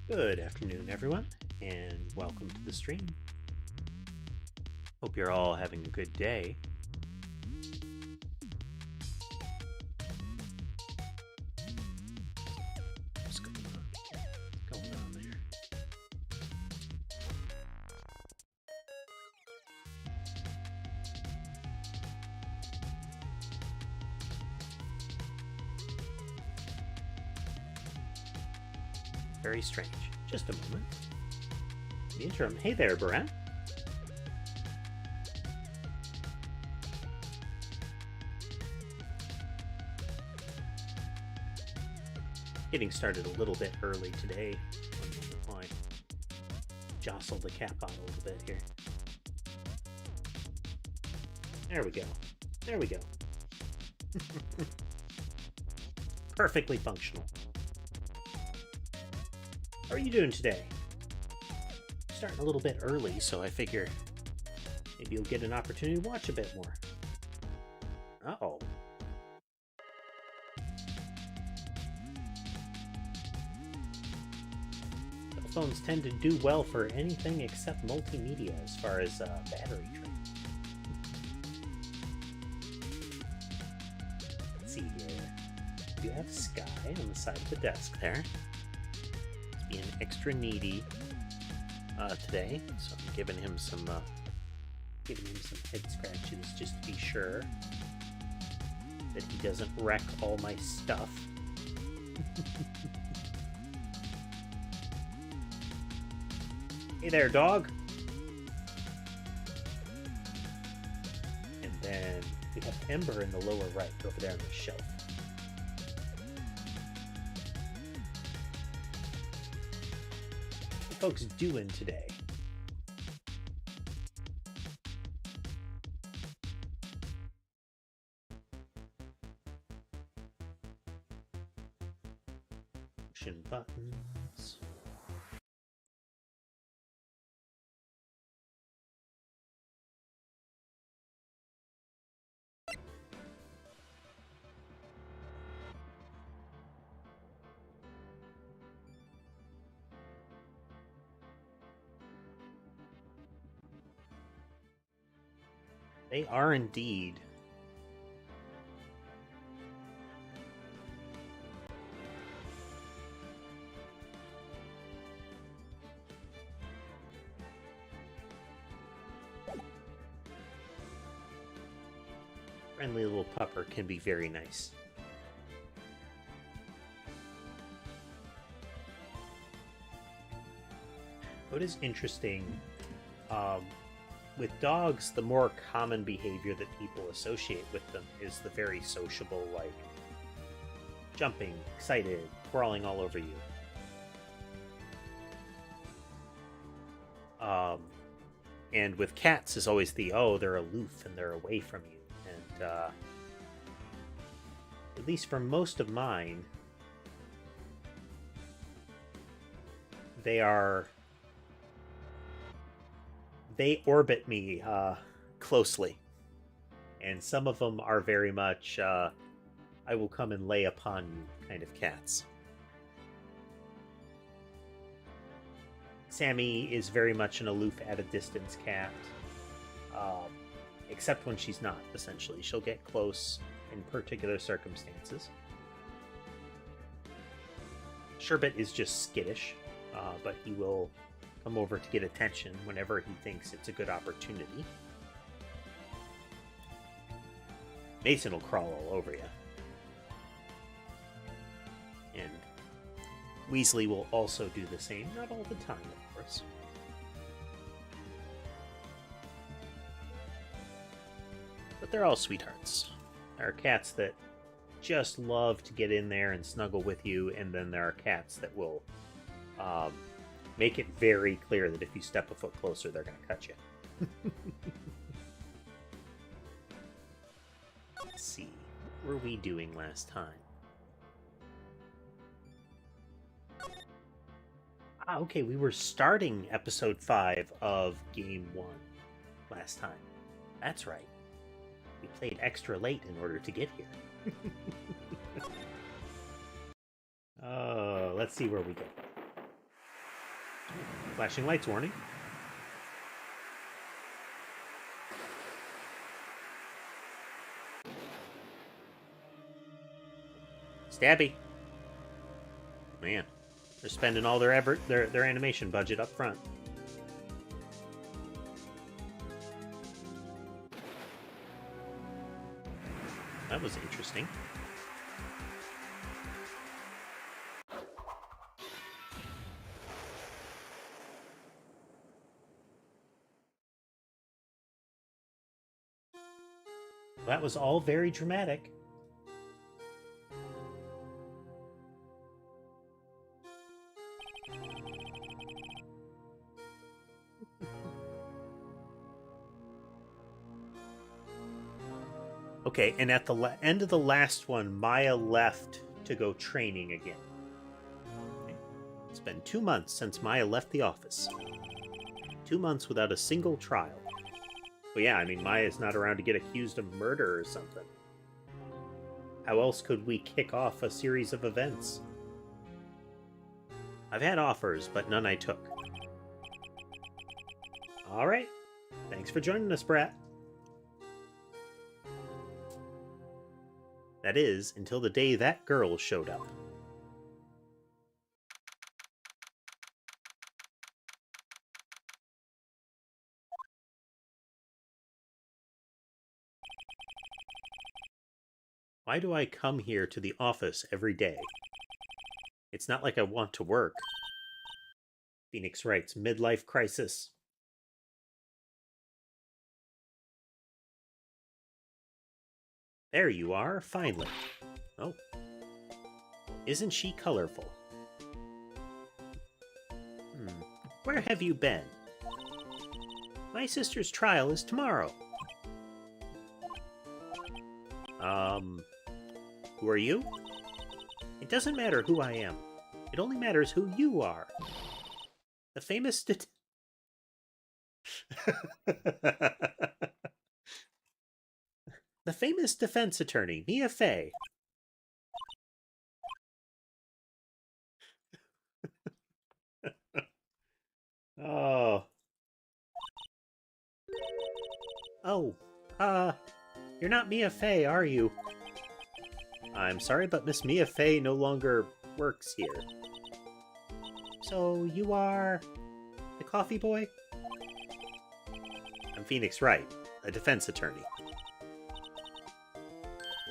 Good afternoon, everyone, and welcome to the stream. Hope you're all having a good day. What's going on there? Very strange. Just a moment. The interim. Hey there, Baran. Getting started a little bit early today. One moment while I jostle the cap on a little bit here. There we go. There we go. Perfectly functional. How are you doing today? Starting a little bit early, so I figure maybe you'll get an opportunity to watch a bit more. Uh-oh. Cell phones tend to do well for anything except multimedia as far as battery drain. Let's see here. You have Sky on the side of the desk there. Being extra needy today, so I'm giving him some head scratches just to be sure that he doesn't wreck all my stuff. Hey there, dog. And then we have Ember in the lower right, over there on the shelf. Folks doing today? Function buttons. They are indeed. Friendly little pupper can be very nice. What is interesting, with dogs, the more common behavior that people associate with them is the very sociable, like jumping, excited, crawling all over you. And with cats is always the, oh, they're aloof and they're away from you. And at least for most of mine, they orbit me closely, and some of them are very much I will come and lay upon you kind of cats. Sammy is very much an aloof at a distance cat, except when she's not, essentially. She'll get close in particular circumstances. Sherbet is just skittish, but he will come over to get attention whenever he thinks it's a good opportunity. Mason will crawl all over you. And Weasley will also do the same. Not all the time, of course. But they're all sweethearts. There are cats that just love to get in there and snuggle with you, and then there are cats that will make it very clear that if you step a foot closer, they're going to cut you. Let's see. What were we doing last time? Okay, we were starting episode 5 of Game 1 last time. That's right. We played extra late in order to get here. Oh, let's see where we go. Flashing lights warning. Stabby. Man, they're spending all their animation budget up front. That was interesting. That was all very dramatic. Okay, and at the end of the last one, Maya left to go training again. Okay. It's been 2 months since Maya left the office. 2 months without a single trial. Well, yeah, I mean, Maya's not around to get accused of murder or something. How else could we kick off a series of events? I've had offers, but none I took. Alright. Thanks for joining us, Brat. That is, until the day that girl showed up. Why do I come here to the office every day? It's not like I want to work. Phoenix Wright's midlife crisis. There you are, finally. Oh. Isn't she colorful? Where have you been? My sister's trial is tomorrow. Who are you? It doesn't matter who I am. It only matters who you are. The famous The famous defense attorney, Mia Fey. Oh. Oh, you're not Mia Fey, are you? I'm sorry, but Miss Mia Fey no longer works here. So you are the coffee boy? I'm Phoenix Wright, a defense attorney.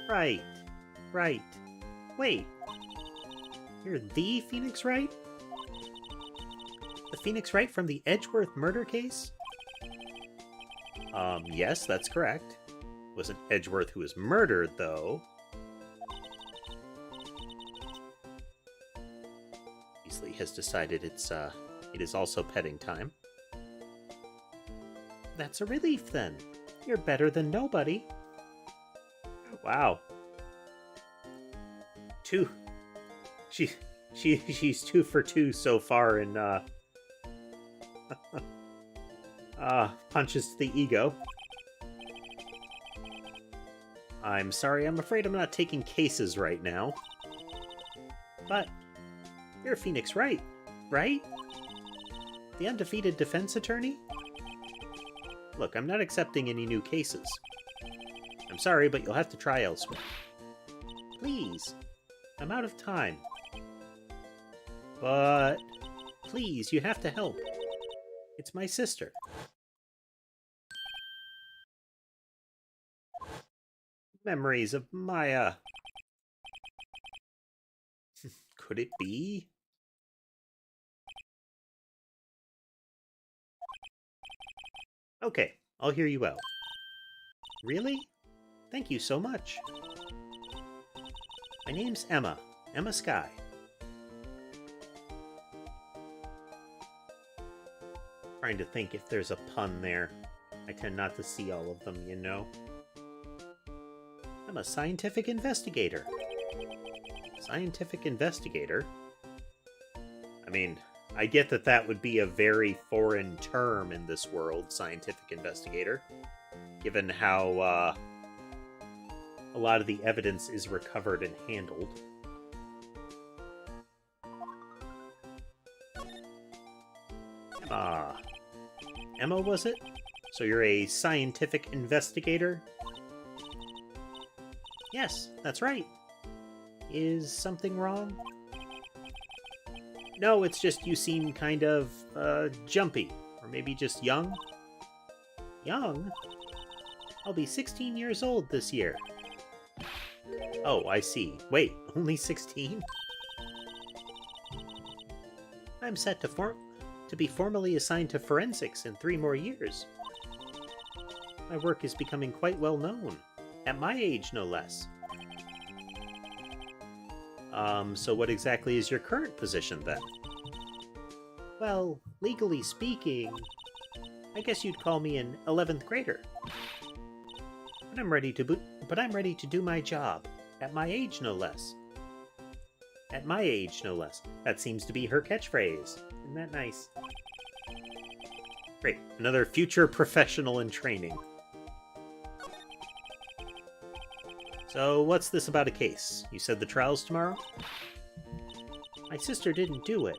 Right. Wait. You're the Phoenix Wright? The Phoenix Wright from the Edgeworth murder case? Yes, that's correct. It wasn't Edgeworth who was murdered, though. Beasley has decided it is also petting time. That's a relief, then. You're better than nobody. Wow. She's 2 for 2 so far in punches to the ego. I'm sorry, I'm afraid I'm not taking cases right now. But you're Phoenix Wright, right? The undefeated defense attorney? Look, I'm not accepting any new cases. I'm sorry, but you'll have to try elsewhere. Please. I'm out of time. But please, you have to help. It's my sister. Memories of Maya. Could it be? Okay, I'll hear you out. Really? Thank you so much. My name's Emma. Emma Sky. Trying to think if there's a pun there. I tend not to see all of them, you know. I'm a scientific investigator. Scientific investigator? I mean, I get that that would be a very foreign term in this world, scientific investigator, given how a lot of the evidence is recovered and handled. Emma, was it? So you're a scientific investigator? Yes, that's right. Is something wrong? No, it's just you seem kind of, jumpy. Or maybe just young? Young? I'll be 16 years old this year. Oh, I see. Wait, only 16? I'm set to be formally assigned to forensics in 3 more years. My work is becoming quite well known. At my age, no less. So what exactly is your current position, then? Well, legally speaking, I guess you'd call me an 11th grader. But I'm ready to do my job. At my age, no less. At my age, no less. That seems to be her catchphrase. Isn't that nice? Great. Another future professional in training. So, what's this about a case? You said the trial's tomorrow? My sister didn't do it.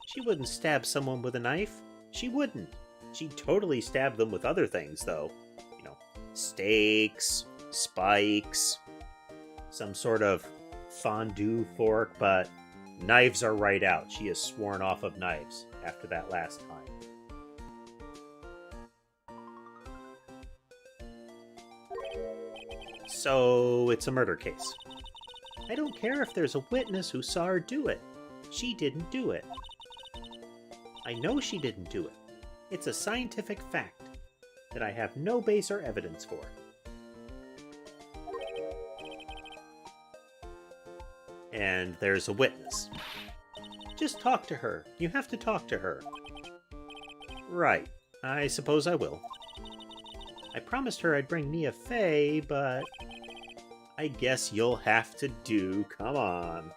She wouldn't stab someone with a knife. She wouldn't. She'd totally stab them with other things, though. You know, stakes, spikes, some sort of fondue fork, but knives are right out. She has sworn off of knives after that last time. So, it's a murder case. I don't care if there's a witness who saw her do it. She didn't do it. I know she didn't do it. It's a scientific fact that I have no base or evidence for. And there's a witness. Just talk to her. You have to talk to her. Right. I suppose I will. I promised her I'd bring Mia Fey, but I guess you'll have to do. Come on.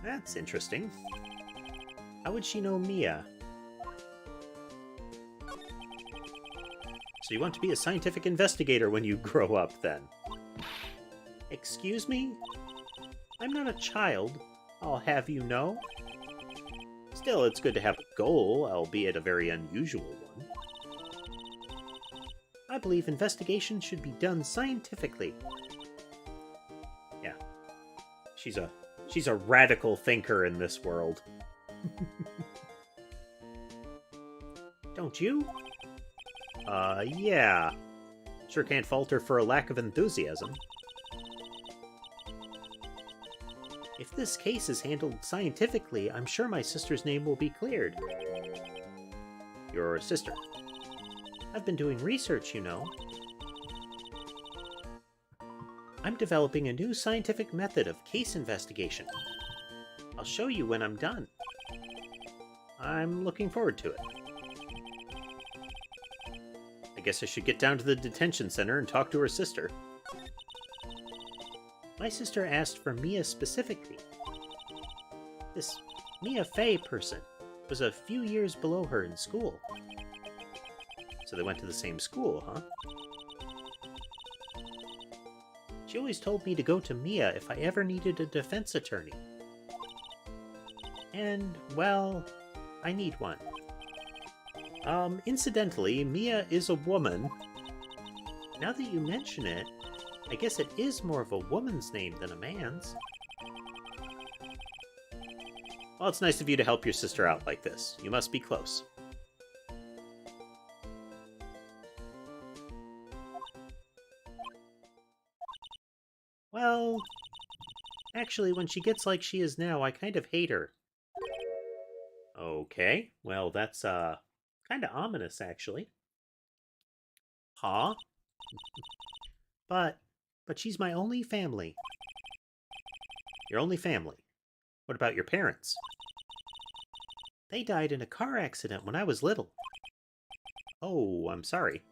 That's interesting. How would she know Mia? So you want to be a scientific investigator when you grow up, then? Excuse me? I'm not a child, I'll have you know. Still, it's good to have a goal, albeit a very unusual one. I believe investigation should be done scientifically. Yeah. She's a radical thinker in this world. Don't you? Yeah. Sure can't fault her for a lack of enthusiasm. If this case is handled scientifically, I'm sure my sister's name will be cleared. Your sister? I've been doing research, you know. I'm developing a new scientific method of case investigation. I'll show you when I'm done. I'm looking forward to it. I guess I should get down to the detention center and talk to her sister. My sister asked for Mia specifically. This Mia Fey person was a few years below her in school. So they went to the same school, huh? She always told me to go to Mia if I ever needed a defense attorney. And, well, I need one. Incidentally, Mia is a woman. Now that you mention it, I guess it is more of a woman's name than a man's. Well, it's nice of you to help your sister out like this. You must be close. Well, actually, when she gets like she is now, I kind of hate her. Okay, well, that's, kind of ominous, actually. Huh? But she's my only family. Your only family? What about your parents? They died in a car accident when I was little. Oh, I'm sorry.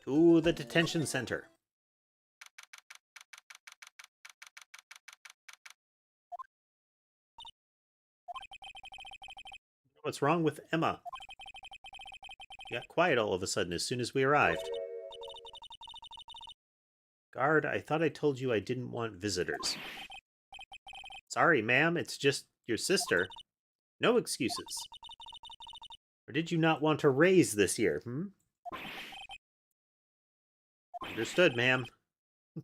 To the detention center. What's wrong with Emma? You got quiet all of a sudden as soon as we arrived. Guard, I thought I told you I didn't want visitors. Sorry, ma'am, it's just your sister. No excuses. Or did you not want to raise this year, Understood, ma'am.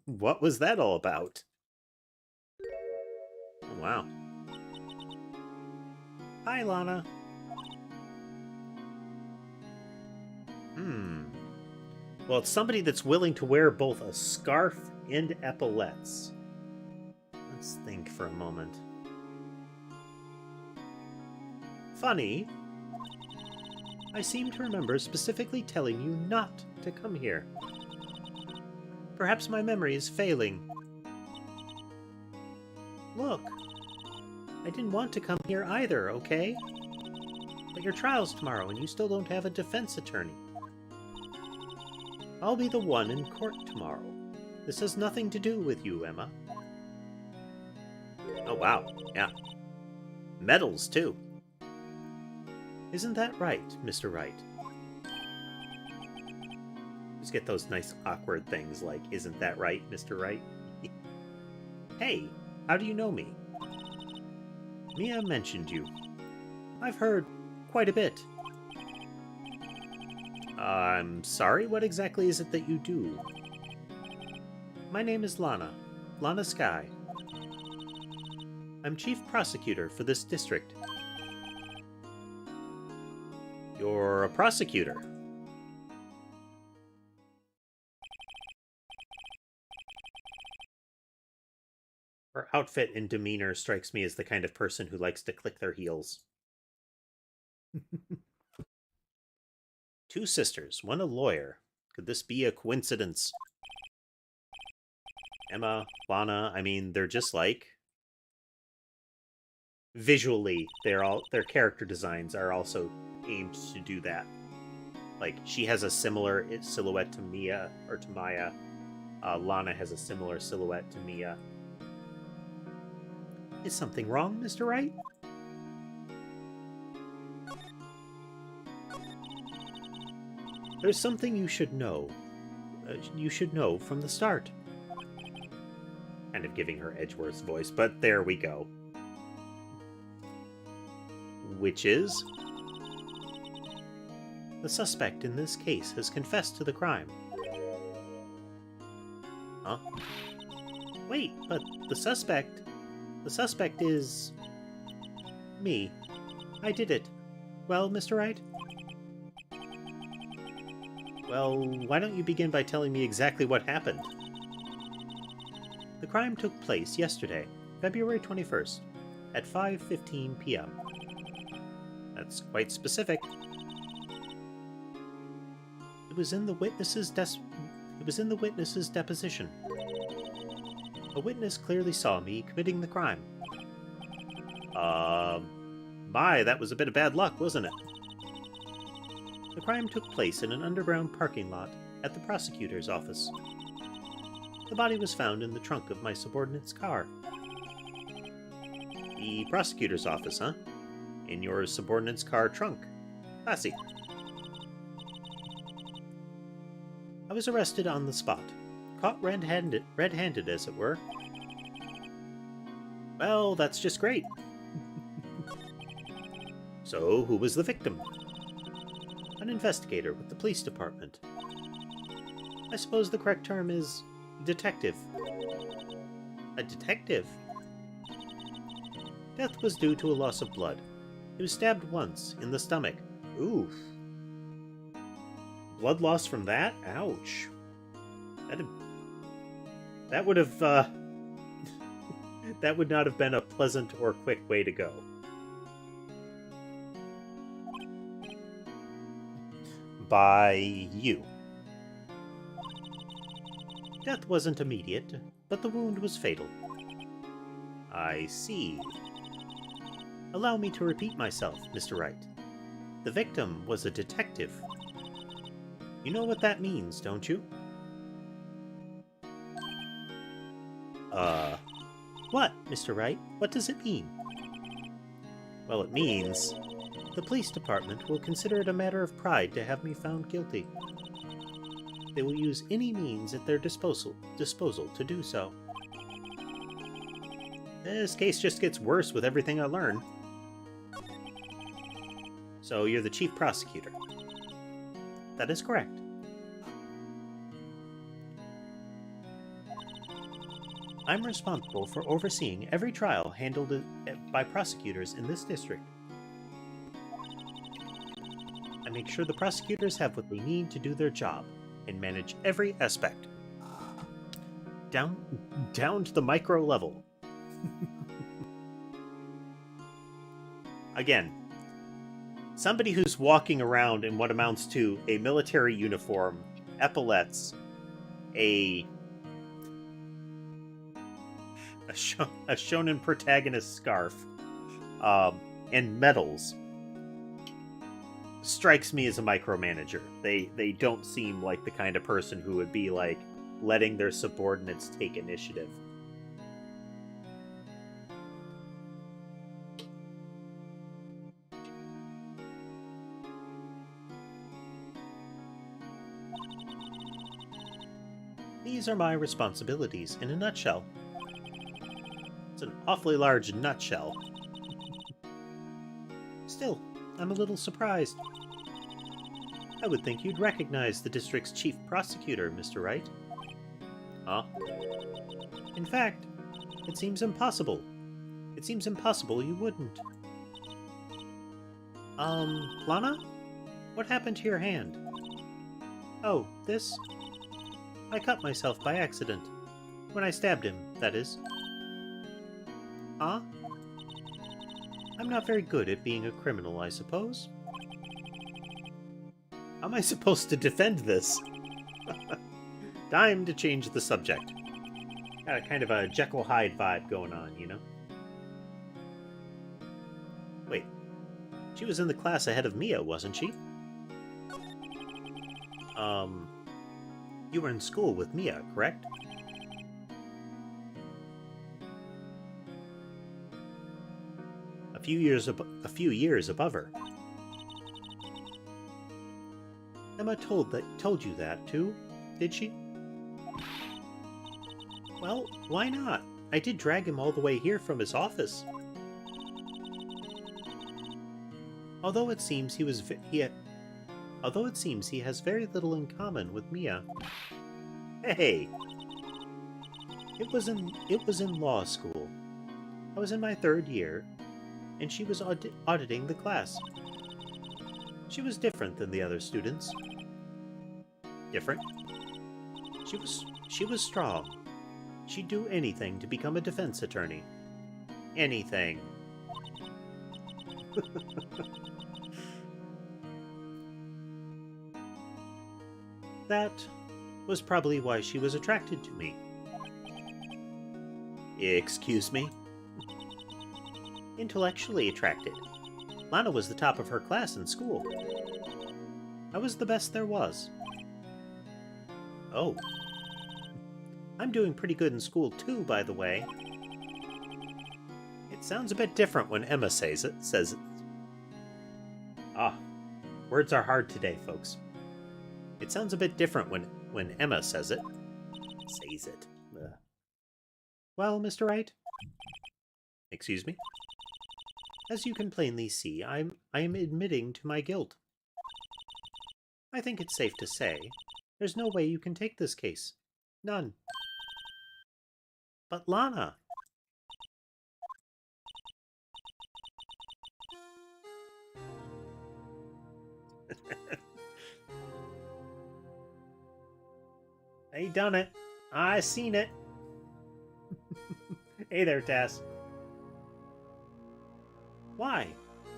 What was that all about? Oh, wow. Hi, Lana. Well, it's somebody that's willing to wear both a scarf and epaulettes. Let's think for a moment. Funny. I seem to remember specifically telling you not to come here. Perhaps my memory is failing. Look, I didn't want to come here either, okay? But your trial's tomorrow and you still don't have a defense attorney. I'll be the one in court tomorrow. This has nothing to do with you, Emma. Oh, wow. Yeah. Medals, too. Isn't that right, Mr. Wright? Just get those nice awkward things like, isn't that right, Mr. Wright? Hey, how do you know me? Mia mentioned you. I've heard quite a bit. I'm sorry, what exactly is it that you do? My name is Lana. Lana Sky. I'm chief prosecutor for this district. You're a prosecutor. Her outfit and demeanor strikes me as the kind of person who likes to click their heels. Two sisters, one a lawyer. Could this be a coincidence? Emma, Lana, I mean, they're just like... Visually, their character designs are also aimed to do that. Like, she has a similar silhouette to Mia, or to Maya. Lana has a similar silhouette to Mia. Is something wrong, Mr. Wright? There's something you should know. You should know from the start. Kind of giving her Edgeworth's voice, but there we go. Which is... The suspect in this case has confessed to the crime. Huh? Wait, but the suspect is... me. I did it. Well, Mr. Wright? Well, why don't you begin by telling me exactly what happened? The crime took place yesterday, February 21st, at 5:15 p.m. That's quite specific. It was in the witness's deposition. A witness clearly saw me committing the crime. My, that was a bit of bad luck, wasn't it? The crime took place in an underground parking lot at the prosecutor's office. The body was found in the trunk of my subordinate's car. The prosecutor's office, huh? In your subordinate's car trunk. Classy. I was arrested on the spot. Caught red-handed, as it were. Well, that's just great. So, who was the victim? An investigator with the police department. I suppose the correct term is detective. A detective? Death was due to a loss of blood. He was stabbed once, in the stomach. Oof. Blood loss from that? Ouch. That would have, that would not have been a pleasant or quick way to go. By you. Death wasn't immediate, but the wound was fatal. I see. Allow me to repeat myself, Mr. Wright. The victim was a detective. You know what that means, don't you? What, Mr. Wright? What does it mean? Well, it means the police department will consider it a matter of pride to have me found guilty. They will use any means at their disposal to do so. This case just gets worse with everything I learn. So you're the chief prosecutor. That is correct. I'm responsible for overseeing every trial handled by prosecutors in this district. I make sure the prosecutors have what they need to do their job and manage every aspect. Down to the micro level. Again, somebody who's walking around in what amounts to a military uniform, epaulettes, a shonen protagonist scarf, and medals strikes me as a micromanager. They don't seem like the kind of person who would be like letting their subordinates take initiative. These are my responsibilities in a nutshell. It's an awfully large nutshell. Still, I'm a little surprised. I would think you'd recognize the district's chief prosecutor, Mr. Wright. Huh? In fact, it seems impossible. It seems impossible you wouldn't. Lana? What happened to your hand? Oh, this? I cut myself by accident. When I stabbed him, that is. Huh? I'm not very good at being a criminal, I suppose. How am I supposed to defend this? Time to change the subject. Got a kind of a Jekyll Hyde vibe going on, you know? Wait. She was in the class ahead of Mia, wasn't she? You were in school with Mia, correct? A few years above her. Emma told you that too, did she? Well, why not? I did drag him all the way here from his office. Although it seems he has very little in common with Mia. Hey, it was in law school. I was in my 3rd year, and she was auditing the class. She was different than the other students. Different? She was strong. She'd do anything to become a defense attorney. Anything. That was probably why she was attracted to me. Excuse me? Intellectually attracted. Lana was the top of her class in school. I was the best there was. Oh. I'm doing pretty good in school too, by the way. It sounds a bit different when Emma says it. Ah, words are hard today, folks. It sounds a bit different when Emma says it. Ugh. Well, Mr. Wright? Excuse me? As you can plainly see, I am admitting to my guilt. I think it's safe to say there's no way you can take this case. None. But Lana... I done it. I seen it. Hey there, Tass. Why?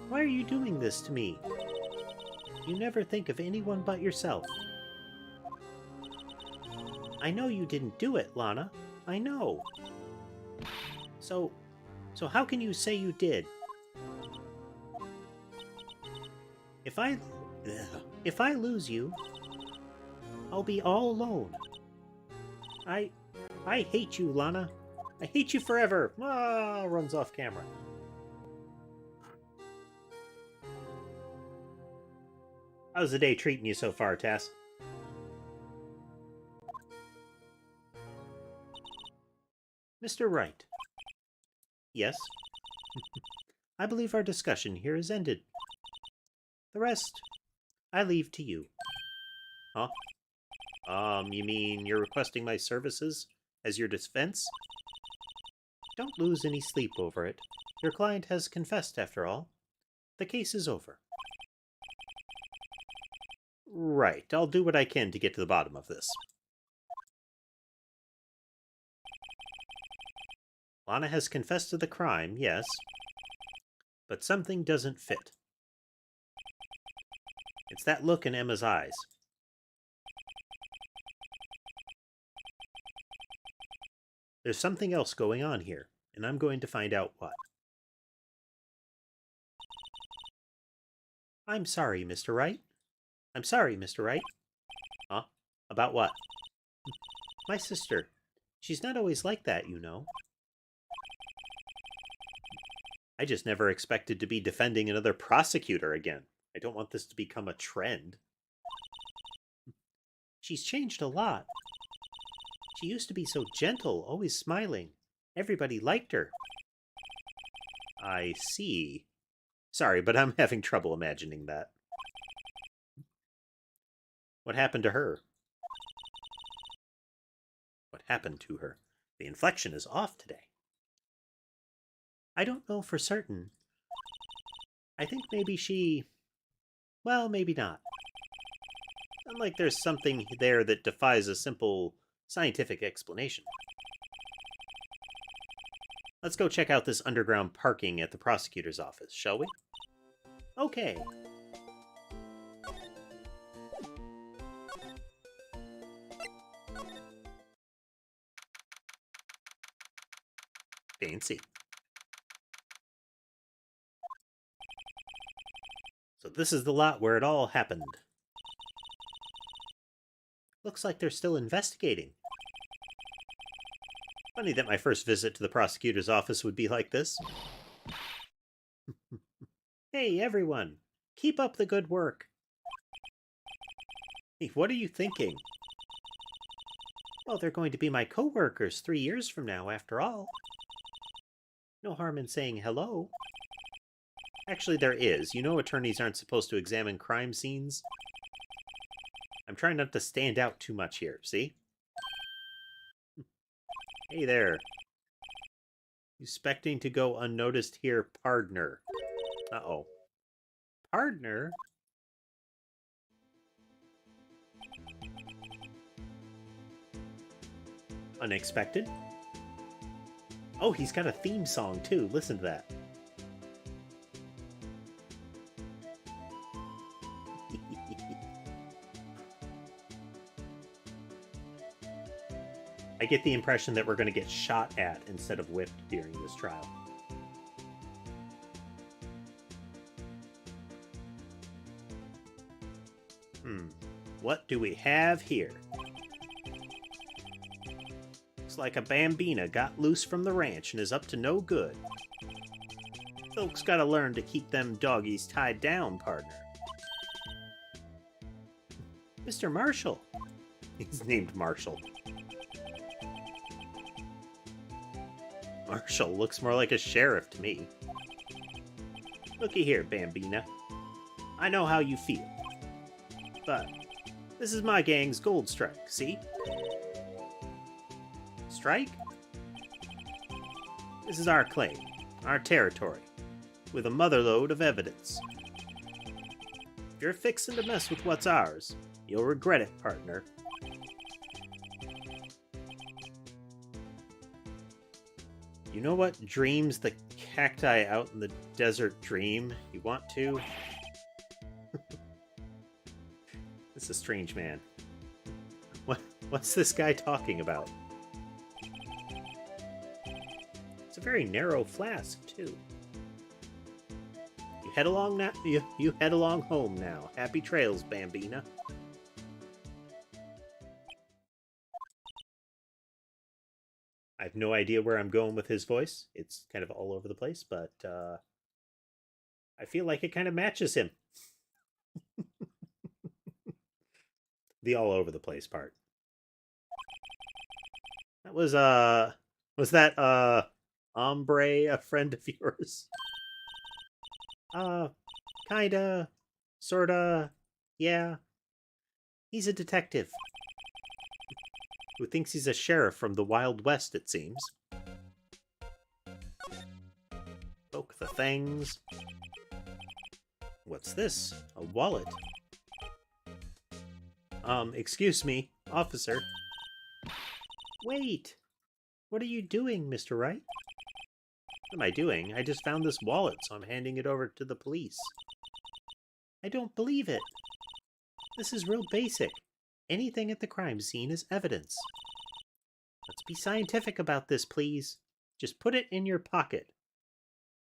Why are you doing this to me? You never think of anyone but yourself. I know you didn't do it, Lana. I know. So how can you say you did? If I lose you, I'll be all alone. I hate you, Lana. I hate you forever. Ah, runs off camera. How's the day treating you so far, Tass? Mr. Wright. Yes? I believe our discussion here is ended. The rest, I leave to you. Huh? You mean you're requesting my services as your defense? Don't lose any sleep over it. Your client has confessed, after all. The case is over. Right. I'll do what I can to get to the bottom of this. Lana has confessed to the crime, yes. But something doesn't fit. It's that look in Emma's eyes. There's something else going on here, and I'm going to find out what. I'm sorry, Mr. Wright. I'm sorry, Mr. Wright. Huh? About what? My sister. She's not always like that, you know. I just never expected to be defending another prosecutor again. I don't want this to become a trend. She's changed a lot. She used to be so gentle, always smiling. Everybody liked her. I see. Sorry, but I'm having trouble imagining that. What happened to her? What happened to her? The inflection is off today. I don't know for certain. I think maybe she... Well, maybe not. Unlike there's something there that defies a simple scientific explanation. Let's go check out this underground parking at the prosecutor's office, shall we? Okay. Fancy. So this is the lot where it all happened. Looks like they're still investigating. Funny that my first visit to the prosecutor's office would be like this. Hey, everyone. Keep up the good work. Hey, what are you thinking? Well, they're going to be my co-workers 3 years from now, after all. No harm in saying hello. Actually, there is. You know attorneys aren't supposed to examine crime scenes? I'm trying not to stand out too much here, see? Hey there. Expecting to go unnoticed here, partner. Uh-oh. Partner? Unexpected? Oh, he's got a theme song, too. Listen to that. I get the impression that we're going to get shot at instead of whipped during this trial. What do we have here? Looks like a bambina got loose from the ranch and is up to no good. Folks gotta learn to keep them doggies tied down, partner. Mr. Marshall. He's named Marshall. Marshall looks more like a sheriff to me. Looky here, Bambina. I know how you feel. But this is my gang's gold strike, see? Strike? This is our claim, our territory, with a motherload of evidence. If you're fixing to mess with what's ours, you'll regret it, partner. You know what dreams the cacti out in the desert dream? You want to? This is a strange man. What's this guy talking about? It's a very narrow flask, too. You head along now. You head along home now. Happy trails, Bambina. I have no idea where I'm going with his voice. It's kind of all over the place, but I feel like it kind of matches him. The all over the place part. That was that Ombre a friend of yours? Kinda, Sorta. Yeah. He's a detective who thinks he's a sheriff from the Wild West, it seems. Poke the things. What's this? A wallet. Excuse me, officer. Wait! What are you doing, Mr. Wright? What am I doing? I just found this wallet, so I'm handing it over to the police. I don't believe it. This is real basic. Anything at the crime scene is evidence. Let's be scientific about this, please. Just put it in your pocket.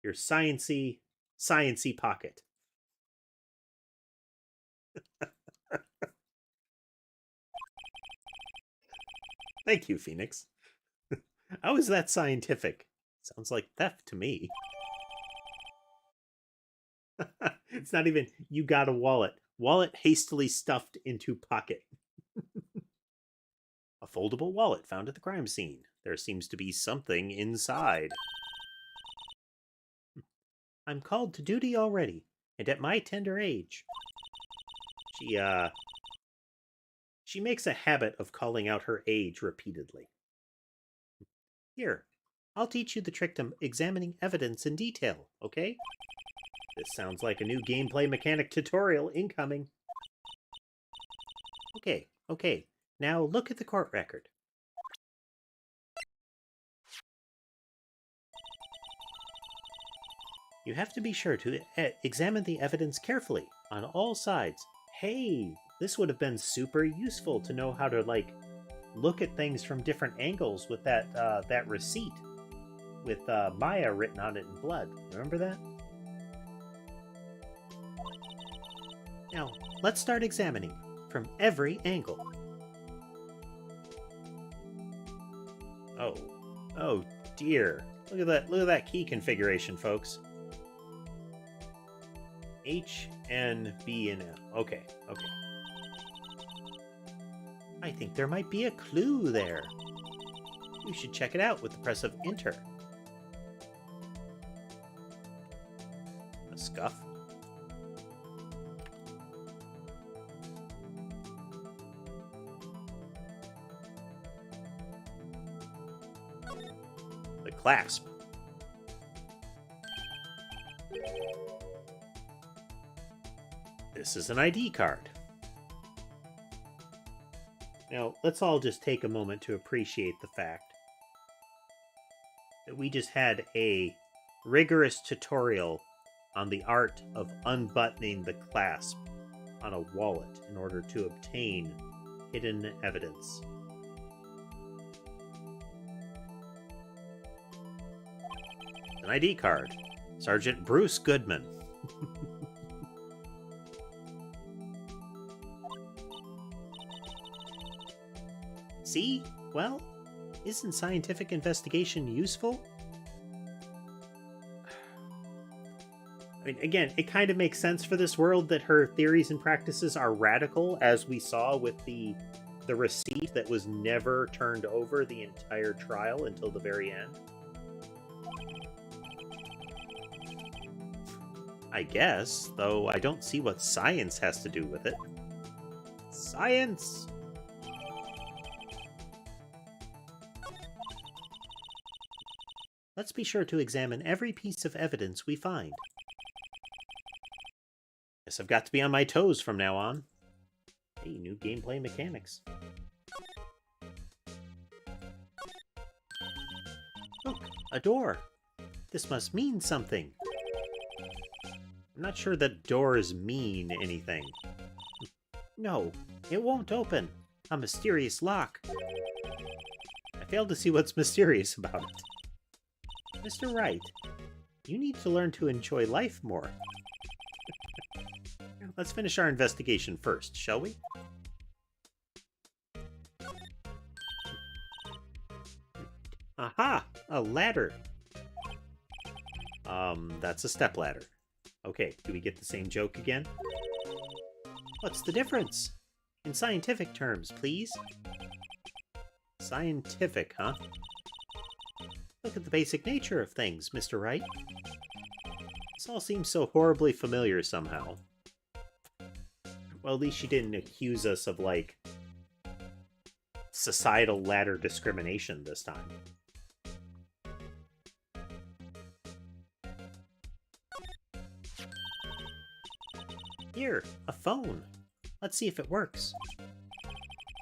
Your sciencey pocket. Thank you, Phoenix. How is that scientific? Sounds like theft to me. It's not even, you got a wallet. Wallet hastily stuffed into pocket. A foldable wallet found at the crime scene. There seems to be something inside. I'm called to duty already, and at my tender age. She makes a habit of calling out her age repeatedly. Here, I'll teach you the trick to examining evidence in detail, okay? This sounds like a new gameplay mechanic tutorial incoming. Okay. Now look at the court record. You have to be sure to examine the evidence carefully on all sides. Hey, this would have been super useful to know how to, like, look at things from different angles with that receipt with Maya written on it in blood. Remember that? Now, let's start examining from every angle. Oh dear. Look at that key configuration, folks. H, N, B, and M. Okay. I think there might be a clue there. You should check it out with the press of Enter. A scuff. The clasp. This is an ID card. Now, let's all just take a moment to appreciate the fact that we just had a rigorous tutorial on the art of unbuttoning the clasp on a wallet in order to obtain hidden evidence. An ID card. Sergeant Bruce Goodman. See? Well, isn't scientific investigation useful? I mean, again, it kind of makes sense for this world that her theories and practices are radical, as we saw with the receipt that was never turned over the entire trial until the very end. I guess, though I don't see what science has to do with it. Science! Let's be sure to examine every piece of evidence we find. Guess I've got to be on my toes from now on. Hey, new gameplay mechanics. Look, a door. This must mean something. I'm not sure that doors mean anything. No, it won't open. A mysterious lock. I fail to see what's mysterious about it. Mr. Wright, you need to learn to enjoy life more. Let's finish our investigation first, shall we? Aha! A ladder! That's a stepladder. Okay, do we get the same joke again? What's the difference? In scientific terms, please. Scientific, huh? Look at the basic nature of things, Mr. Wright. This all seems so horribly familiar somehow. Well, at least she didn't accuse us of, like, societal ladder discrimination this time. Here, a phone. Let's see if it works.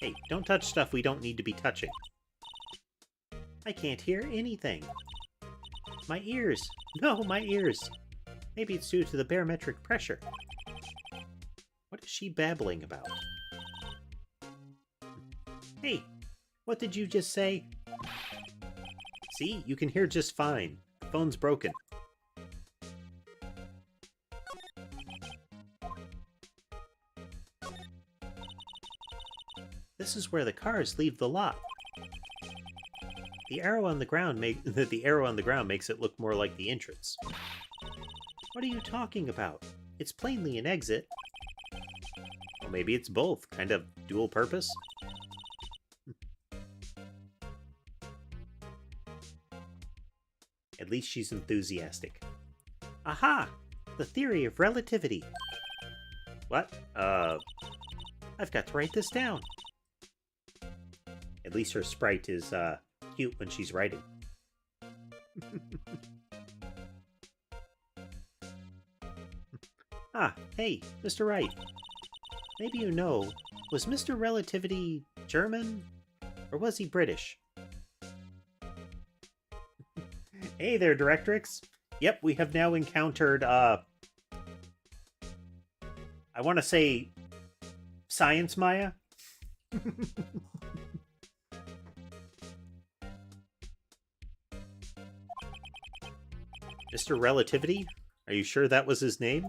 Hey, don't touch stuff we don't need to be touching. I can't hear anything. My ears. No, my ears. Maybe it's due to the barometric pressure. What is she babbling about? Hey, what did you just say? See, you can hear just fine. The phone's broken. This is where the cars leave the lot. The arrow on the ground makes it look more like the entrance. What are you talking about? It's plainly an exit. Well, maybe it's both, kind of dual purpose. At least she's enthusiastic. Aha! The theory of relativity. What? I've got to write this down. At least her sprite is, cute when she's writing. Ah, hey, Mr. Wright. Maybe you know, was Mr. Relativity German? Or was he British? Hey there, Directrix. Yep, we have now encountered, I want to say Science Maya? Mr. Relativity? Are you sure that was his name?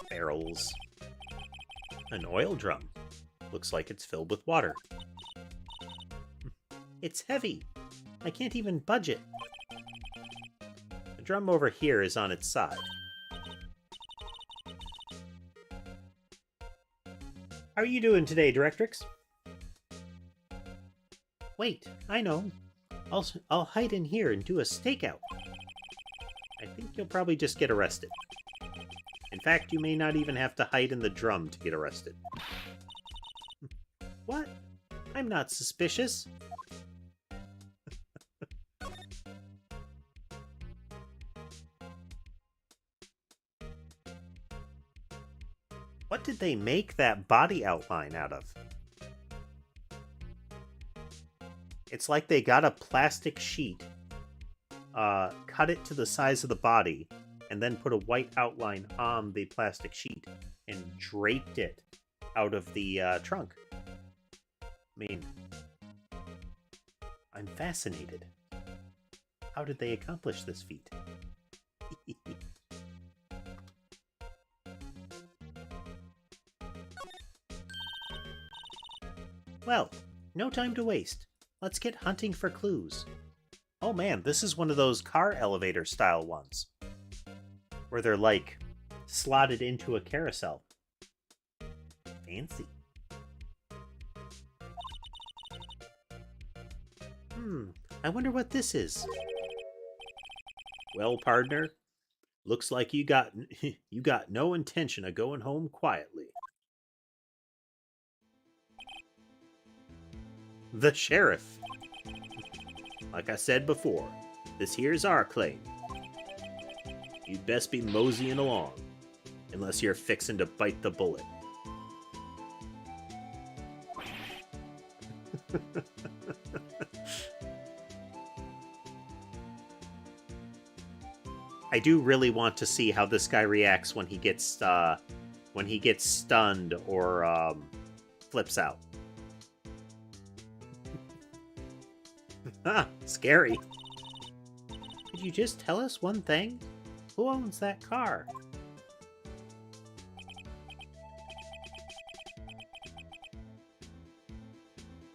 Barrels. An oil drum. Looks like it's filled with water. It's heavy. I can't even budge it. The drum over here is on its side. How are you doing today, Directrix? Wait, I know. I'll hide in here and do a stakeout. I think you'll probably just get arrested. In fact, you may not even have to hide in the drum to get arrested. What? I'm not suspicious. What did they make that body outline out of? It's like they got a plastic sheet, cut it to the size of the body, and then put a white outline on the plastic sheet and draped it out of the trunk. I mean, I'm fascinated. How did they accomplish this feat? Well, no time to waste. Let's get hunting for clues. Oh man, this is one of those car elevator style ones. Where they're like slotted into a carousel. Fancy. I wonder what this is. Well, partner, looks like you got no intention of going home quietly. The sheriff. Like I said before, this here's our claim. You'd best be moseying along, unless you're fixing to bite the bullet. I do really want to see how this guy reacts when he gets stunned or flips out. Ah, scary. Could you just tell us one thing? Who owns that car?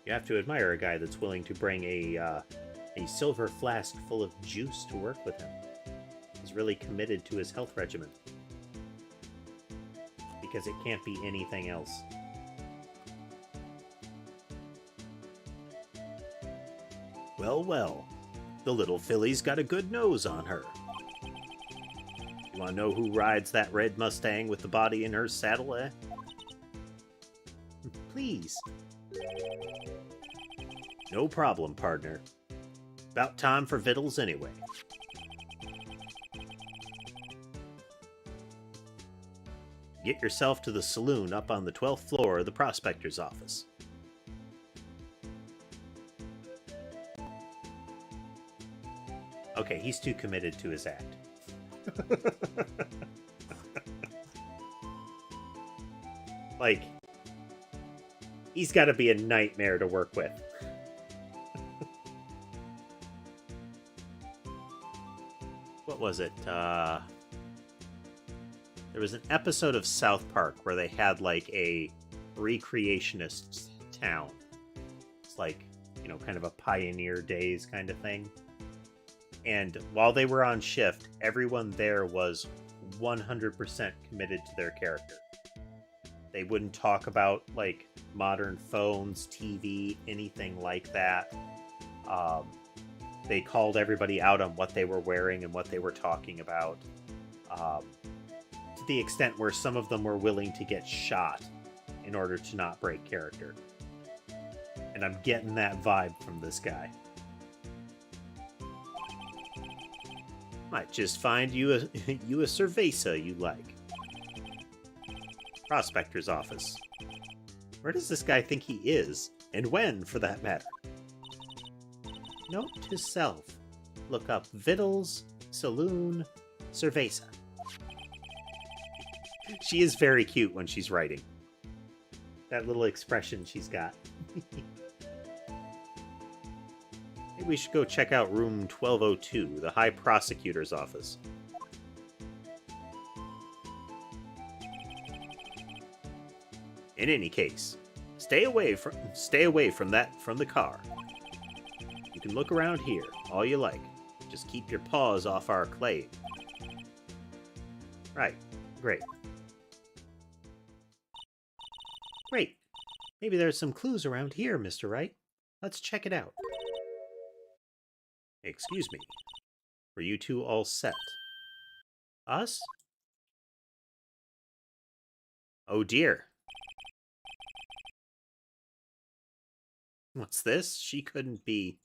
You have to admire a guy that's willing to bring a silver flask full of juice to work with him. He's really committed to his health regimen. Because it can't be anything else. Well, well, the little filly's got a good nose on her. You want to know who rides that red Mustang with the body in her saddle, eh? Please. No problem, partner. About time for victuals anyway. Get yourself to the saloon up on the 12th floor of the prospector's office. Okay, he's too committed to his act. Like, he's got to be a nightmare to work with. What was it? There was an episode of South Park where they had like a recreationist town. It's like, you know, kind of a pioneer days kind of thing. And while they were on shift, everyone there was 100% committed to their character. They wouldn't talk about like modern phones, TV, anything like that. They called everybody out on what they were wearing and what they were talking about. To the extent where some of them were willing to get shot in order to not break character. And I'm getting that vibe from this guy. Might just find you a cerveza you like. Prospector's office. Where does this guy think he is? And when, for that matter? Note to self. Look up victuals, saloon, cerveza. She is very cute when she's writing. That little expression she's got. Maybe we should go check out room 1202, the High Prosecutor's office. In any case, stay away from the car. You can look around here all you like. Just keep your paws off our clay. Right. Great. Great. Maybe there's some clues around here, Mr. Wright. Let's check it out. Excuse me. Were you two all set? Us? Oh dear. What's this? She couldn't be...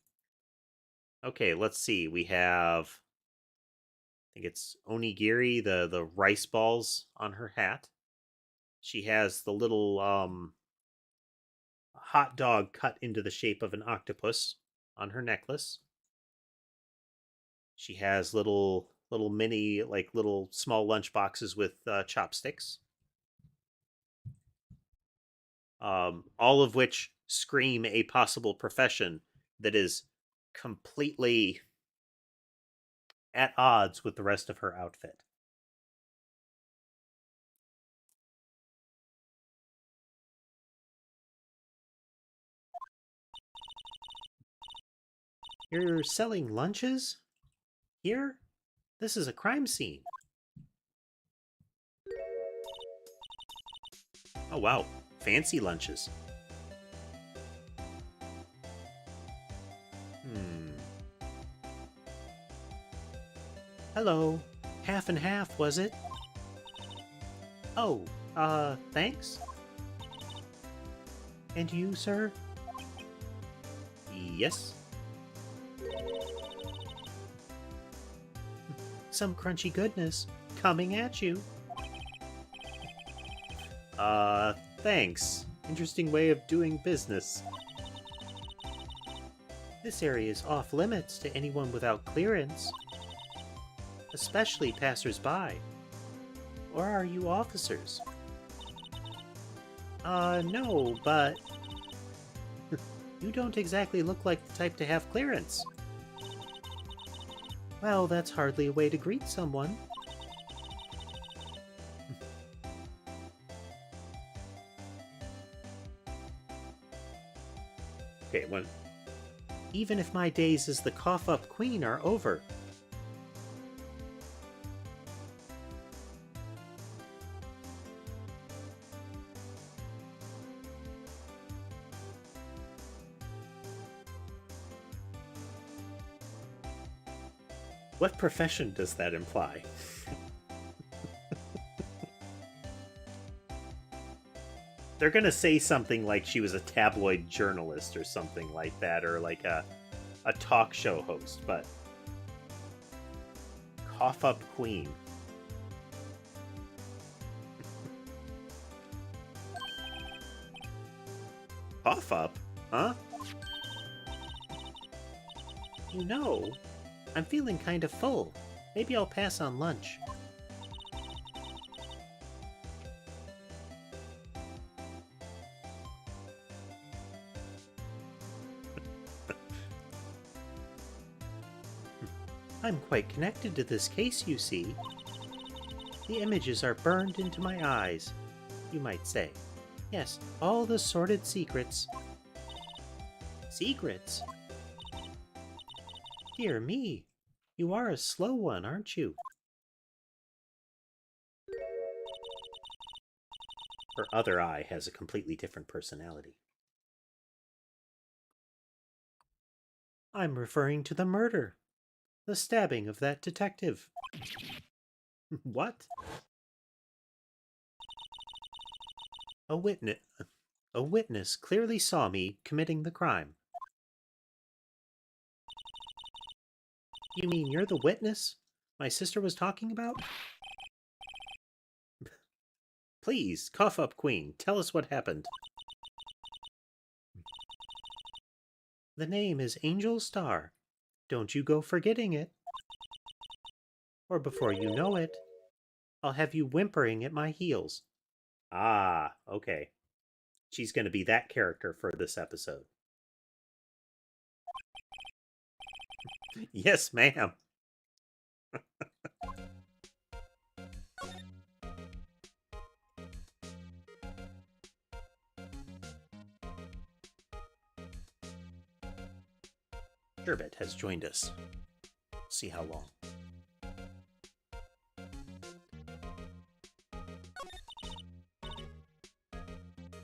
Okay, let's see. We have... I think it's onigiri, the rice balls on her hat. She has the little hot dog cut into the shape of an octopus on her necklace. She has little mini, like little small lunch boxes with chopsticks. All of which scream a possible profession that is completely at odds with the rest of her outfit. You're selling lunches? Here? This is a crime scene. Oh wow, fancy lunches. Hello. Half and half, was it? Oh, thanks. And you, sir? Yes. Some crunchy goodness coming at you. Thanks. Interesting way of doing business. This area is off limits to anyone without clearance. Especially passers-by. Or are you officers? No, but... You don't exactly look like the type to have clearance. Well, that's hardly a way to greet someone. Okay, well... Even if my days as the cough-up queen are over... What profession does that imply? They're gonna say something like she was a tabloid journalist or something like that, or like a talk show host, but cough up queen. Cough up? Huh? You know, I'm feeling kind of full. Maybe I'll pass on lunch. I'm quite connected to this case, you see. The images are burned into my eyes, you might say. Yes, all the sordid secrets. Secrets? Dear me, you are a slow one, aren't you? Her other eye has a completely different personality. I'm referring to the murder. The stabbing of that detective. What? A witness clearly saw me committing the crime. You mean you're the witness my sister was talking about? Please, cough up, Queen. Tell us what happened. The name is Angel Star. Don't you go forgetting it. Or before you know it, I'll have you whimpering at my heels. Ah, okay. She's going to be that character for this episode. Yes, ma'am. Sherbet has joined us. See how long.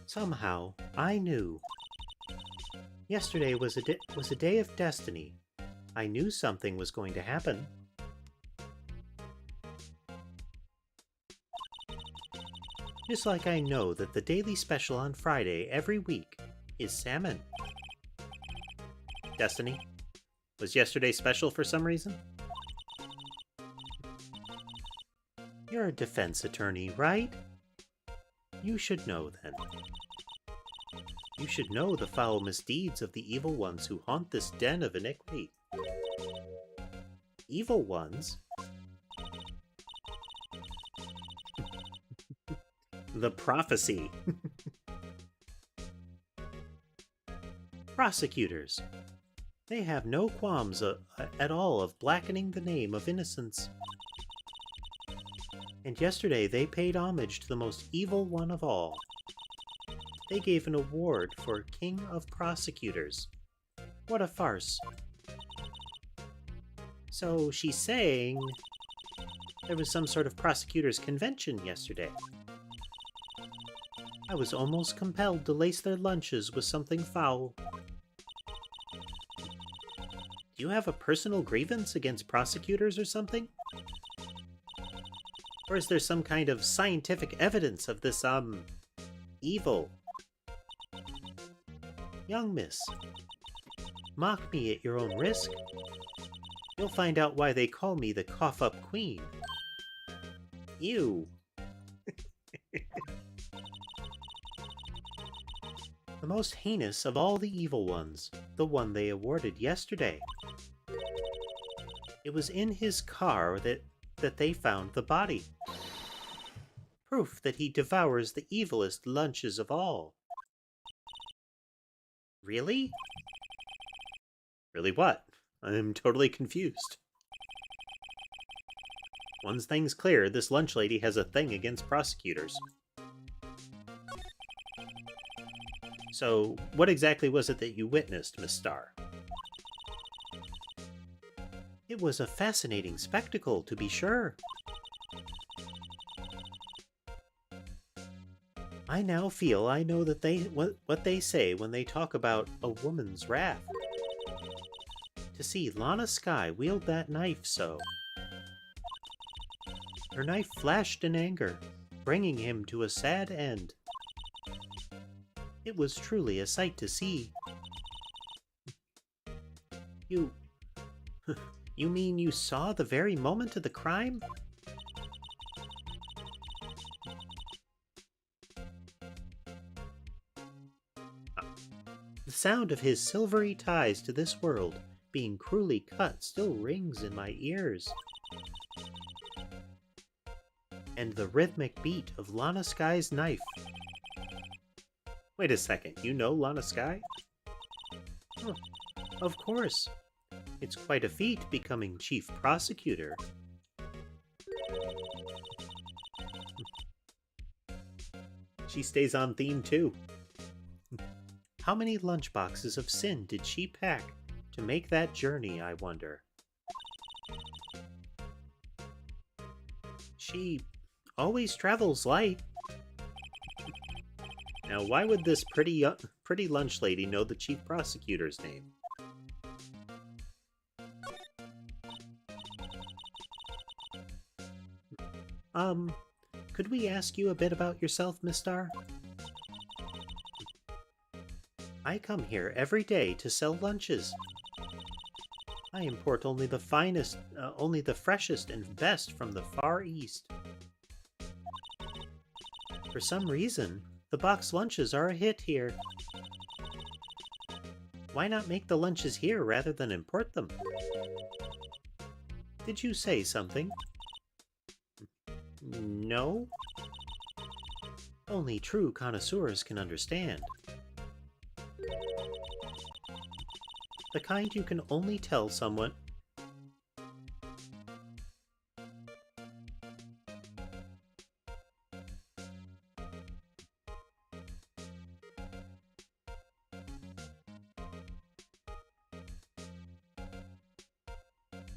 Somehow, I knew. Yesterday was a day of destiny. I knew something was going to happen. Just like I know that the daily special on Friday every week is salmon. Destiny? Was yesterday special for some reason? You're a defense attorney, right? You should know, then. You should know the foul misdeeds of the evil ones who haunt this den of iniquity. Evil ones? The prophecy. Prosecutors. They have no qualms at all of blackening the name of innocence. And yesterday they paid homage to the most evil one of all. They gave an award for King of Prosecutors. What a farce. So she's saying there was some sort of prosecutors' convention yesterday. I was almost compelled to lace their lunches with something foul. Do you have a personal grievance against prosecutors or something? Or is there some kind of scientific evidence of this, evil? Young miss, mock me at your own risk. You'll find out why they call me the cough-up queen. Ew. The most heinous of all the evil ones, the one they awarded yesterday. It was in his car that they found the body. Proof that he devours the evilest lunches of all. Really? Really what? I'm totally confused. One thing's clear, this lunch lady has a thing against prosecutors. So, what exactly was it that you witnessed, Miss Starr? It was a fascinating spectacle, to be sure. I now feel I know that what they say when they talk about a woman's wrath. To see Lana Skye wield that knife so. Her knife flashed in anger, bringing him to a sad end. It was truly a sight to see. You... You mean you saw the very moment of the crime? The sound of his silvery ties to this world being cruelly cut still rings in my ears. And the rhythmic beat of Lana Sky's knife. Wait a second, you know Lana Sky? Oh, of course. It's quite a feat becoming chief prosecutor. She stays on theme too. How many lunchboxes of sin did she pack to make that journey, I wonder? She always travels light. Now, why would this pretty lunch lady know the chief prosecutor's name? Could we ask you a bit about yourself, Miss Star? I come here every day to sell lunches. I import only the finest, only the freshest and best from the Far East. For some reason, the box lunches are a hit here. Why not make the lunches here rather than import them? Did you say something? No? Only true connoisseurs can understand. The kind you can only tell someone...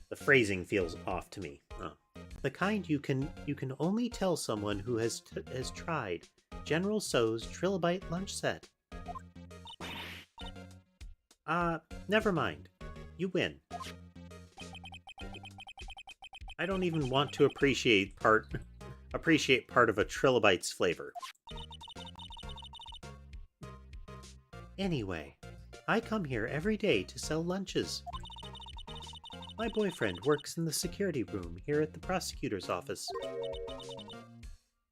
The phrasing feels off to me. Oh. The kind you can only tell someone who has tried General Tso's Trilobite lunch set. Never mind. You win. I don't even want to appreciate part of a Trilobite's flavor. Anyway, I come here every day to sell lunches. My boyfriend works in the security room here at the prosecutor's office.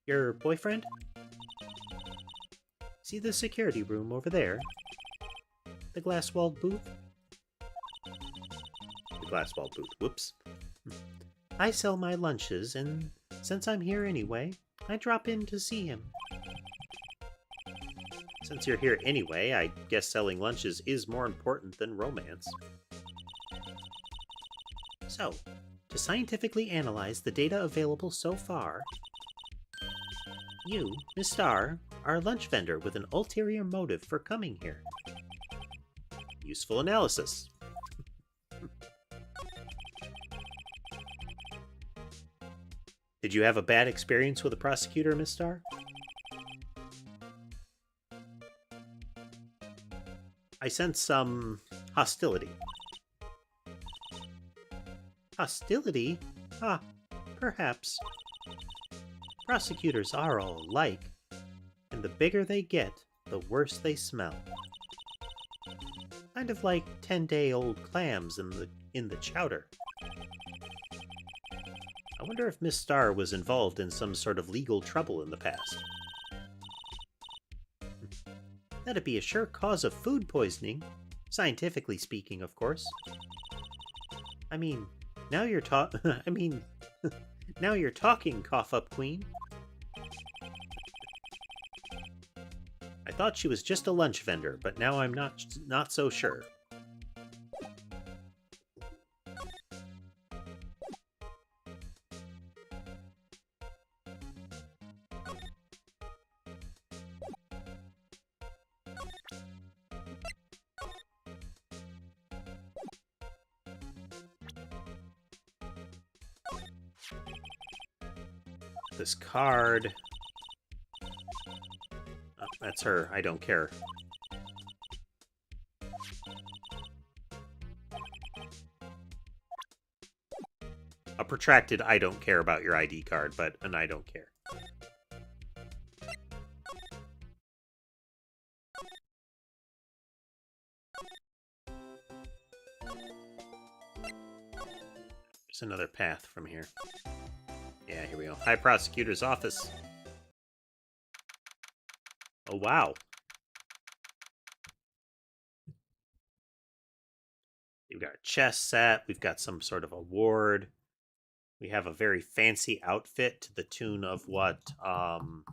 Your boyfriend? See the security room over there? The glass-walled booth? The glass-walled booth, whoops. I sell my lunches, and since I'm here anyway, I drop in to see him. Since you're here anyway, I guess selling lunches is more important than romance. So, to scientifically analyze the data available so far, you, Miss Star, are a lunch vendor with an ulterior motive for coming here. Useful analysis. Did you have a bad experience with a prosecutor, Miss Star? I sense some hostility. Hostility? Ah, perhaps. Prosecutors are all alike, and the bigger they get, the worse they smell. Kind of like 10-day-old clams in the chowder. I wonder if Miss Star was involved in some sort of legal trouble in the past. That'd be a sure cause of food poisoning, scientifically speaking, of course. I mean, now you're now you're talking, cough-up queen. I thought she was just a lunch vendor, but now I'm not so sure. This card. Oh, that's her. I don't care. A protracted I don't care about your ID card, but an I don't care. There's another path from here. Yeah, here we go. High Prosecutor's Office. Oh, wow. We've got a chess set. We've got some sort of award. We have a very fancy outfit to the tune of what Von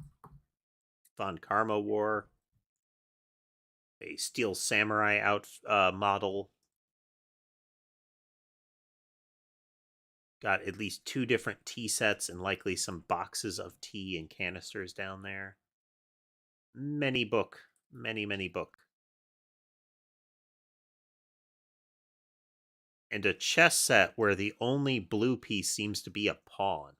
Karma wore. A steel samurai model. Got at least 2 different tea sets and likely some boxes of tea and canisters down there. Many book. Many book. And a chess set where the only blue piece seems to be a pawn.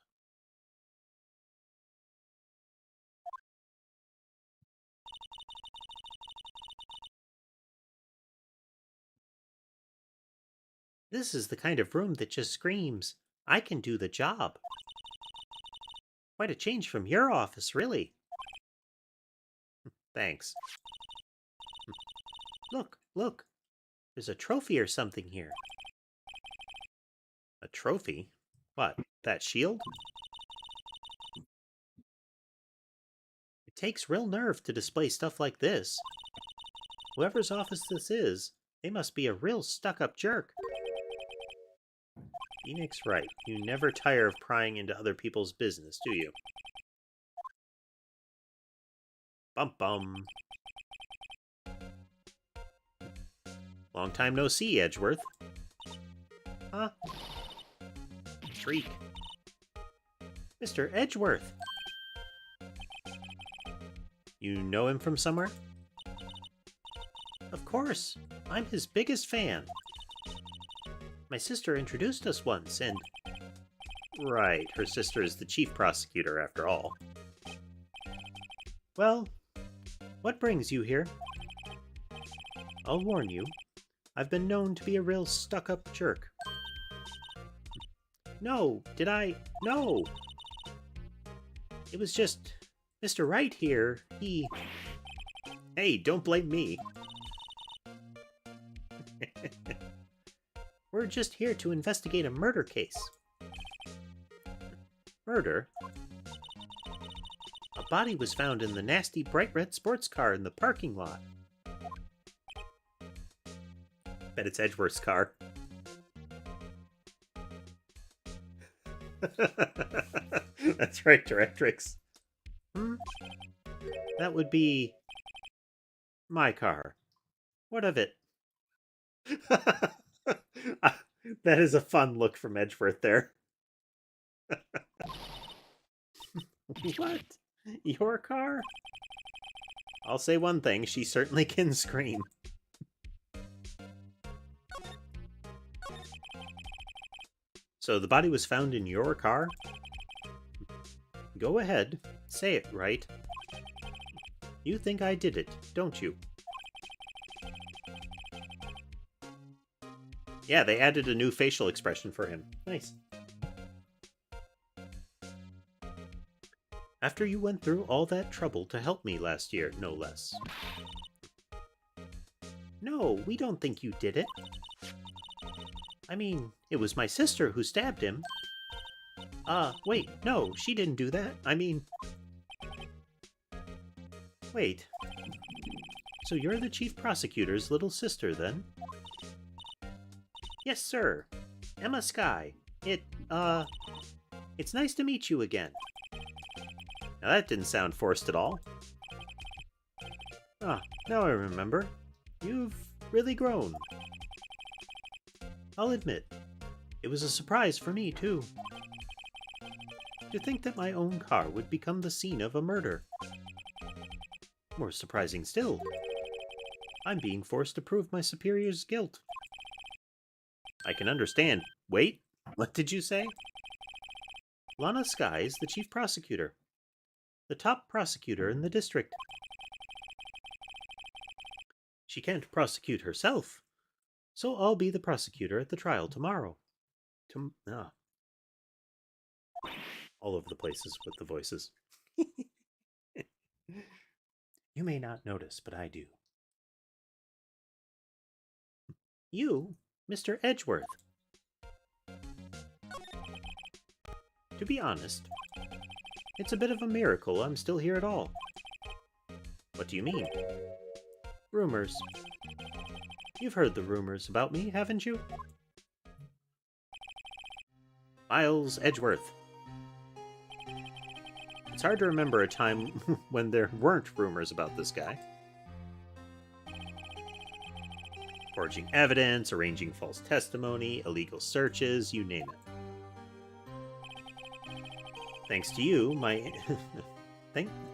This is the kind of room that just screams, I can do the job. Quite a change from your office, really. Thanks. Look. There's a trophy or something here. A trophy? What, that shield? It takes real nerve to display stuff like this. Whoever's office this is, they must be a real stuck-up jerk. Phoenix Wright, you never tire of prying into other people's business, do you? Bum bum. Long time no see, Edgeworth. Huh? Shriek. Mr. Edgeworth! You know him from somewhere? Of course. I'm his biggest fan. My sister introduced us once, and... Right, her sister is the chief prosecutor, after all. Well, what brings you here? I'll warn you. I've been known to be a real stuck-up jerk. No, did I? No! It was just... Mr. Wright here, he... Hey, don't blame me. We're just here to investigate a murder case. Murder? A body was found in the nasty bright red sports car in the parking lot. Bet it's Edgeworth's car. That's right, Directrix. That would be... my car. What of it? That is a fun look from Edgeworth there. What? Your car? I'll say one thing, she certainly can scream. So the body was found in your car? Go ahead. Say it, right? You think I did it, don't you? Yeah, they added a new facial expression for him. Nice. After you went through all that trouble to help me last year, no less. No, we don't think you did it. I mean, it was my sister who stabbed him. Wait, no, she didn't do that. I mean... Wait. So you're the chief prosecutor's little sister, then? Yes, sir. Emma Skye. It's nice to meet you again. Now that didn't sound forced at all. Ah, now I remember. You've really grown. I'll admit, it was a surprise for me, too. To think that my own car would become the scene of a murder. More surprising still, I'm being forced to prove my superior's guilt. I can understand. Wait, what did you say? Lana Skye is the chief prosecutor. The top prosecutor in the district. She can't prosecute herself, so I'll be the prosecutor at the trial tomorrow. All over the places with the voices. You may not notice, but I do. You, Mr. Edgeworth. To be honest, it's a bit of a miracle I'm still here at all. What do you mean? Rumors. You've heard the rumors about me, haven't you? Miles Edgeworth. It's hard to remember a time when there weren't rumors about this guy. Forging evidence, arranging false testimony, illegal searches, you name it. Thanks to you, my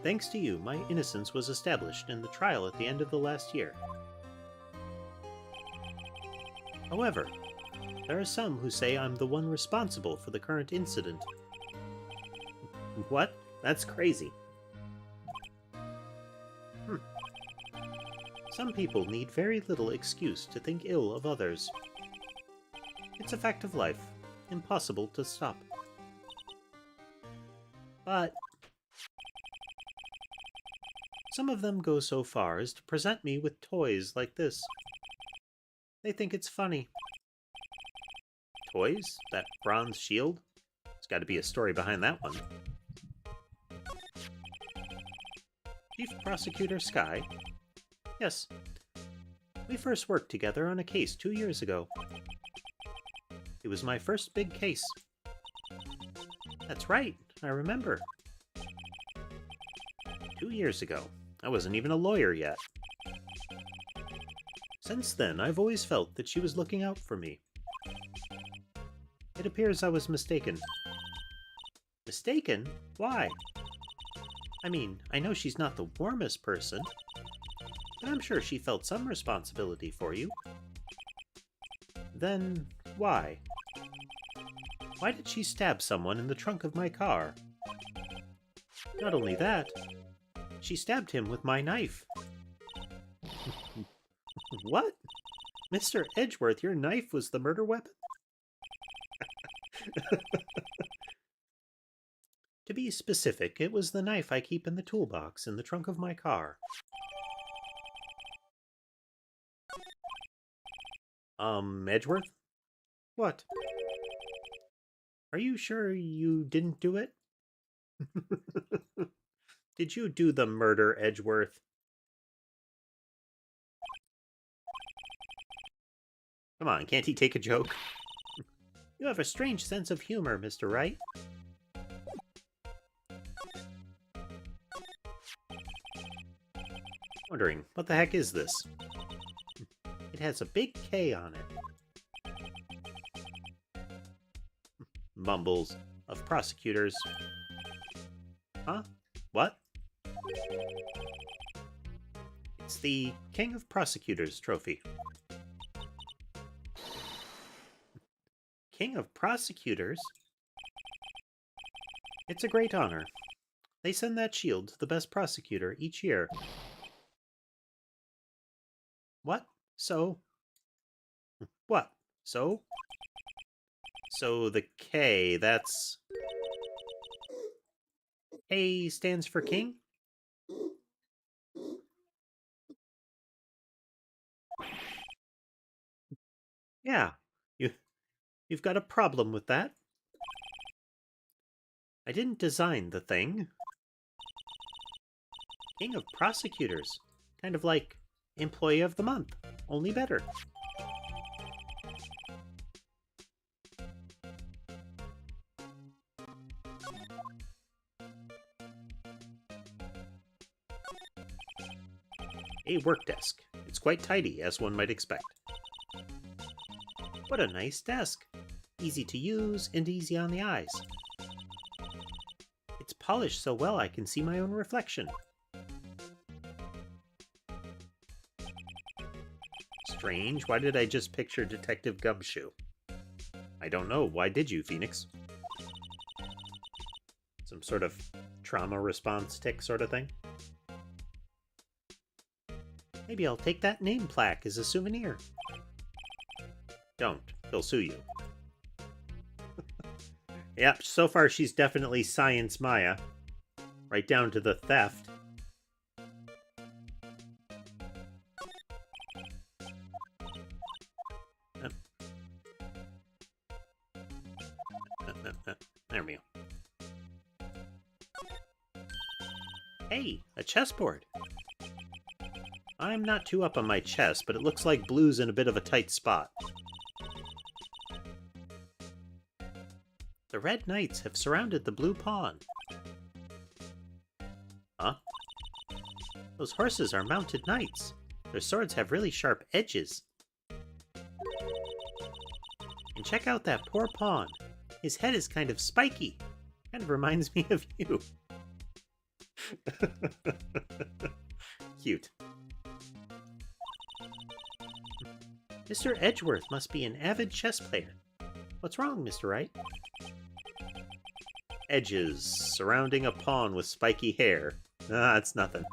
thanks to you, my innocence was established in the trial at the end of the last year. However, there are some who say I'm the one responsible for the current incident. What? That's crazy. Some people need very little excuse to think ill of others. It's a fact of life, impossible to stop. But some of them go so far as to present me with toys like this. They think it's funny. Toys? That bronze shield? There's got to be a story behind that one. Chief Prosecutor Sky? Yes. We first worked together on a case 2 years ago. It was my first big case. That's right, I remember. 2 years ago. I wasn't even a lawyer yet. Since then, I've always felt that she was looking out for me. It appears I was mistaken. Mistaken? Why? I mean, I know she's not the warmest person, but I'm sure she felt some responsibility for you. Then, why? Why did she stab someone in the trunk of my car? Not only that, she stabbed him with my knife. What? Mr. Edgeworth, your knife was the murder weapon? To be specific, it was the knife I keep in the toolbox in the trunk of my car. Edgeworth? What? Are you sure you didn't do it? Did you do the murder, Edgeworth? Come on, can't he take a joke? You have a strange sense of humor, Mr. Wright. Wondering, what the heck is this? It has a big K on it. Mumbles of prosecutors. Huh? What? It's the King of Prosecutors trophy. King of Prosecutors? It's a great honor. They send that shield to the best prosecutor each year. What? So? What? So? So the K, that's... A stands for king? Yeah, you've got a problem with that. I didn't design the thing. King of Prosecutors. Kind of like Employee of the Month, only better. A work desk. It's quite tidy, as one might expect. What a nice desk. Easy to use and easy on the eyes. It's polished so well I can see my own reflection. Strange, why did I just picture Detective Gumshoe? I don't know, why did you, Phoenix? Some sort of trauma response tick sort of thing? Maybe I'll take that name plaque as a souvenir. Don't. They'll sue you. Yep, so far she's definitely Science Maya. Right down to the theft. There we go. Hey, a chessboard. I'm not too up on my chess, but it looks like blue's in a bit of a tight spot. The red knights have surrounded the blue pawn. Huh? Those horses are mounted knights. Their swords have really sharp edges. And check out that poor pawn. His head is kind of spiky. Kind of reminds me of you. Cute. Mr. Edgeworth must be an avid chess player. What's wrong, Mr. Wright? Edges surrounding a pawn with spiky hair. Ah, it's nothing.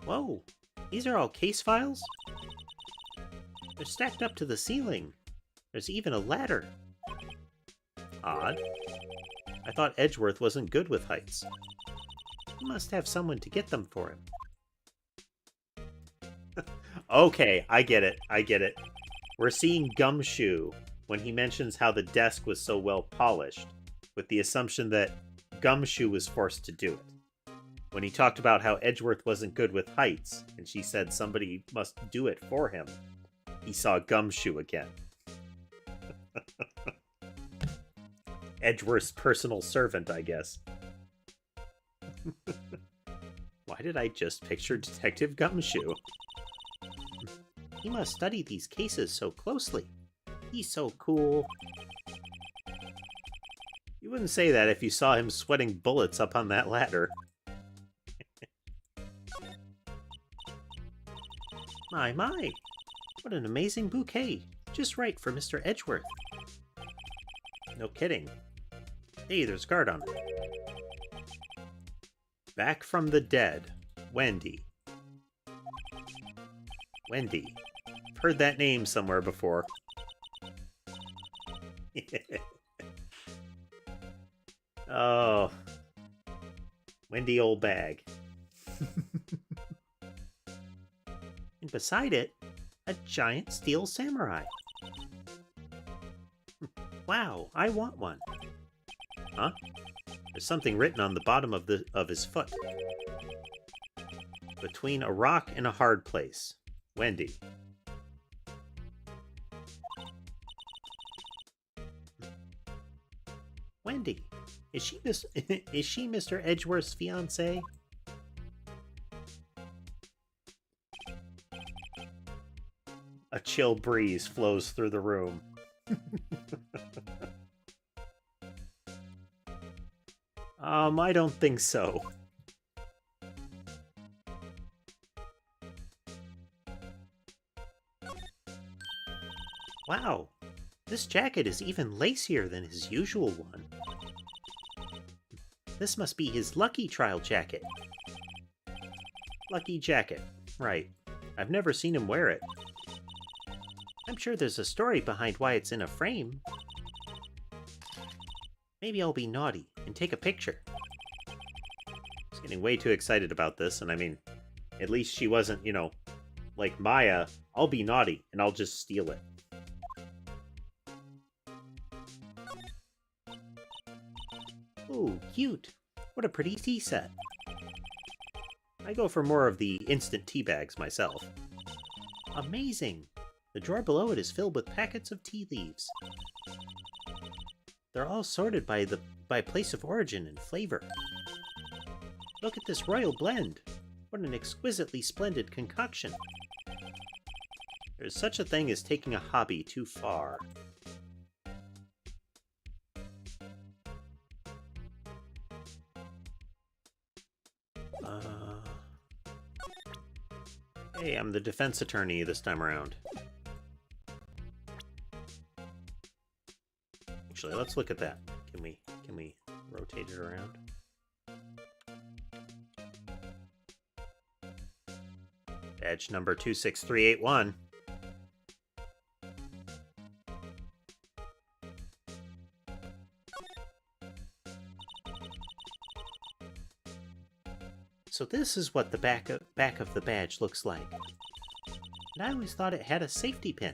Whoa, these are all case files? They're stacked up to the ceiling. There's even a ladder. Odd. I thought Edgeworth wasn't good with heights. He must have someone to get them for him. Okay, I get it. I get it. We're seeing Gumshoe when he mentions how the desk was so well polished, with the assumption that Gumshoe was forced to do it. When he talked about how Edgeworth wasn't good with heights, and she said somebody must do it for him, he saw Gumshoe again. Edgeworth's personal servant, I guess. Why did I just picture Detective Gumshoe? He must study these cases so closely. He's so cool. You wouldn't say that if you saw him sweating bullets up on that ladder. My, my. What an amazing bouquet. Just right for Mr. Edgeworth. No kidding. Hey, there's a card on it. Back from the dead. Wendy. Wendy. I've heard that name somewhere before. Oh. Wendy old bag. And beside it, a giant steel samurai. Wow, I want one. Huh? There's something written on the bottom of his foot. Between a rock and a hard place. Wendy. Wendy. Is she Mr. Edgeworth's fiancée? A chill breeze flows through the room. I don't think so. Wow, this jacket is even lacier than his usual one. This must be his lucky trial jacket. Lucky jacket, right. I've never seen him wear it. I'm sure there's a story behind why it's in a frame. Maybe I'll be naughty and take a picture. I was getting way too excited about this, and I mean, at least she wasn't, you know, like Maya, I'll be naughty and I'll just steal it. Ooh, cute. What a pretty tea set. I go for more of the instant tea bags myself. Amazing! The drawer below it is filled with packets of tea leaves. They're all sorted by place of origin and flavor. Look at this royal blend. What an exquisitely splendid concoction. There's such a thing as taking a hobby too far. Hey, I'm the defense attorney this time around. Actually, let's look at that. Can we rotate it around? Badge number 26381. So this is what the back of the badge looks like. And I always thought it had a safety pin.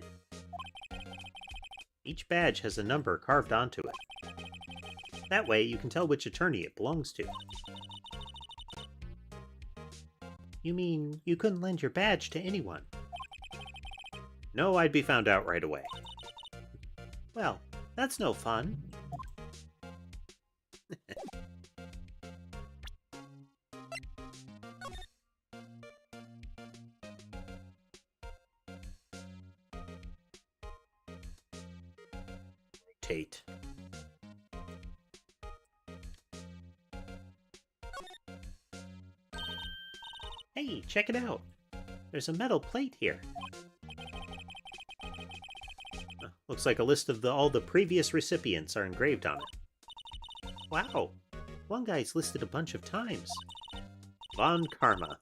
Me Each badge has a number carved onto it. That way, you can tell which attorney it belongs to. You mean you couldn't lend your badge to anyone? No, I'd be found out right away. Well, that's no fun. Rotate. Hey, check it out. There's a metal plate here. Looks like a list of all the previous recipients are engraved on it. Wow, one guy's listed a bunch of times. Von Karma.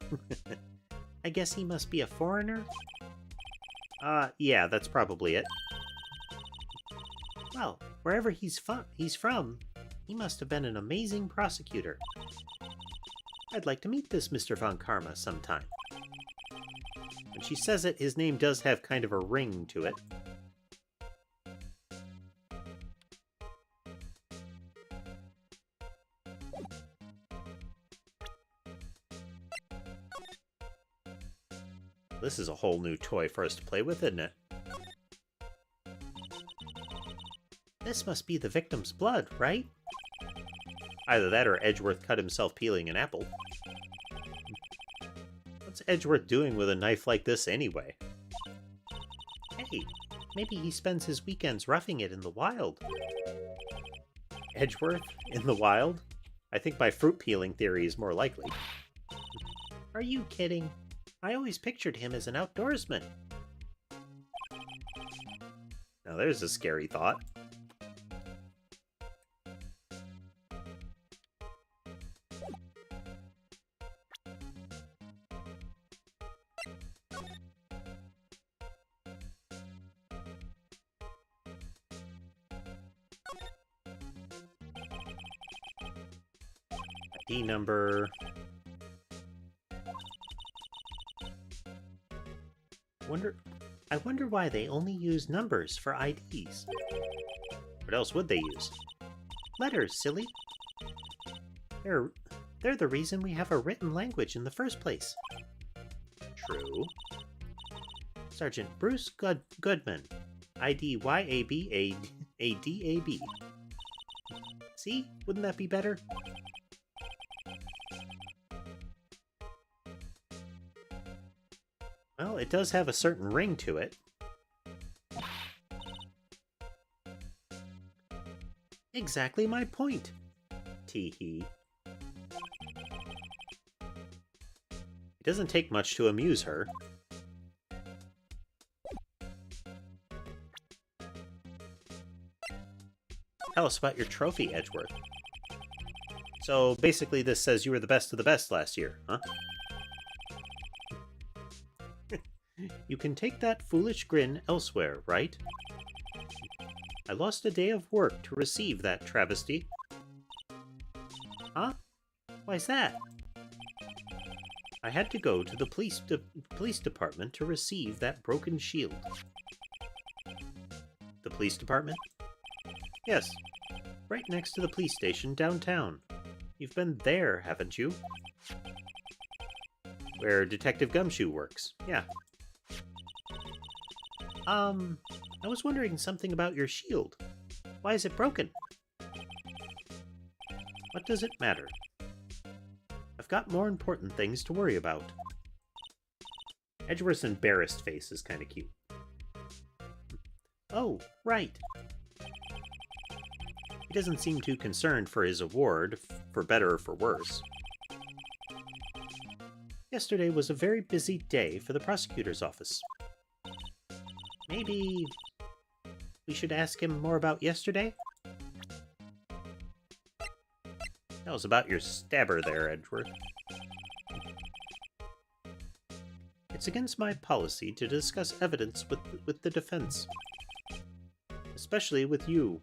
I guess he must be a foreigner? Yeah, that's probably it. Well, wherever he's from, he must have been an amazing prosecutor. I'd like to meet this Mr. Von Karma sometime. When she says it, his name does have kind of a ring to it. This is a whole new toy for us to play with, isn't it? This must be the victim's blood, right? Either that or Edgeworth cut himself peeling an apple. What's Edgeworth doing with a knife like this anyway? Hey, maybe he spends his weekends roughing it in the wild. Edgeworth? In the wild? I think my fruit peeling theory is more likely. Are you kidding? I always pictured him as an outdoorsman. Now there's a scary thought. ID number. I wonder why they only use numbers for IDs. What else would they use? Letters, silly. They're the reason we have a written language in the first place. True. Sergeant Bruce Goodman. ID YABADAB. See? Wouldn't that be better? Well, it does have a certain ring to it. Exactly my point. Tee-hee. It doesn't take much to amuse her. Tell us about your trophy, Edgeworth. So, basically this says you were the best of the best last year, huh? You can take that foolish grin elsewhere, right? I lost a day of work to receive that travesty. Huh? Why's that? I had to go to the police department to receive that broken shield. The police department? Yes, right next to the police station downtown. You've been there, haven't you? Where Detective Gumshoe works, yeah. I was wondering something about your shield. Why is it broken? What does it matter? I've got more important things to worry about. Edgeworth's embarrassed face is kind of cute. Oh, right. He doesn't seem too concerned for his award, for better or for worse. Yesterday was a very busy day for the prosecutor's office. Maybe we should ask him more about yesterday? That was about your stabber there, Edgeworth. It's against my policy to discuss evidence with the defense. Especially with you.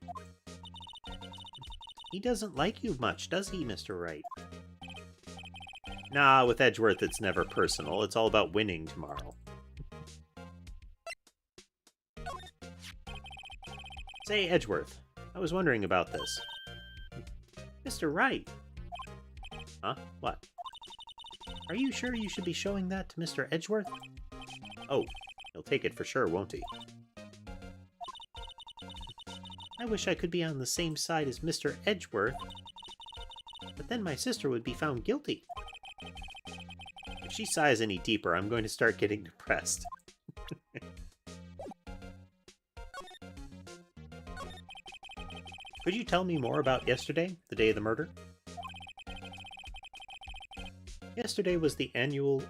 He doesn't like you much, does he, Mr. Wright? Nah, with Edgeworth it's never personal. It's all about winning tomorrow. Say, Edgeworth, I was wondering about this. Mr. Wright! Huh? What? Are you sure you should be showing that to Mr. Edgeworth? Oh, he'll take it for sure, won't he? I wish I could be on the same side as Mr. Edgeworth, but then my sister would be found guilty. If she sighs any deeper, I'm going to start getting depressed. Could you tell me more about yesterday, the day of the murder? Yesterday was the annual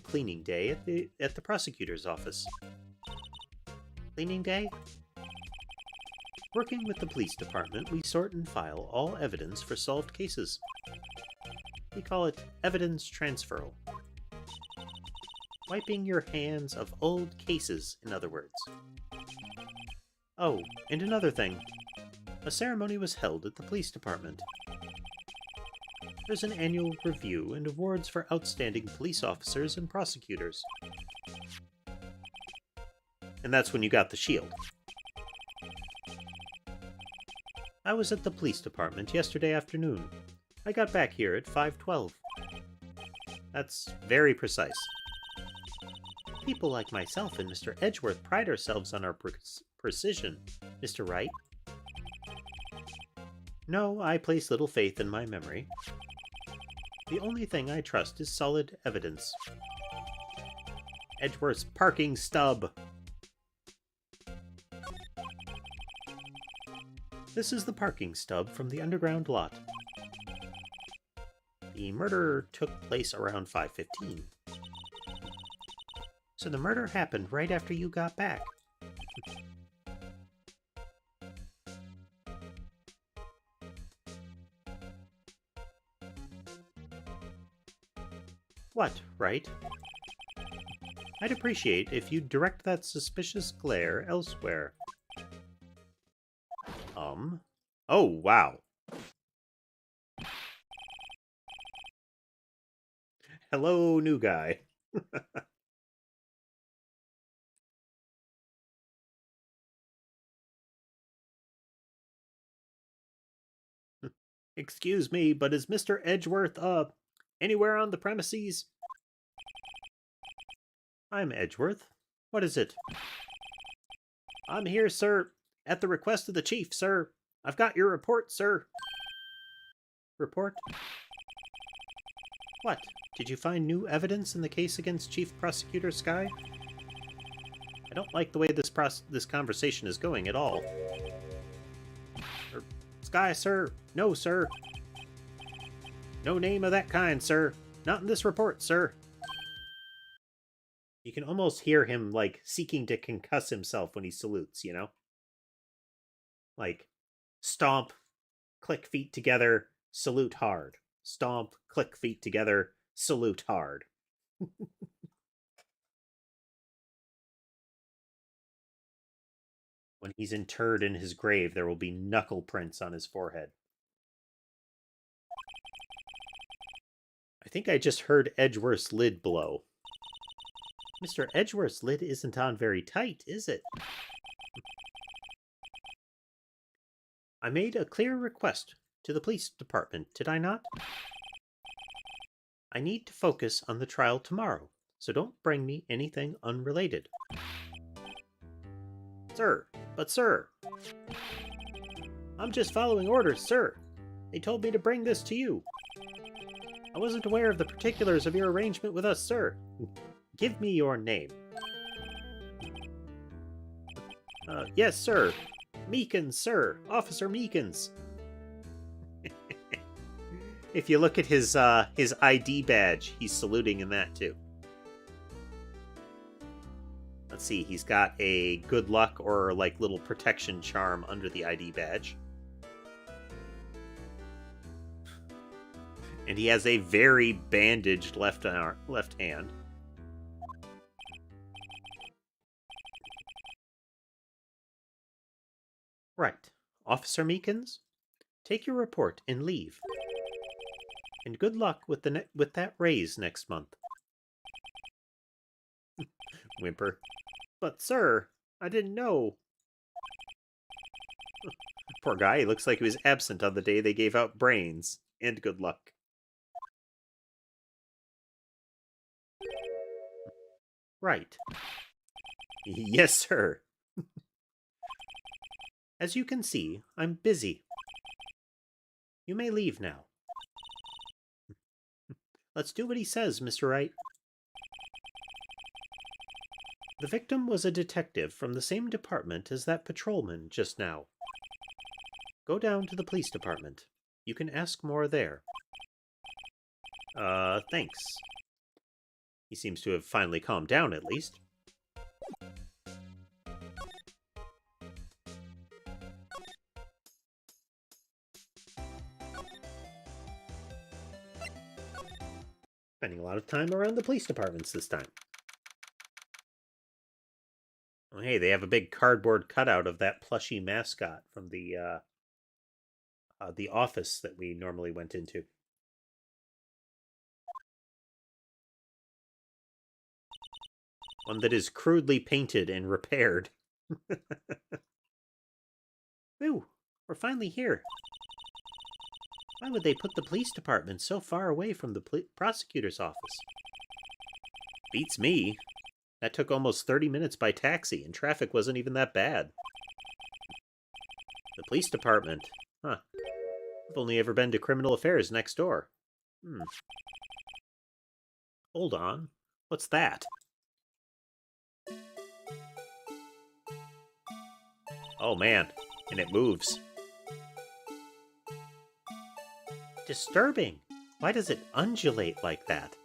cleaning day at the prosecutor's office. Cleaning day? Working with the police department, we sort and file all evidence for solved cases. We call it evidence transferal. Wiping your hands of old cases, in other words. Oh, and another thing. A ceremony was held at the police department. There's an annual review and awards for outstanding police officers and prosecutors. And that's when you got the shield. I was at the police department yesterday afternoon. I got back here at 5:12. That's very precise. People like myself and Mr. Edgeworth pride ourselves on our precision, Mr. Wright. No, I place little faith in my memory. The only thing I trust is solid evidence. Edgeworth's parking stub! This is the parking stub from the underground lot. The murder took place around 5:15. So the murder happened right after you got back. What, right? I'd appreciate if you'd direct that suspicious glare elsewhere. Oh, wow. Hello, new guy. Excuse me, but is Mr. Edgeworth, anywhere on the premises? I'm Edgeworth. What is it? I'm here, sir, at the request of the chief, sir. I've got your report, sir. Report? What? Did you find new evidence in the case against Chief Prosecutor Sky? I don't like the way this conversation is going at all. Sky, sir. No, sir. No name of that kind, sir. Not in this report, sir. You can almost hear him, like, seeking to concuss himself when he salutes, you know? Like, stomp, click feet together, salute hard. Stomp, click feet together, salute hard. When he's interred in his grave, there will be knuckle prints on his forehead. I think I just heard Edgeworth's lid blow. Mr. Edgeworth's lid isn't on very tight, is it? I made a clear request to the police department, did I not? I need to focus on the trial tomorrow, so don't bring me anything unrelated. Sir, but sir! I'm just following orders, sir. They told me to bring this to you. I wasn't aware of the particulars of your arrangement with us, sir. Give me your name. Yes, sir. Meekins, sir. Officer Meekins. If you look at his ID badge, he's saluting in that too. Let's see, he's got a good luck or like little protection charm under the ID badge. And he has a very bandaged left hand. Right. Officer Meekins, take your report and leave. And good luck with that raise next month. Whimper. But sir, I didn't know. Poor guy, he looks like he was absent on the day they gave out brains. And good luck. Right. Yes, sir. As you can see, I'm busy. You may leave now. Let's do what he says, Mr. Wright. The victim was a detective from the same department as that patrolman just now. Go down to the police department. You can ask more there. Thanks. He seems to have finally calmed down, at least. Spending a lot of time around the police departments this time. Oh, hey, they have a big cardboard cutout of that plushy mascot from the office that we normally went into. One that is crudely painted and repaired. Ooh, we're finally here. Why would they put the police department so far away from the prosecutor's office? Beats me. That took almost 30 minutes by taxi, and traffic wasn't even that bad. The police department. Huh. I've only ever been to criminal affairs next door. Hold on. What's that? Oh, man. And it moves. Disturbing. Why does it undulate like that?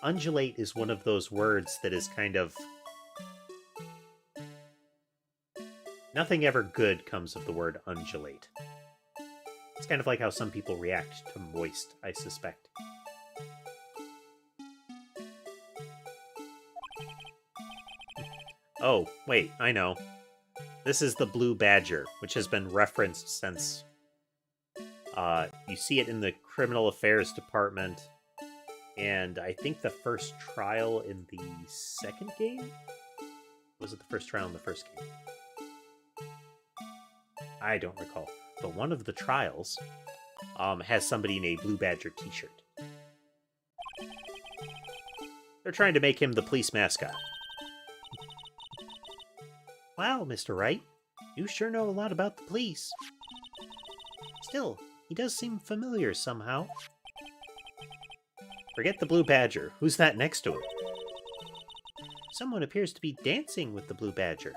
Undulate is one of those words that is kind of... Nothing ever good comes of the word undulate. It's kind of like how some people react to moist, I suspect. Oh, wait, I know. This is the blue badger, which has been referenced since... you see it in the criminal affairs department, and I think the first trial in the second game? Was it the first trial in the first game? I don't recall. But one of the trials has somebody in a blue badger t-shirt. They're trying to make him the police mascot. Wow, Mr. Wright. You sure know a lot about the police. Still, he does seem familiar somehow. Forget the blue badger. Who's that next to him? Someone appears to be dancing with the blue badger.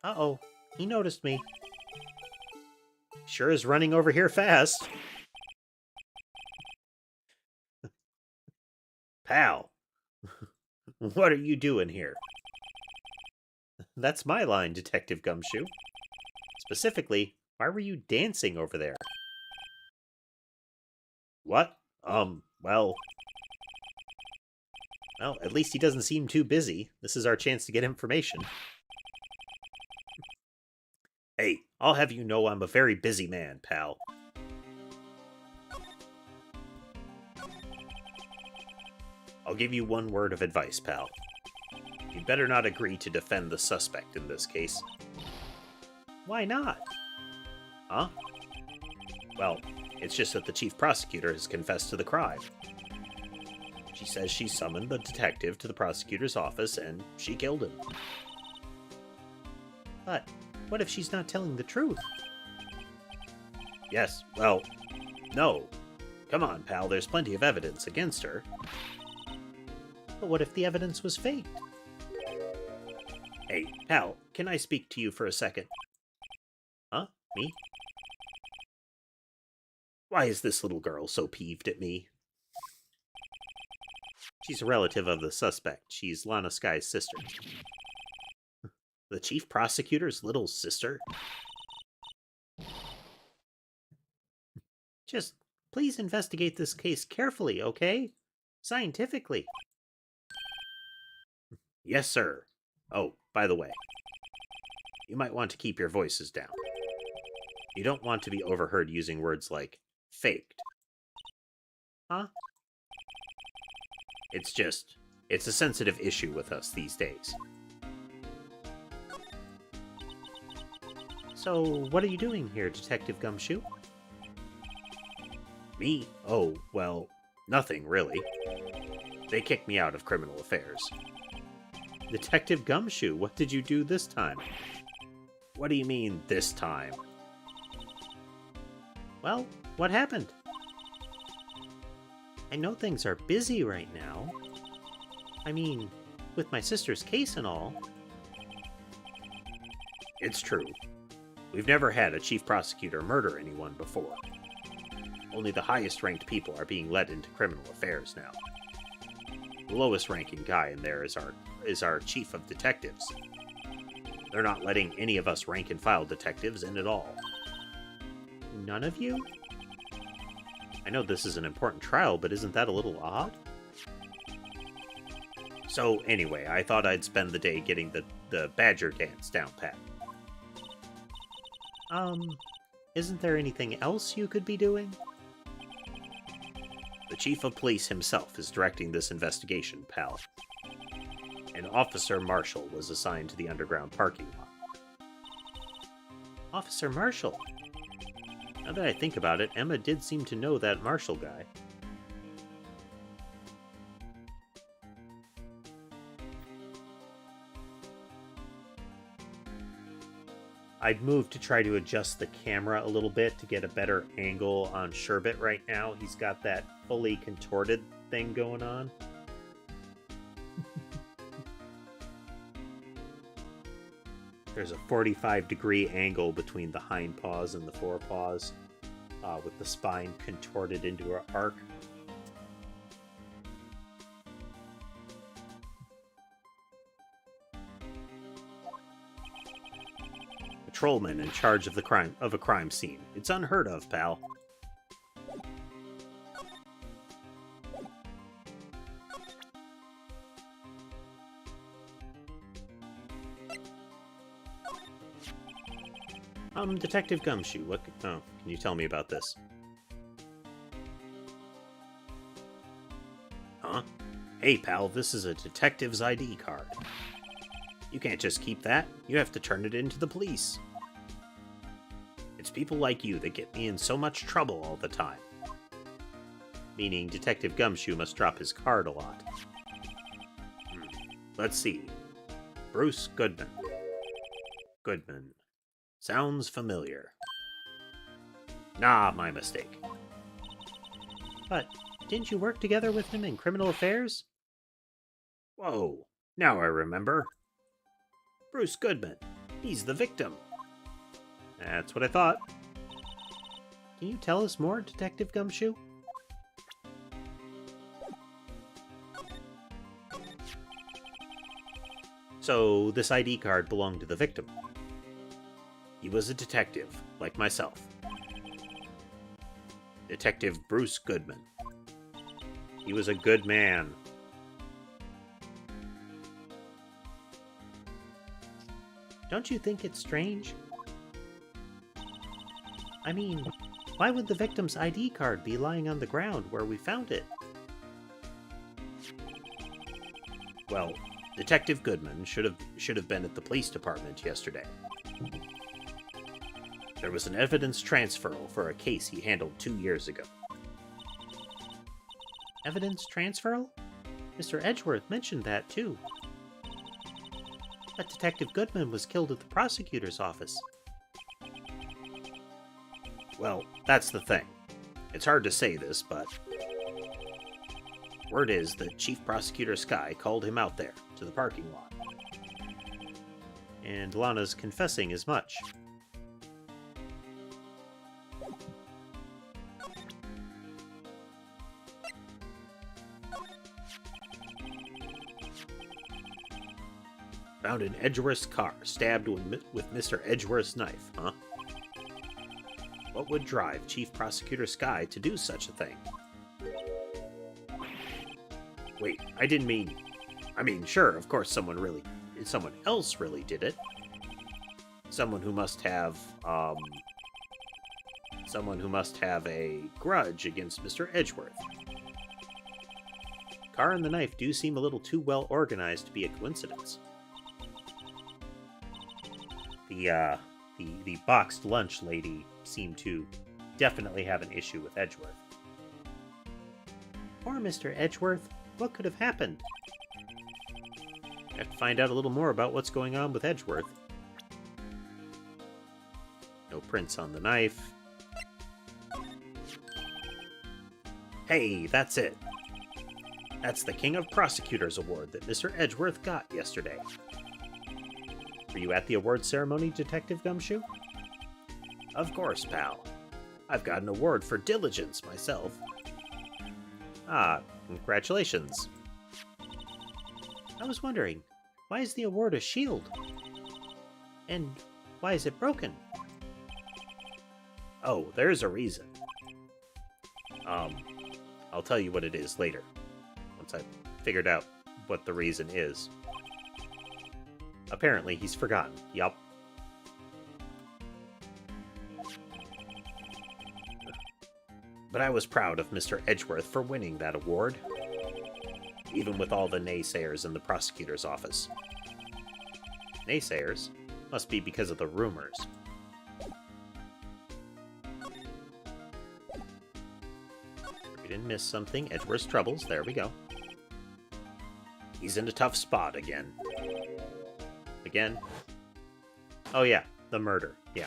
Uh-oh. He noticed me. Sure is running over here fast. Pal, what are you doing here? That's my line, Detective Gumshoe. Specifically, why were you dancing over there? What? Well... Well, at least he doesn't seem too busy. This is our chance to get information. Hey, I'll have you know I'm a very busy man, pal. I'll give you one word of advice, pal. You'd better not agree to defend the suspect in this case. Why not? Huh? Well, it's just that the chief prosecutor has confessed to the crime. She says she summoned the detective to the prosecutor's office and she killed him. But what if she's not telling the truth? Yes, well, no. Come on, pal, there's plenty of evidence against her. But what if the evidence was faked? Hey, pal, can I speak to you for a second? Huh? Me? Why is this little girl so peeved at me? She's a relative of the suspect. She's Lana Sky's sister. The chief prosecutor's little sister? Just please investigate this case carefully, okay? Scientifically. Yes, sir. Oh, by the way, you might want to keep your voices down. You don't want to be overheard using words like faked. Huh? It's a sensitive issue with us these days. So, what are you doing here, Detective Gumshoe? Me? Oh, well, nothing really. They kicked me out of criminal affairs. Detective Gumshoe, what did you do this time? What do you mean, this time? Well, what happened? I know things are busy right now. I mean, with my sister's case and all. It's true. We've never had a chief prosecutor murder anyone before. Only the highest-ranked people are being led into criminal affairs now. The lowest-ranking guy in there is our chief of detectives. They're not letting any of us rank-and-file detectives in at all. None of you? I know this is an important trial, but isn't that a little odd? So, anyway, I thought I'd spend the day getting the Badger dance down pat. Isn't there anything else you could be doing? The chief of police himself is directing this investigation, pal. An officer marshal was assigned to the underground parking lot. Officer Marshall? Now that I think about it, Emma did seem to know that Marshall guy. I'd moved to try to adjust the camera a little bit to get a better angle on Sherbet right now. He's got that fully contorted thing going on. There's a 45-degree angle between the hind paws and the forepaws, with the spine contorted into an arc. Patrolman in charge of a crime scene. It's unheard of, pal. Detective Gumshoe, can you tell me about this? Huh? Hey, pal, this is a detective's ID card. You can't just keep that. You have to turn it in to the police. It's people like you that get me in so much trouble all the time. Meaning Detective Gumshoe must drop his card a lot. Let's see. Bruce Goodman. Goodman. Sounds familiar. Nah, my mistake. But didn't you work together with him in criminal affairs? Whoa, now I remember. Bruce Goodman. He's the victim. That's what I thought. Can you tell us more, Detective Gumshoe? So, this ID card belonged to the victim. He was a detective, like myself. Detective Bruce Goodman. He was a good man. Don't you think it's strange? I mean, why would the victim's ID card be lying on the ground where we found it? Well, Detective Goodman should have been at the police department yesterday. There was an evidence transferal for a case he handled 2 years ago. Evidence transferal? Mr. Edgeworth mentioned that, too. But Detective Goodman was killed at the prosecutor's office. Well, that's the thing. It's hard to say this, but word is that Chief Prosecutor Sky called him out there, to the parking lot. And Lana's confessing as much. Found in Edgeworth's car, stabbed with Mr. Edgeworth's knife, huh? What would drive Chief Prosecutor Sky to do such a thing? Wait, I didn't mean... I mean, sure, of course someone else really did it. Someone who must have a grudge against Mr. Edgeworth. Car and the knife do seem a little too well organized to be a coincidence. The boxed lunch lady seemed to definitely have an issue with Edgeworth. Poor Mr. Edgeworth. What could have happened? I have to find out a little more about what's going on with Edgeworth. No prints on the knife. Hey, that's it. That's the King of Prosecutors Award that Mr. Edgeworth got yesterday. Were you at the award ceremony, Detective Gumshoe? Of course, pal. I've got an award for diligence myself. Ah, congratulations. I was wondering, why is the award a shield? And why is it broken? Oh, there's a reason. I'll tell you what it is later, once I've figured out what the reason is. Apparently, he's forgotten. Yup. But I was proud of Mr. Edgeworth for winning that award, even with all the naysayers in the prosecutor's office. Naysayers? Must be because of the rumors. We didn't miss something. Edgeworth's troubles. There we go. He's in a tough spot again. Again? Oh yeah, the murder. Yeah.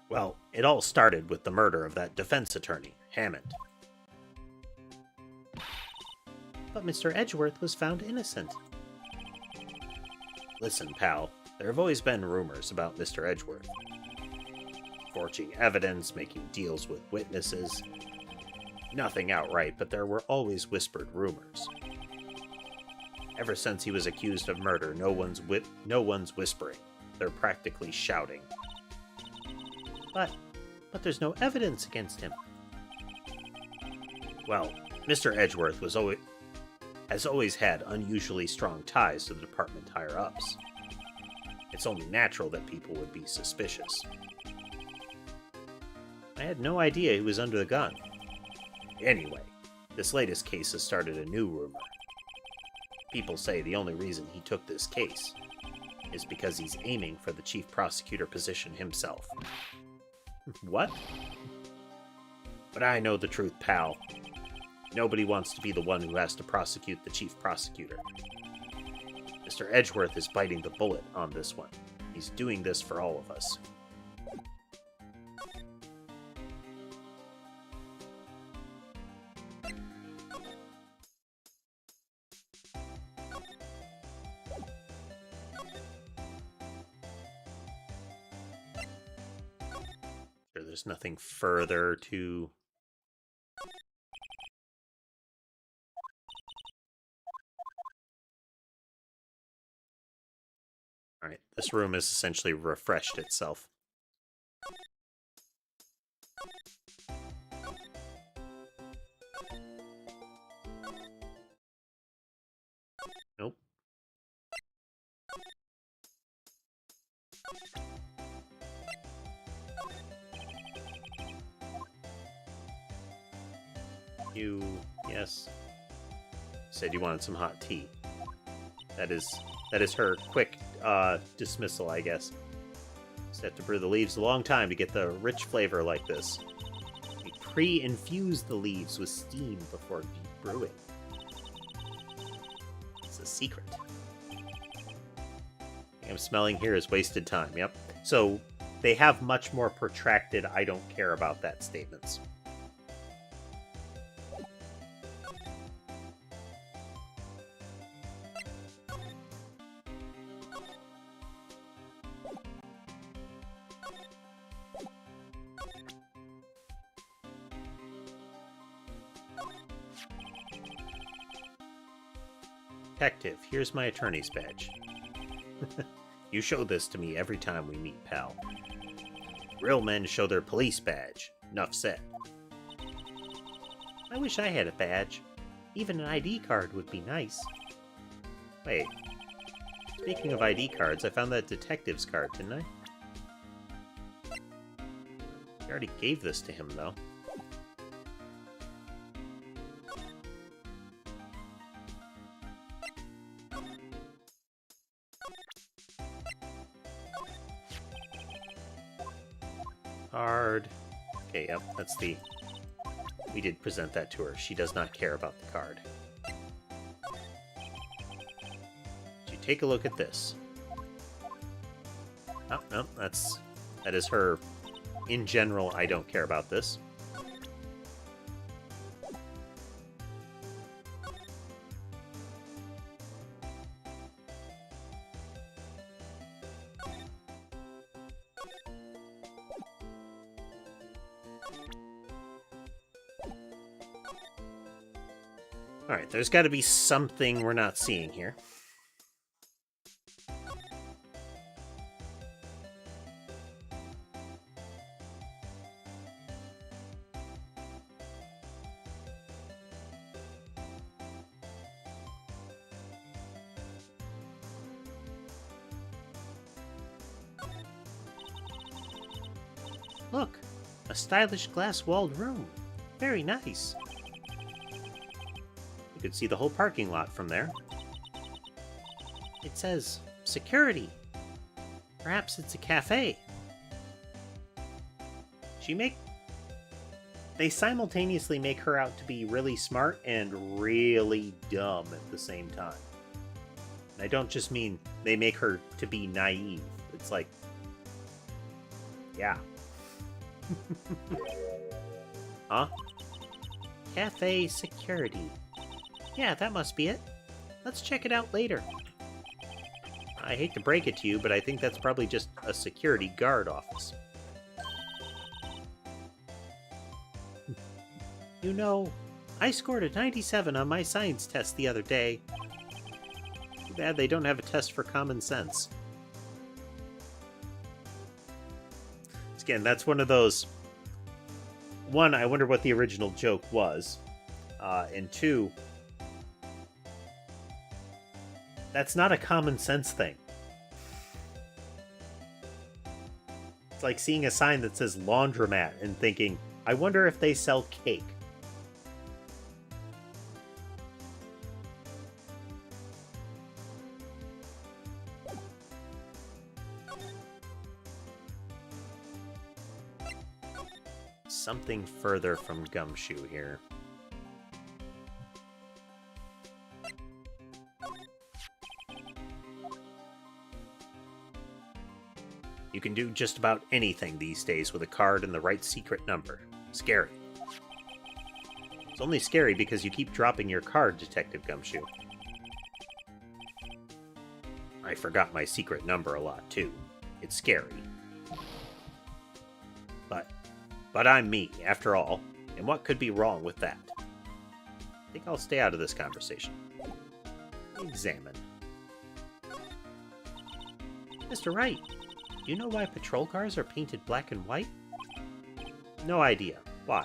Well, it all started with the murder of that defense attorney, Hammond. But Mr. Edgeworth was found innocent. Listen, pal, there have always been rumors about Mr. Edgeworth. Forging evidence, making deals with witnesses. Nothing outright, but there were always whispered rumors. Ever since he was accused of murder, no one's whispering. They're practically shouting. But there's no evidence against him. Well, Mr. Edgeworth has always had unusually strong ties to the department higher-ups. It's only natural that people would be suspicious. I had no idea he was under the gun. Anyway, this latest case has started a new rumor. People say the only reason he took this case is because he's aiming for the chief prosecutor position himself. What? But I know the truth, pal. Nobody wants to be the one who has to prosecute the chief prosecutor. Mr. Edgeworth is biting the bullet on this one. He's doing this for all of us. There's nothing further to... Alright, this room has essentially refreshed itself. Nope. Yes. Said you wanted some hot tea. That is her quick dismissal, I guess. Just have to brew the leaves a long time to get the rich flavor like this. We pre-infuse the leaves with steam before brewing. It's a secret. I'm smelling here is wasted time. Yep. So they have much more protracted "I don't care about that" statements. Detective, here's my attorney's badge. You show this to me every time we meet, pal. Real men show their police badge. Enough said. I wish I had a badge. Even an ID card would be nice. Wait. Speaking of ID cards, I found that detective's card, didn't I? I already gave this to him, though. Card. Okay, yep, that's the... We did present that to her. She does not care about the card. So you take a look at this. Oh, no, that is her. In general, I don't care about this. Alright, there's got to be something we're not seeing here. Look, a stylish glass-walled room. Very nice. You could see the whole parking lot from there. It says, security. Perhaps it's a cafe. They simultaneously make her out to be really smart and really dumb at the same time. And I don't just mean they make her to be naive. It's like, yeah. Huh? Cafe security. Yeah, that must be it. Let's check it out later. I hate to break it to you, but I think that's probably just a security guard office. You know, I scored a 97 on my science test the other day. Too bad they don't have a test for common sense. Again, that's one of those... One, I wonder what the original joke was. And two... That's not a common sense thing. It's like seeing a sign that says laundromat and thinking, I wonder if they sell cake. Something further from Gumshoe here. You can do just about anything these days with a card and the right secret number. Scary. It's only scary because you keep dropping your card, Detective Gumshoe. I forgot my secret number a lot, too. It's scary. But I'm me, after all, and what could be wrong with that? I think I'll stay out of this conversation. Examine. Mr. Wright, do you know why patrol cars are painted black and white? No idea. Why?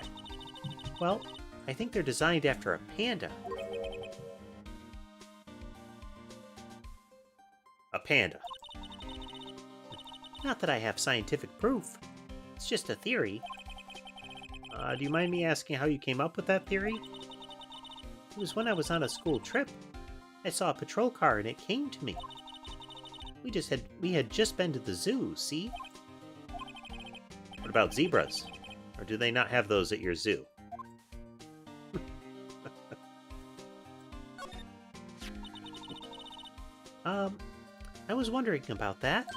Well, I think they're designed after a panda. A panda. Not that I have scientific proof. It's just a theory. Do you mind me asking how you came up with that theory? It was when I was on a school trip. I saw a patrol car and it came to me. We had just been to the zoo, see? What about zebras? Or do they not have those at your zoo? I was wondering about that.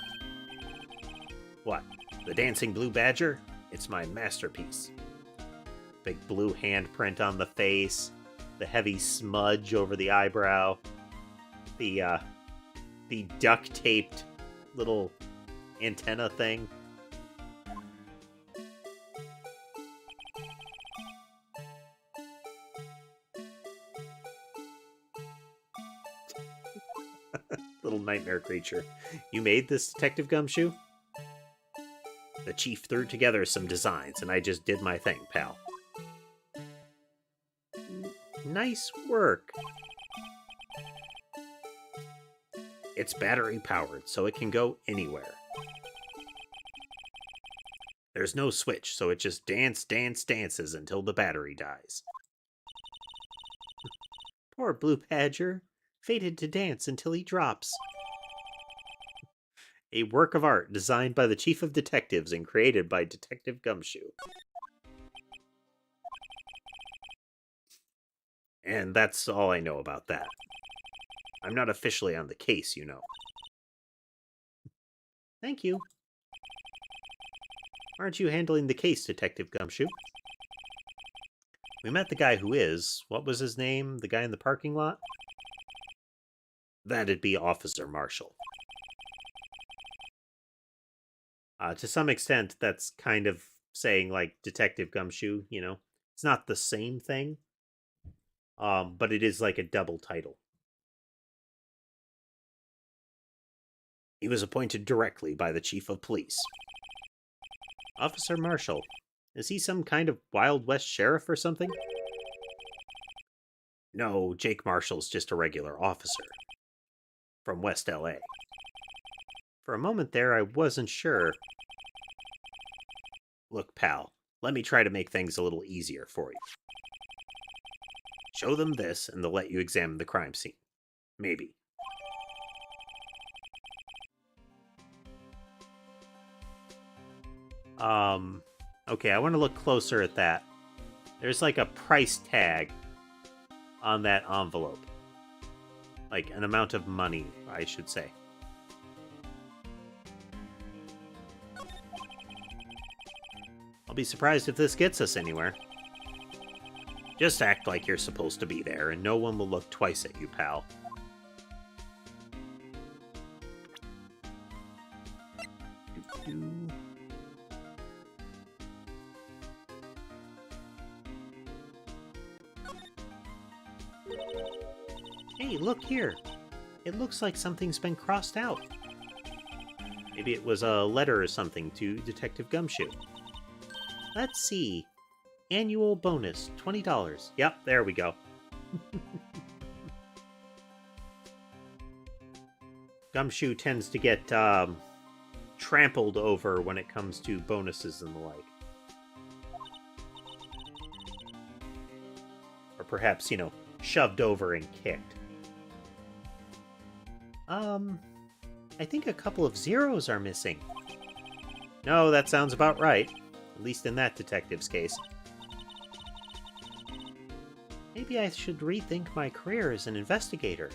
What? The dancing blue badger? It's my masterpiece. Big blue handprint on the face, the heavy smudge over the eyebrow, the duct-taped little antenna thing. Little nightmare creature. You made this, Detective Gumshoe? The chief threw together some designs, and I just did my thing, pal. Nice work. It's battery-powered, so it can go anywhere. There's no switch, so it just dances until the battery dies. Poor Blue Badger, fated to dance until he drops. A work of art designed by the Chief of Detectives and created by Detective Gumshoe. And that's all I know about that. I'm not officially on the case, you know. Thank you. Aren't you handling the case, Detective Gumshoe? We met the guy who is. What was his name? The guy in the parking lot? That'd be Officer Marshall. To some extent, that's kind of saying, like, Detective Gumshoe, you know? It's not the same thing, but it is like a double title. He was appointed directly by the Chief of Police. Officer Marshall. Is he some kind of Wild West sheriff or something? No, Jake Marshall's just a regular officer. From West LA. For a moment there, I wasn't sure. Look, pal, let me try to make things a little easier for you. Show them this, and they'll let you examine the crime scene. Maybe. Okay, I want to look closer at that. There's like a price tag on that envelope. Like an amount of money, I should say. I'll be surprised if this gets us anywhere. Just act like you're supposed to be there, and no one will look twice at you, pal. Hey, look here. It looks like something's been crossed out. Maybe it was a letter or something to Detective Gumshoe. Let's see. Annual bonus, $20. Yep, there we go. Gumshoe tends to get trampled over when it comes to bonuses and the like. Or perhaps, you know, shoved over and kicked. I think a couple of zeros are missing. No, that sounds about right. At least in that detective's case. Maybe I should rethink my career as an investigator.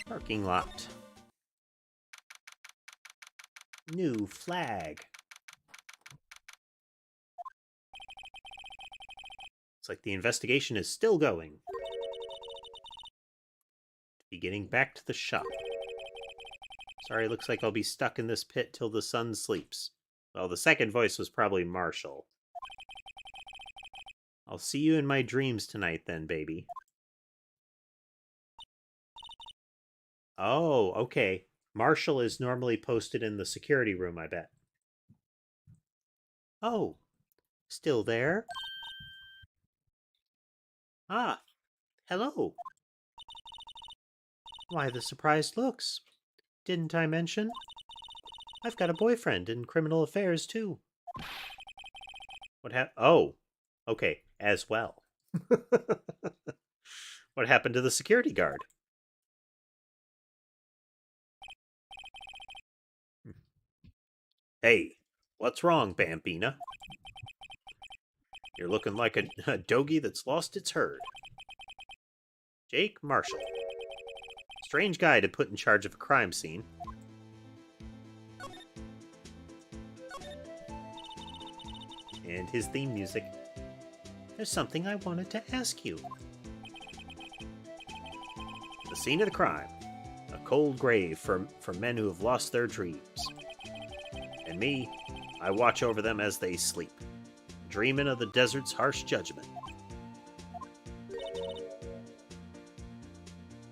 Parking lot. New flag. Looks like the investigation is still going. Be getting back to the shop. Sorry, looks like I'll be stuck in this pit till the sun sleeps. Well, the second voice was probably Marshall. I'll see you in my dreams tonight then, baby. Oh, okay. Marshall is normally posted in the security room, I bet. Oh, still there? Ah, hello. Why the surprised looks? Didn't I mention? I've got a boyfriend in criminal affairs, too. Oh, okay, as well. What happened to the security guard? Hey, what's wrong, Bambina? You're looking like a doggy that's lost its herd. Jake Marshall. Strange guy to put in charge of a crime scene. And his theme music. There's something I wanted to ask you. The scene of the crime. A cold grave for men who have lost their dreams. And me, I watch over them as they sleep, dreaming of the desert's harsh judgment.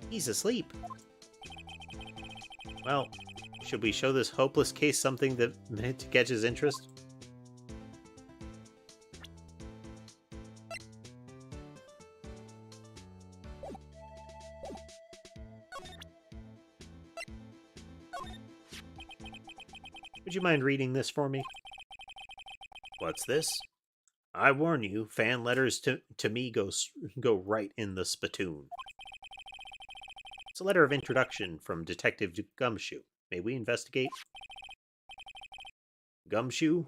He's asleep. Well, should we show this hopeless case something that meant to catch his interest? Would you mind reading this for me? What's this? I warn you, fan letters to me go right in the spittoon. It's a letter of introduction from Detective Gumshoe. May we investigate? Gumshoe?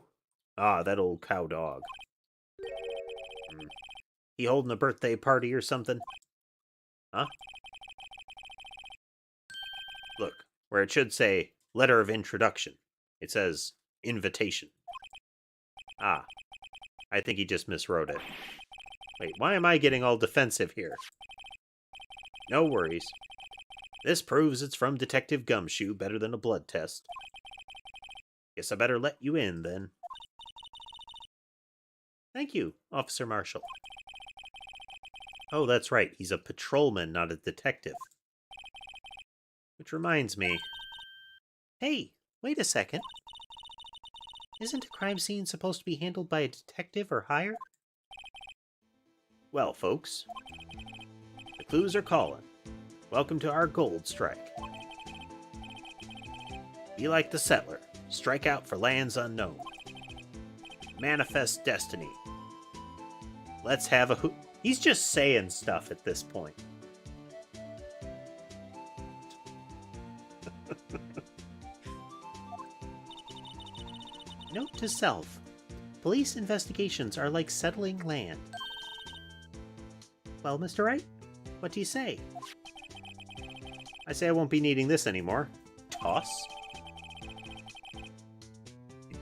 Ah, that old cow dog. He holding a birthday party or something? Huh? Look, where it should say letter of introduction, it says invitation. Ah, I think he just miswrote it. Wait, why am I getting all defensive here? No worries. This proves it's from Detective Gumshoe, better than a blood test. Guess I better let you in, then. Thank you, Officer Marshall. Oh, that's right. He's a patrolman, not a detective. Which reminds me... Hey, wait a second. Isn't a crime scene supposed to be handled by a detective or higher? Well, folks, the clues are calling. Welcome to our gold strike. Be like the settler. Strike out for lands unknown. Manifest destiny. Let's have a He's just saying stuff at this point. Note to self. Police investigations are like settling land. Well, Mr. Wright, what do you say? I say I won't be needing this anymore. Toss?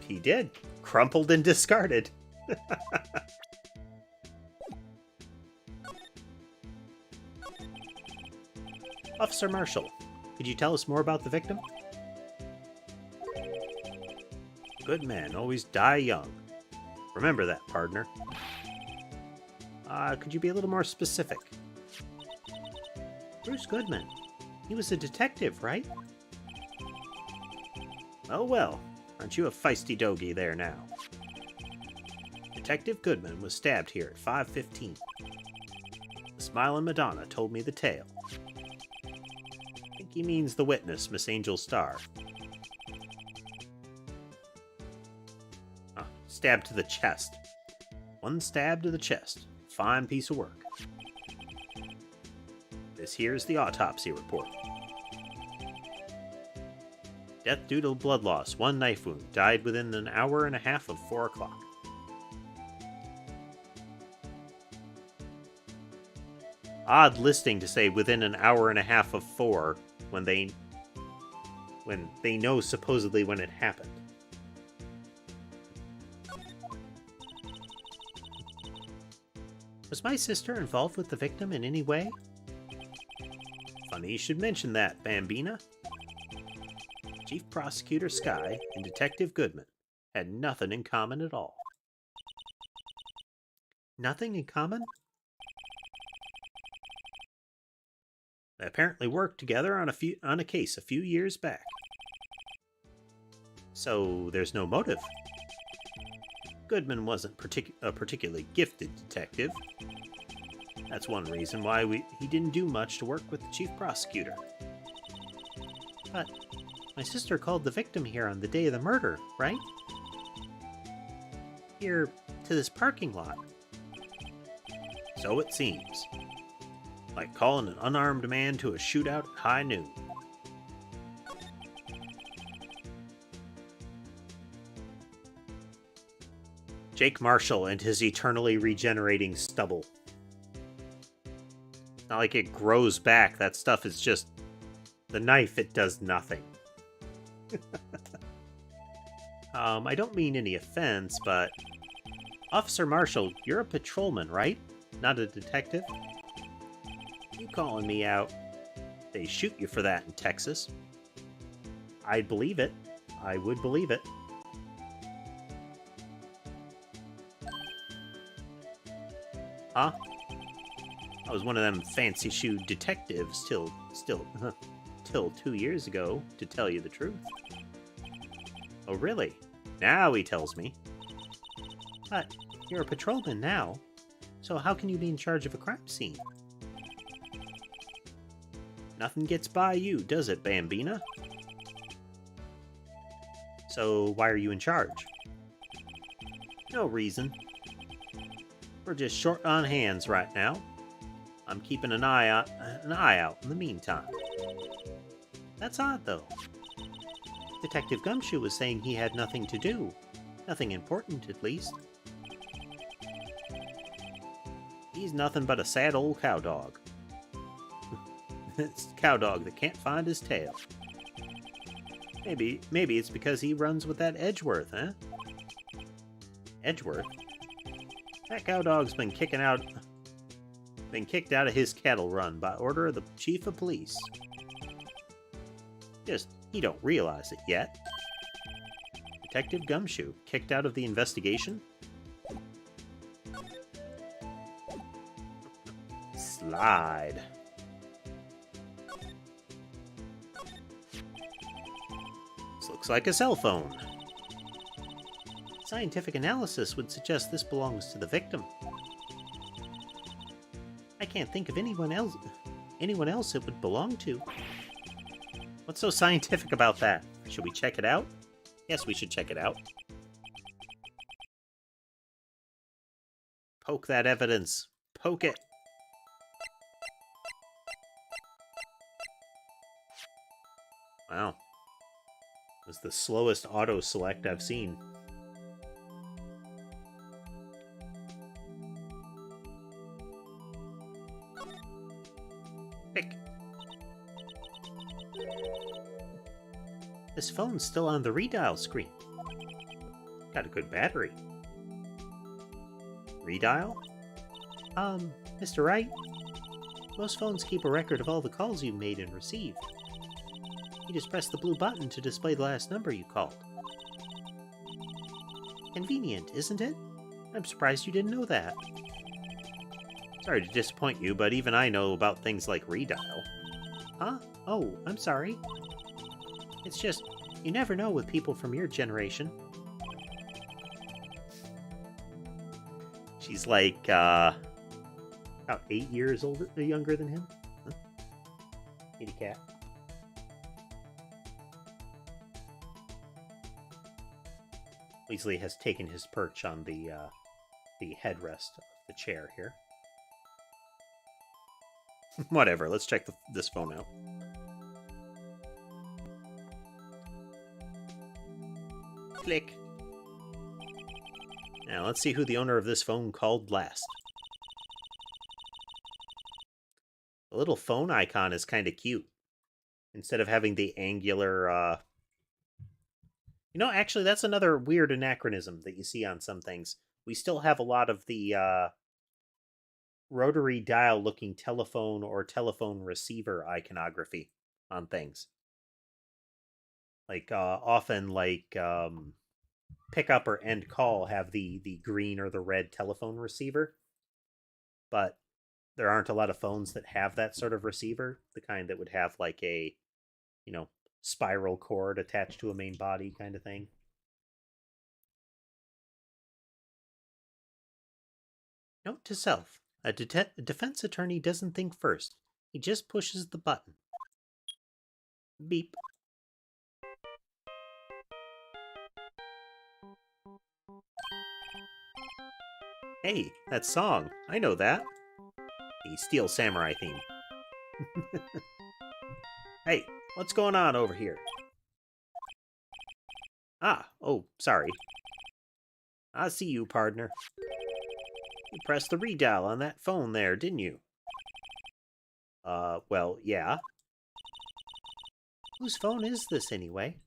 He did. Crumpled and discarded. Officer Marshall, could you tell us more about the victim? Good men always die young. Remember that, partner. Could you be a little more specific? Bruce Goodman. He was a detective, right? Oh well, aren't you a feisty doggy there now? Detective Goodman was stabbed here at 5:15. The smiling Madonna told me the tale. I think he means the witness, Miss Angel Starr. Stab to the chest. One stab to the chest. Fine piece of work. This here's the autopsy report. Death due to blood loss. One knife wound. Died within an hour and a half of 4 o'clock. Odd listing to say within an hour and a half of 4 when they know supposedly when it happened. Was my sister involved with the victim in any way? Funny you should mention that, Bambina. Chief Prosecutor Skye and Detective Goodman had nothing in common at all. Nothing in common? They apparently worked together on a case a few years back. So there's no motive. Goodman wasn't a particularly gifted detective. That's one reason why he didn't do much to work with the chief prosecutor. But my sister called the victim here on the day of the murder, right? Here to this parking lot. So it seems. Like calling an unarmed man to a shootout at high noon. Jake Marshall and his eternally regenerating stubble. It's not like it grows back. That stuff is just... The knife, it does nothing. I don't mean any offense, but... Officer Marshall, you're a patrolman, right? Not a detective? You calling me out. They shoot you for that in Texas. I'd believe it. I would believe it. Huh? I was one of them fancy-shoed detectives till 2 years ago, to tell you the truth. Oh, really? Now he tells me. But you're a patrolman now, so how can you be in charge of a crime scene? Nothing gets by you, does it, Bambina? So why are you in charge? No reason. We're just short on hands right now. I'm keeping an eye out in the meantime. That's odd, though. Detective Gumshoe was saying he had nothing to do. Nothing important, at least. He's nothing but a sad old cowdog. It's a cowdog that can't find his tail. Maybe it's because he runs with that Edgeworth, huh? Edgeworth? That cowdog's been kicked out of his cattle run by order of the chief of police. Just, he don't realize it yet. Detective Gumshoe, kicked out of the investigation? Slide. This looks like a cell phone. Scientific analysis would suggest this belongs to the victim. I can't think of anyone else it would belong to. What's so scientific about that? Should we check it out? Yes, we should check it out. Poke that evidence. Poke it. Wow. It was the slowest auto select I've seen. Pick. This phone's still on the redial screen. Got a good battery. Redial? Mr. Wright? Most phones keep a record of all the calls you made and received. You just press the blue button to display the last number you called. Convenient, isn't it? I'm surprised you didn't know that. Sorry to disappoint you, but even I know about things like redial. Huh? Oh, I'm sorry. It's just, you never know with people from your generation. She's like, about 8 years younger than him. Huh? Kitty cat. Weasley has taken his perch on the headrest of the chair here. Whatever, let's check this phone out. Click. Now, let's see who the owner of this phone called last. The little phone icon is kind of cute. Instead of having the angular, You know, actually, that's another weird anachronism that you see on some things. We still have a lot of the, rotary dial-looking telephone or telephone receiver iconography on things. Like, often, like, pickup or end call have the green or the red telephone receiver. But there aren't a lot of phones that have that sort of receiver. The kind that would have, like, a, spiral cord attached to a main body kind of thing. Note to self. A defense attorney doesn't think first. He just pushes the button. Beep. Hey, that song. I know that. The Steel Samurai theme. Hey, what's going on over here? Oh, sorry. I see you, partner. You pressed the redial on that phone there, didn't you? Well, yeah. Whose phone is this, anyway?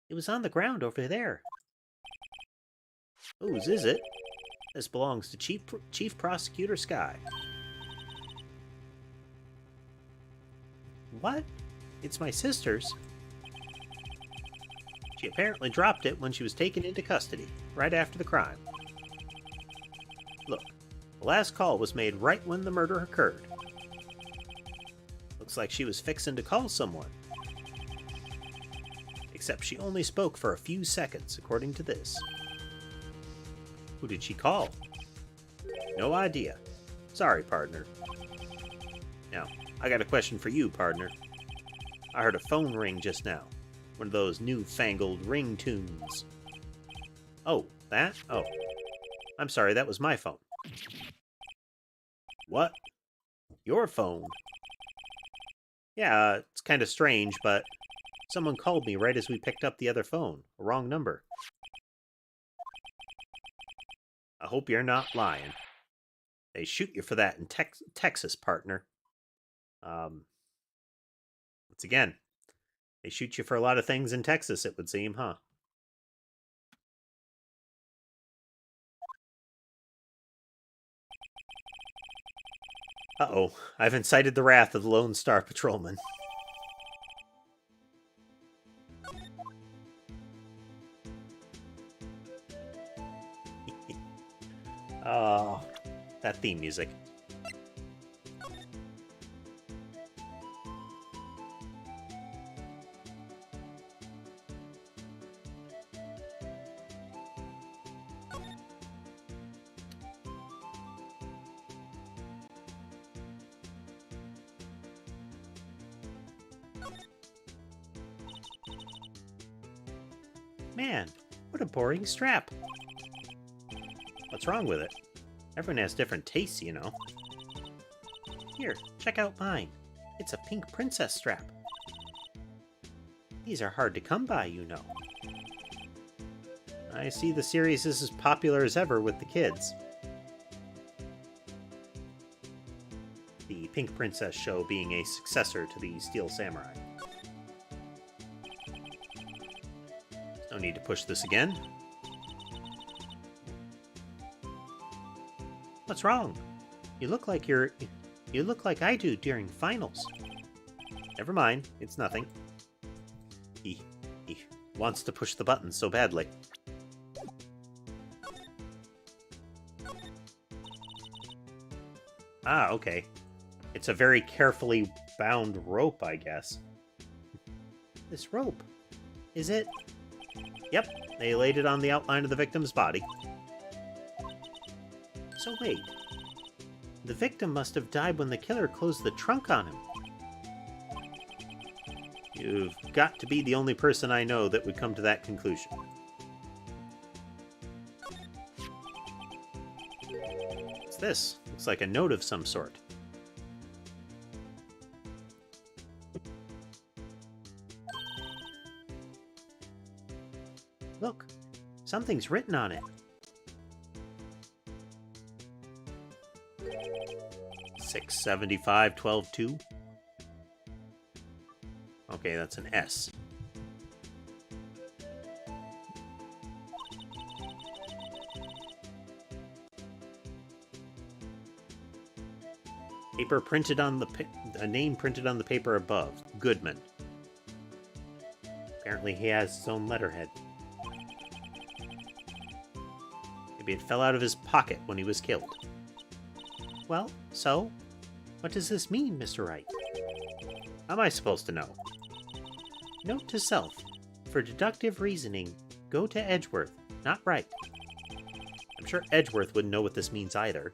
It was on the ground over there. Whose is it? This belongs to Chief Prosecutor Sky. What? It's my sister's. She apparently dropped it when she was taken into custody, right after the crime. Look, the last call was made right when the murder occurred. Looks like she was fixing to call someone. Except she only spoke for a few seconds, according to this. Who did she call? No idea. Sorry, partner. Now, I got a question for you, partner. I heard a phone ring just now. One of those newfangled ring tunes. Oh, that? Oh. I'm sorry, that was my phone. What? Your phone? Yeah, it's kind of strange, but someone called me right as we picked up the other phone. A wrong number. I hope you're not lying. They shoot you for that in Texas, partner. Once again, they shoot you for a lot of things in Texas, it would seem, huh? Uh-oh, I've incited the wrath of the Lone Star Patrolman. Oh, that theme music. Man, what a boring strap. What's wrong with it? Everyone has different tastes, you know. Here, check out mine. It's a pink princess strap. These are hard to come by, you know. I see the series is as popular as ever with the kids. The Pink Princess show being a successor to the Steel Samurai. No need to push this again. What's wrong? You look like I do during finals. Never mind, it's nothing. He wants to push the button so badly. Ah, okay. It's a very carefully bound rope, I guess. This rope, is it? Yep, they laid it on the outline of the victim's body. So wait, the victim must have died when the killer closed the trunk on him. You've got to be the only person I know that would come to that conclusion. What's this? Looks like a note of some sort. Look, something's written on it. 675-12-2. Okay, that's an S. Paper printed on a name printed on the paper above. Goodman. Apparently he has his own letterhead. Maybe it fell out of his pocket when he was killed. Well, so? What does this mean, Mr. Wright? How am I supposed to know? Note to self. For deductive reasoning, go to Edgeworth, not Wright. I'm sure Edgeworth wouldn't know what this means either.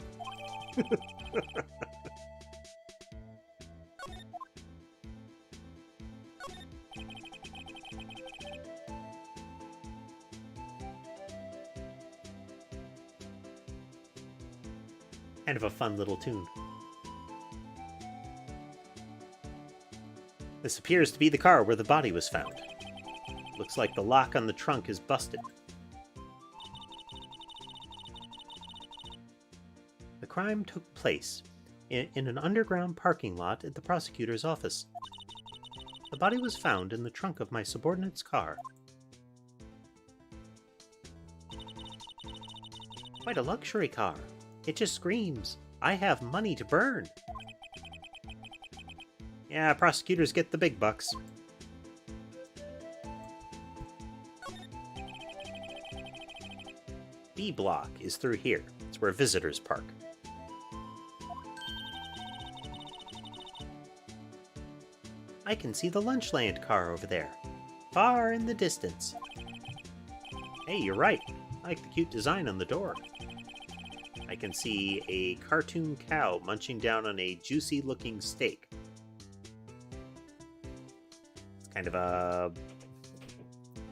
Kind of a fun little tune. This appears to be the car where the body was found. Looks like the lock on the trunk is busted. The crime took place in an underground parking lot at the prosecutor's office. The body was found in the trunk of my subordinate's car. Quite a luxury car. It just screams, I have money to burn. Yeah, prosecutors get the big bucks. B block is through here. It's where visitors park. I can see the Lunchland car over there, far in the distance. Hey, you're right. I like the cute design on the door. I can see a cartoon cow munching down on a juicy-looking steak. It's kind of a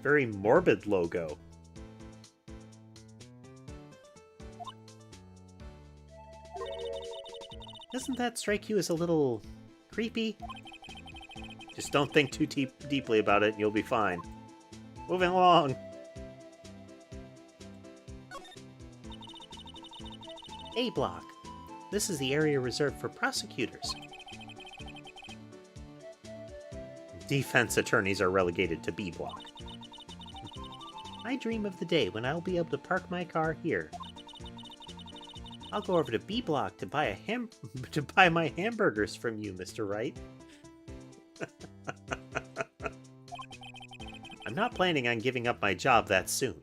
Very morbid logo. Doesn't that strike you as a little creepy? Just don't think too deeply about it and you'll be fine. Moving along. A block. This is the area reserved for prosecutors. Defense attorneys are relegated to B block. I dream of the day when I'll be able to park my car here. I'll go over to B block to buy my hamburgers from you, Mr. Wright. I'm not planning on giving up my job that soon.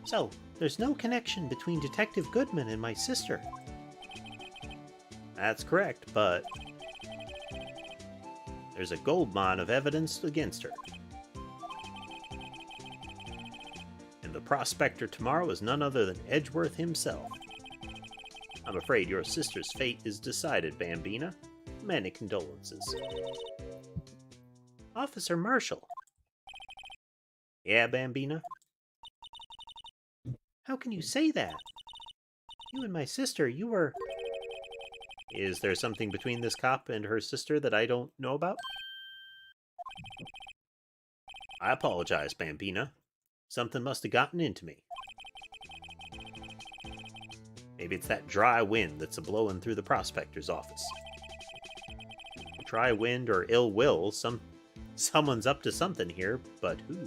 So, there's no connection between Detective Goodman and my sister. That's correct, but there's a gold mine of evidence against her. And the prospector tomorrow is none other than Edgeworth himself. I'm afraid your sister's fate is decided, Bambina. Many condolences. Officer Marshall. Yeah, Bambina? How can you say that? You and my sister, you were... Is there something between this cop and her sister that I don't know about? I apologize, Bambina. Something must have gotten into me. Maybe it's that dry wind that's a-blowing through the prospector's office. Dry wind or ill will, someone's up to something here, but who?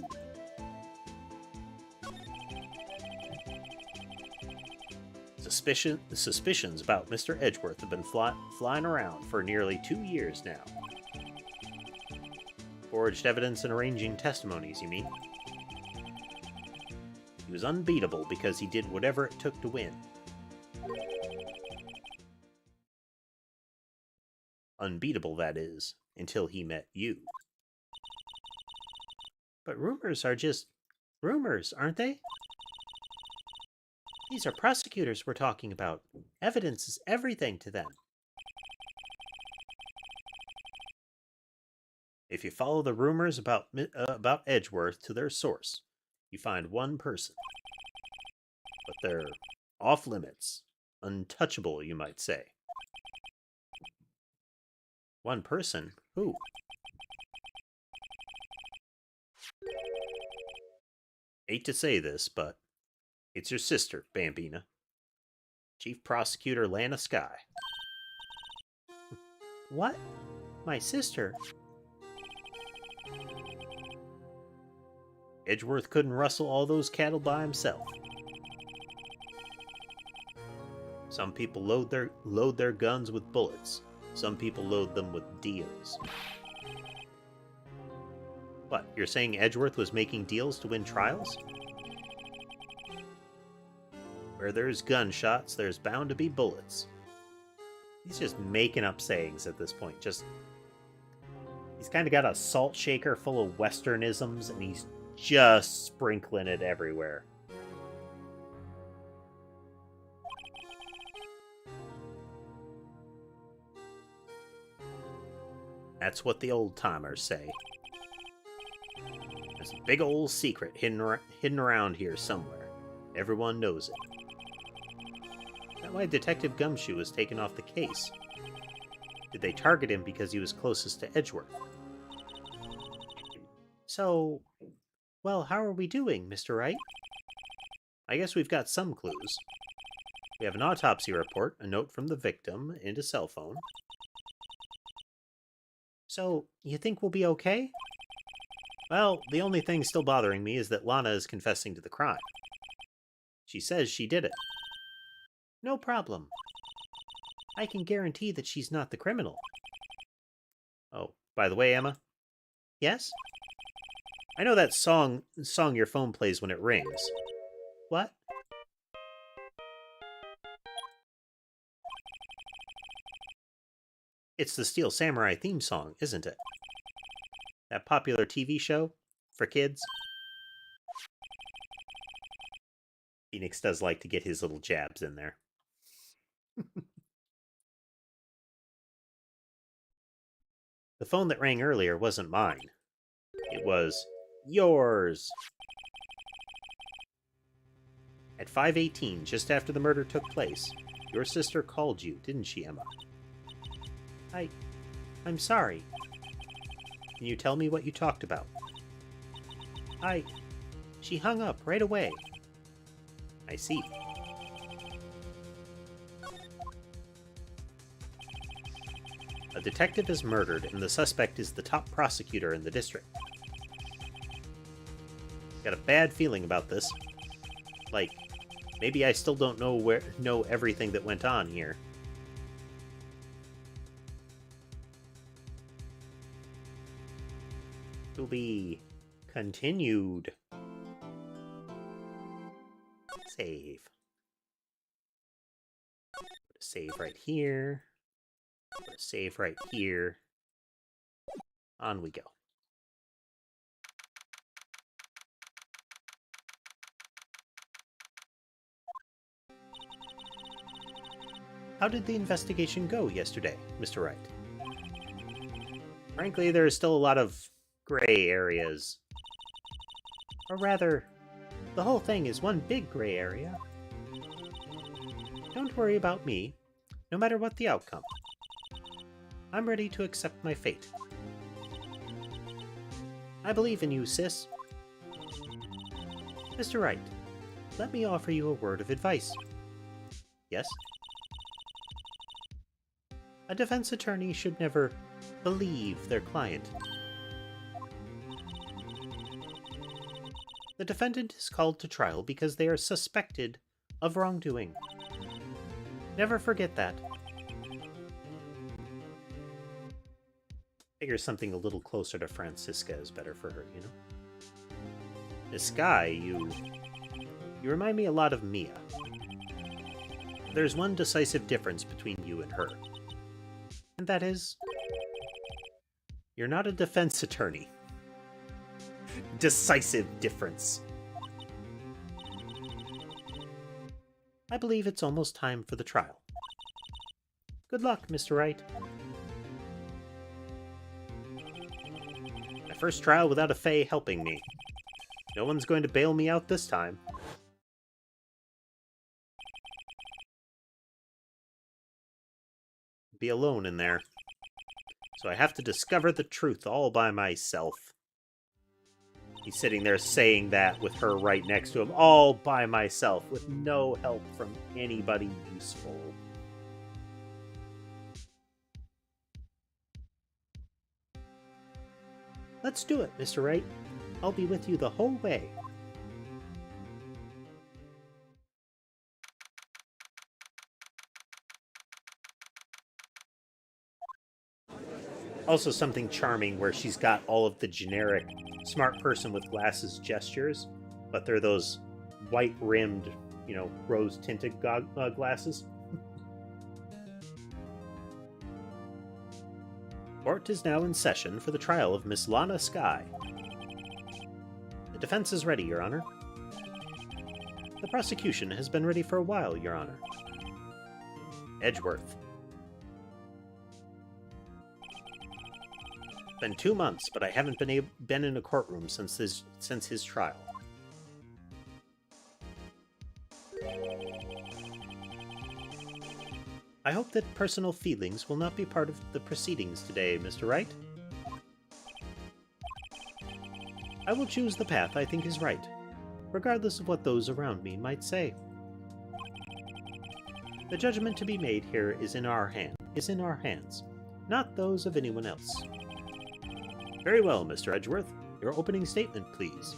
The suspicions about Mr. Edgeworth have been flying around for nearly 2 years now. Forged evidence and arranging testimonies, you mean? He was unbeatable because he did whatever it took to win. Unbeatable, that is, until he met you. But rumors are just rumors, aren't they? These are prosecutors we're talking about. Evidence is everything to them. If you follow the rumors about Edgeworth to their source, you find one person. But they're off limits. Untouchable, you might say. One person? Who? Hate to say this, but it's your sister, Bambina. Chief Prosecutor Lana Skye. What? My sister? Edgeworth couldn't rustle all those cattle by himself. Some people load their guns with bullets. Some people load them with deals. What, you're saying Edgeworth was making deals to win trials? Where there's gunshots, there's bound to be bullets. He's just making up sayings at this point. He's kind of got a salt shaker full of Westernisms, and he's just sprinkling it everywhere. That's what the old-timers say. There's a big old secret hidden around here somewhere. Everyone knows it. Is that why Detective Gumshoe was taken off the case? Did they target him because he was closest to Edgeworth? So, well, how are we doing, Mr. Wright? I guess we've got some clues. We have an autopsy report, a note from the victim, and a cell phone. So, you think we'll be okay? Well, the only thing still bothering me is that Lana is confessing to the crime. She says she did it. No problem. I can guarantee that she's not the criminal. Oh, by the way, Emma? Yes? I know that song your phone plays when it rings. What? It's the Steel Samurai theme song, isn't it? That popular TV show? for kids. Phoenix does like to get his little jabs in there. The phone that rang earlier wasn't mine. It was yours. At 5:18, just after the murder took place, your sister called you, didn't she, Emma? I'm sorry. Can you tell me what you talked about? She hung up right away. I see. A detective is murdered, and the suspect is the top prosecutor in the district. Got a bad feeling about this. Like, maybe I still don't know everything that went on here. To be continued. Save. Save right here. Save right here. On we go. How did the investigation go yesterday, Mr. Wright? Frankly, there is still a lot of gray areas. Or rather, the whole thing is one big gray area. Don't worry about me, no matter what the outcome. I'm ready to accept my fate. I believe in you, sis. Mr. Wright, let me offer you a word of advice. Yes? A defense attorney should never believe their client. The defendant is called to trial because they are suspected of wrongdoing. Never forget that. Figure something a little closer to Francisca is better for her, you know? This guy, you remind me a lot of Mia. There's one decisive difference between you and her. And that is, you're not a defense attorney. Decisive difference. I believe it's almost time for the trial. Good luck, Mr. Wright. My first trial without a Fae helping me. No one's going to bail me out this time. Be alone in there. So I have to discover the truth all by myself. He's sitting there saying that with her right next to him, all by myself, with no help from anybody useful. Let's do it, Mr. Wright. I'll be with you the whole way. Also something charming where she's got all of the generic smart person with glasses gestures, but they're those white-rimmed, you know, rose-tinted glasses. Court is now in session for the trial of Miss Lana Skye. The defense is ready, Your Honor. The prosecution has been ready for a while, Your Honor. Edgeworth. It's been 2 months, but I haven't been in a courtroom since his trial. I hope that personal feelings will not be part of the proceedings today, Mr. Wright. I will choose the path I think is right, regardless of what those around me might say. The judgment to be made here is in our hands, not those of anyone else. Very well, Mr. Edgeworth. Your opening statement, please.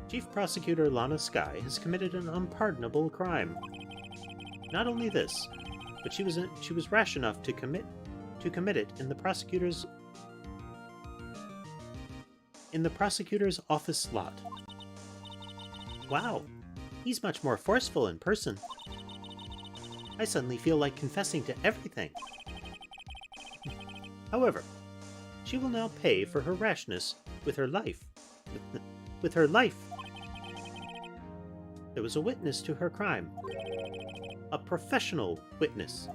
Chief Prosecutor Lana Skye has committed an unpardonable crime. Not only this, but she was rash enough to commit it in the prosecutor's office lot. Wow, he's much more forceful in person. I suddenly feel like confessing to everything. However, She will now pay for her rashness with her life. With her life. There was a witness to her crime. A professional witness.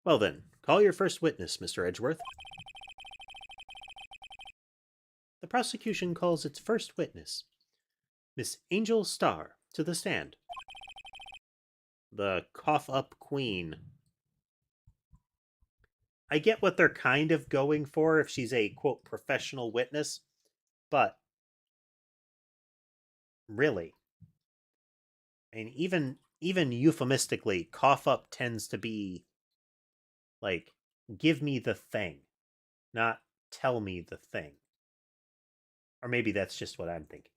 Well then, call your first witness, Mr. Edgeworth. The prosecution calls its first witness, Miss Angel Starr, to the stand. The cough-up queen. I get what they're kind of going for if she's a, quote, professional witness, but really, and even euphemistically, cough-up tends to be like, give me the thing, not tell me the thing. Or maybe that's just what I'm thinking.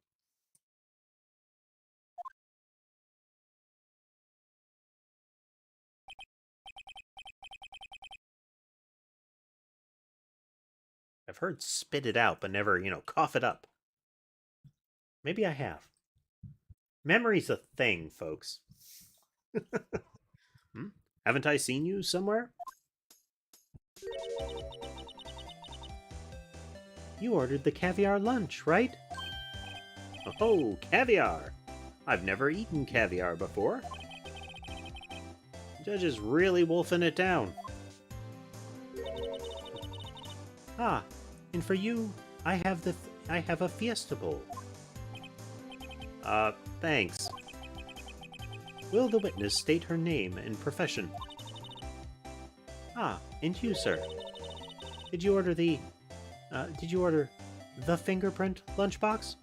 I've heard spit it out, but never, cough it up. Maybe I have. Memory's a thing, folks. Haven't I seen you somewhere? You ordered the caviar lunch, right? Oh, caviar! I've never eaten caviar before. The judge is really wolfing it down. Ah, and for you, I have a Fiesta Bowl. Thanks. Will the witness state her name and profession? Ah, and you, sir. Did you order the fingerprint lunchbox?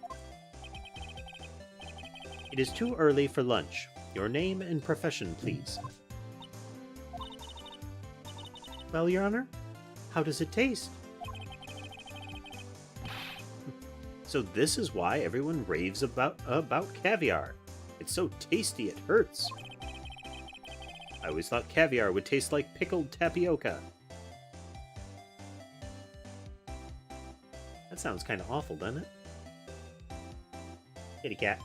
It is too early for lunch. Your name and profession, please. Well, Your Honor, how does it taste? So this is why everyone raves about caviar. It's so tasty it hurts. I always thought caviar would taste like pickled tapioca. That sounds kind of awful, doesn't it? Kitty cat.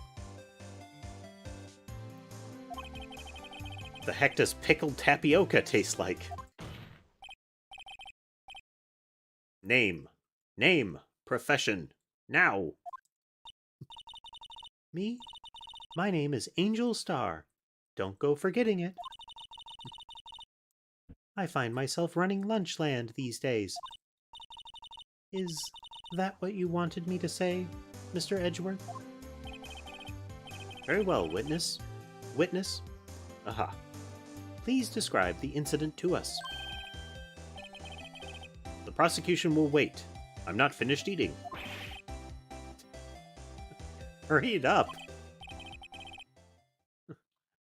The heck does pickled tapioca taste like? Name. Name. Profession. Now. Me? My name is Angel Starr. Don't go forgetting it. I find myself running Lunchland these days. Is that what you wanted me to say, Mr. Edgeworth? Very well, witness. Witness? Aha. Please describe the incident to us. The prosecution will wait. I'm not finished eating. Hurry it up.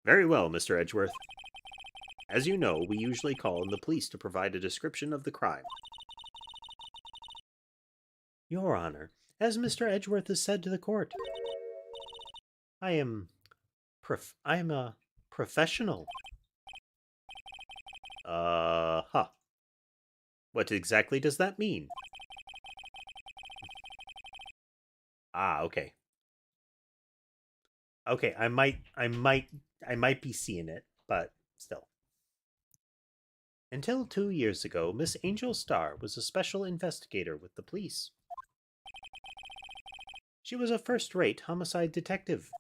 Very well, Mr. Edgeworth. As you know, we usually call on the police to provide a description of the crime. Your Honor, as Mr. Edgeworth has said to the court, I am a professional. Huh. What exactly does that mean? Ah, okay. Okay, I might be seeing it, but still. Until 2 years ago, Miss Angel Starr was a special investigator with the police. She was a first-rate homicide detective.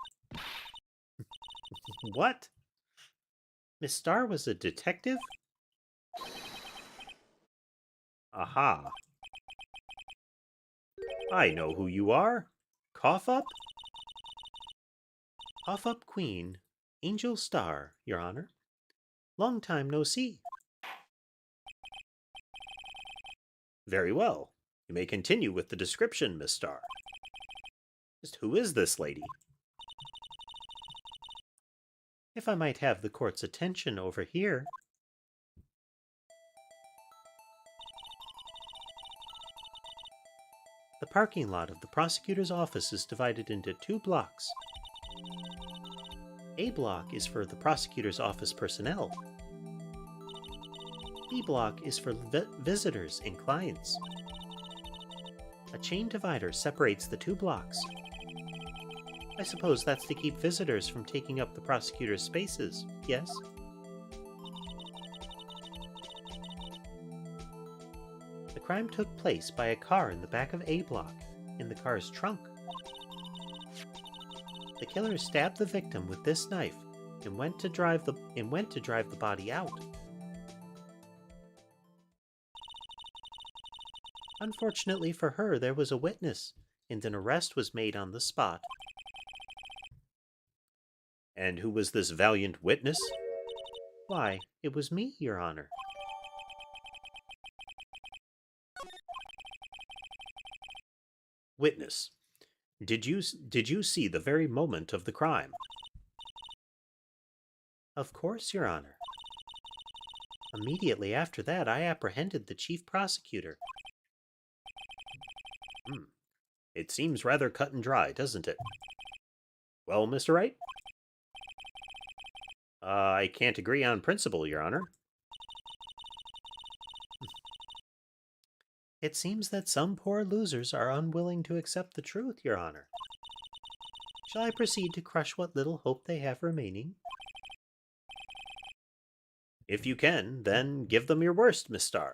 What? Miss Starr was a detective? Aha. I know who you are. Cough up? Cough up Queen, Angel Starr, Your Honor. Long time no see. Very well. You may continue with the description, Miss Starr. Just who is this lady? If I might have the court's attention over here. The parking lot of the prosecutor's office is divided into 2 blocks. A block is for the prosecutor's office personnel. B block is for visitors and clients. A chain divider separates the 2 blocks. I suppose that's to keep visitors from taking up the prosecutor's spaces, yes? The crime took place by a car in the back of A block, in the car's trunk. The killer stabbed the victim with this knife and went to drive the body out. Unfortunately for her, there was a witness, and an arrest was made on the spot. And who was this valiant witness? Why, it was me, Your Honor. Witness, did you see the very moment of the crime? Of course, Your Honor. Immediately after that, I apprehended the chief prosecutor. It seems rather cut and dry, doesn't it? Well, Mr. Wright? I can't agree on principle, Your Honor. It seems that some poor losers are unwilling to accept the truth, Your Honor. Shall I proceed to crush what little hope they have remaining? If you can, then give them your worst, Miss Starr.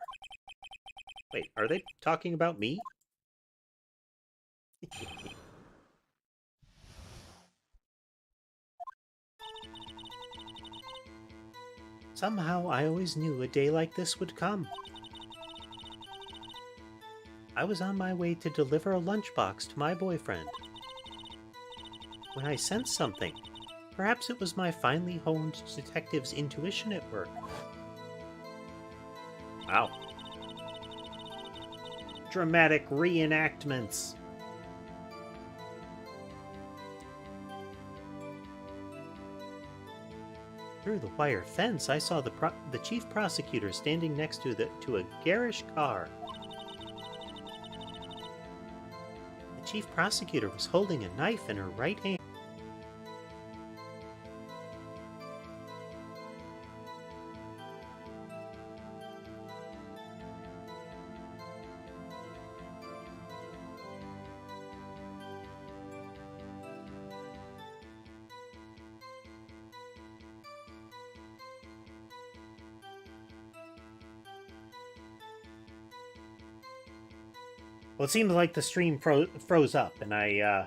Wait, are they talking about me? Somehow I always knew a day like this would come. I was on my way to deliver a lunchbox to my boyfriend when I sensed something. Perhaps it was my finely honed detective's intuition at work. Wow. Dramatic reenactments. Through the wire fence, I saw the chief prosecutor standing next to a garish car. The chief prosecutor was holding a knife in her right hand. Well, it seems like the stream froze up, and I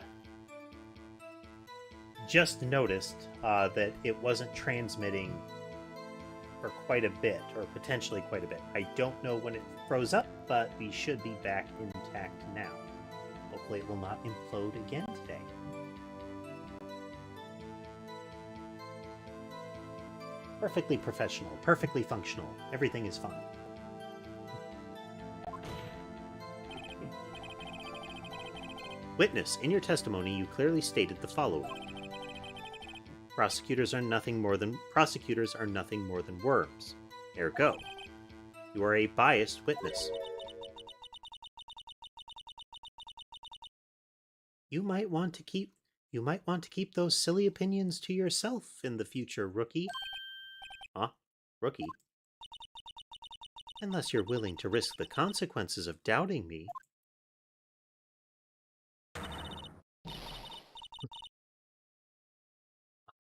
just noticed that it wasn't transmitting for quite a bit, or potentially quite a bit. I don't know when it froze up, but we should be back intact now. Hopefully it will not implode again today. Perfectly professional, perfectly functional. Everything is fine. Witness, in your testimony, you clearly stated the following. Prosecutors are nothing more than worms. Ergo, you are a biased witness. You might want to keep those silly opinions to yourself in the future, rookie. Huh? Rookie? Unless you're willing to risk the consequences of doubting me.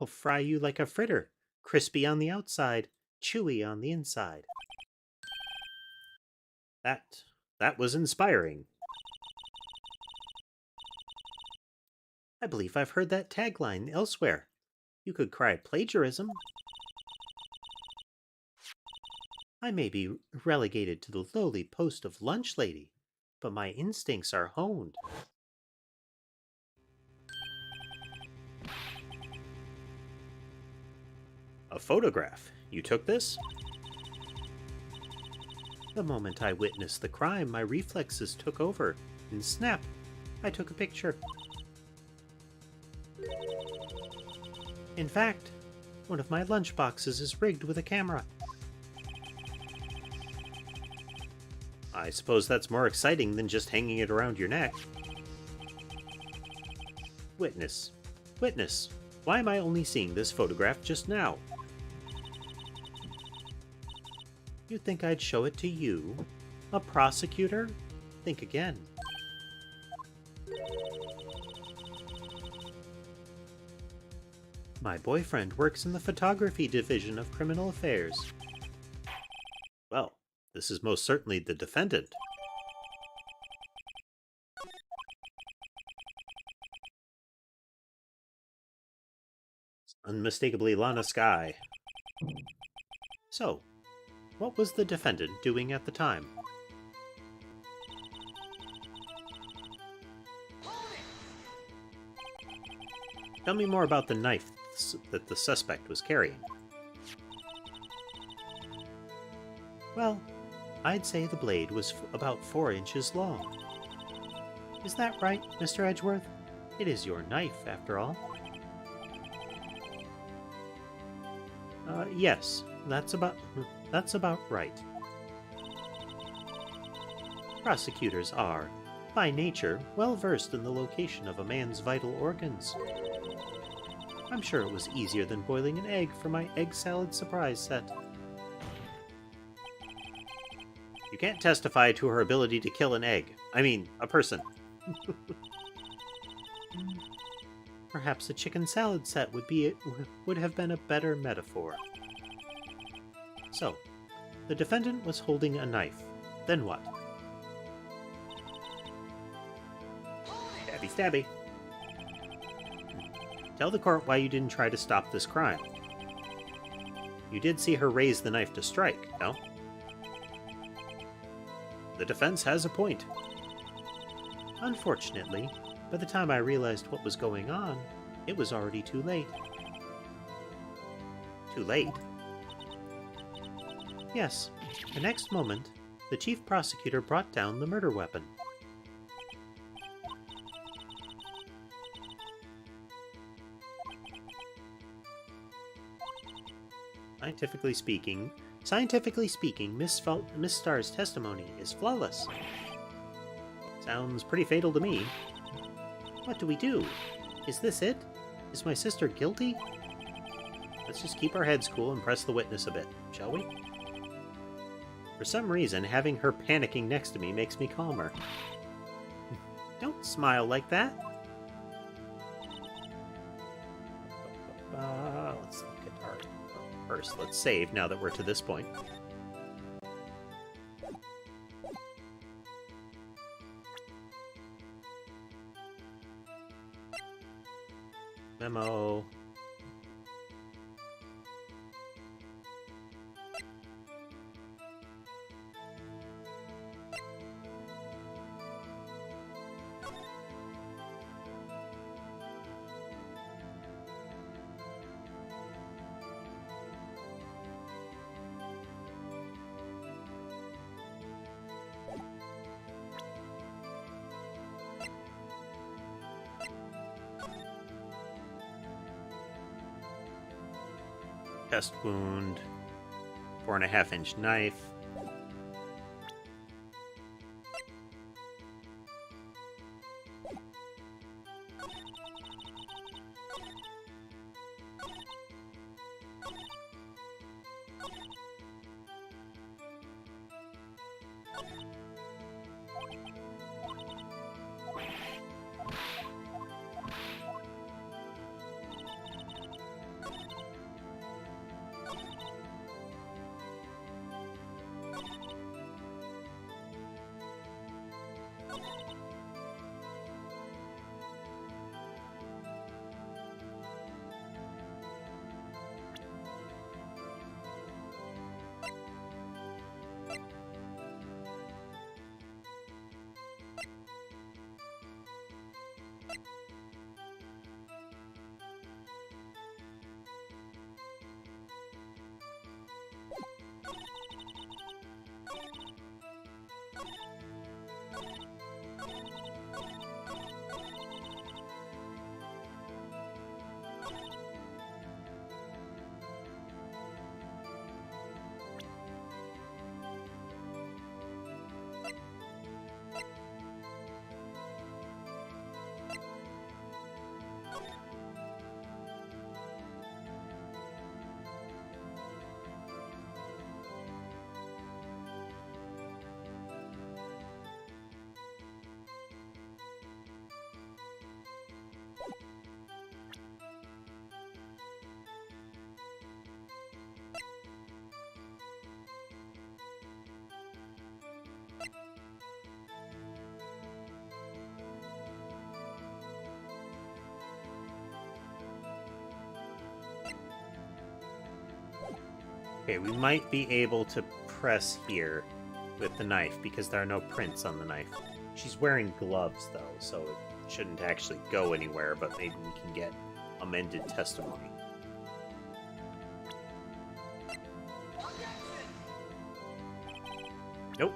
I'll fry you like a fritter, crispy on the outside, chewy on the inside. That was inspiring. I believe I've heard that tagline elsewhere. You could cry plagiarism. I may be relegated to the lowly post of lunch lady, but my instincts are honed. A photograph. You took this? The moment I witnessed the crime, my reflexes took over, and snap, I took a picture. In fact, one of my lunchboxes is rigged with a camera. I suppose that's more exciting than just hanging it around your neck. Witness. Witness, why am I only seeing this photograph just now? You'd think I'd show it to you? A prosecutor? Think again. My boyfriend works in the photography division of criminal affairs. Well, this is most certainly the defendant. Unmistakably Lana Sky. So, what was the defendant doing at the time? Tell me more about the knife that the suspect was carrying. Well, I'd say the blade was about 4 inches long. Is that right, Mr. Edgeworth? It is your knife, after all. Yes, that's about right. Prosecutors are, by nature, well versed in the location of a man's vital organs. I'm sure it was easier than boiling an egg for my egg salad surprise set. You can't testify to her ability to kill an egg. I mean, a person. Perhaps a chicken salad set would have been a better metaphor. So, the defendant was holding a knife. Then what? Stabby stabby. Tell the court why you didn't try to stop this crime. You did see her raise the knife to strike, no? The defense has a point. Unfortunately, by the time I realized what was going on, it was already too late. Too late? Yes. The next moment, the chief prosecutor brought down the murder weapon. Scientifically speaking, Miss Starr's testimony is flawless. Sounds pretty fatal to me. What do we do? Is this it? Is my sister guilty? Let's just keep our heads cool and press the witness a bit, shall we? For some reason, having her panicking next to me makes me calmer. Don't smile like that. Let's look at our... First, let's save now that we're to this point. Memo. Chest wound, 4.5-inch knife. Okay, we might be able to press here with the knife because there are no prints on the knife. She's wearing gloves, though, so it shouldn't actually go anywhere, but maybe we can get amended testimony. Nope.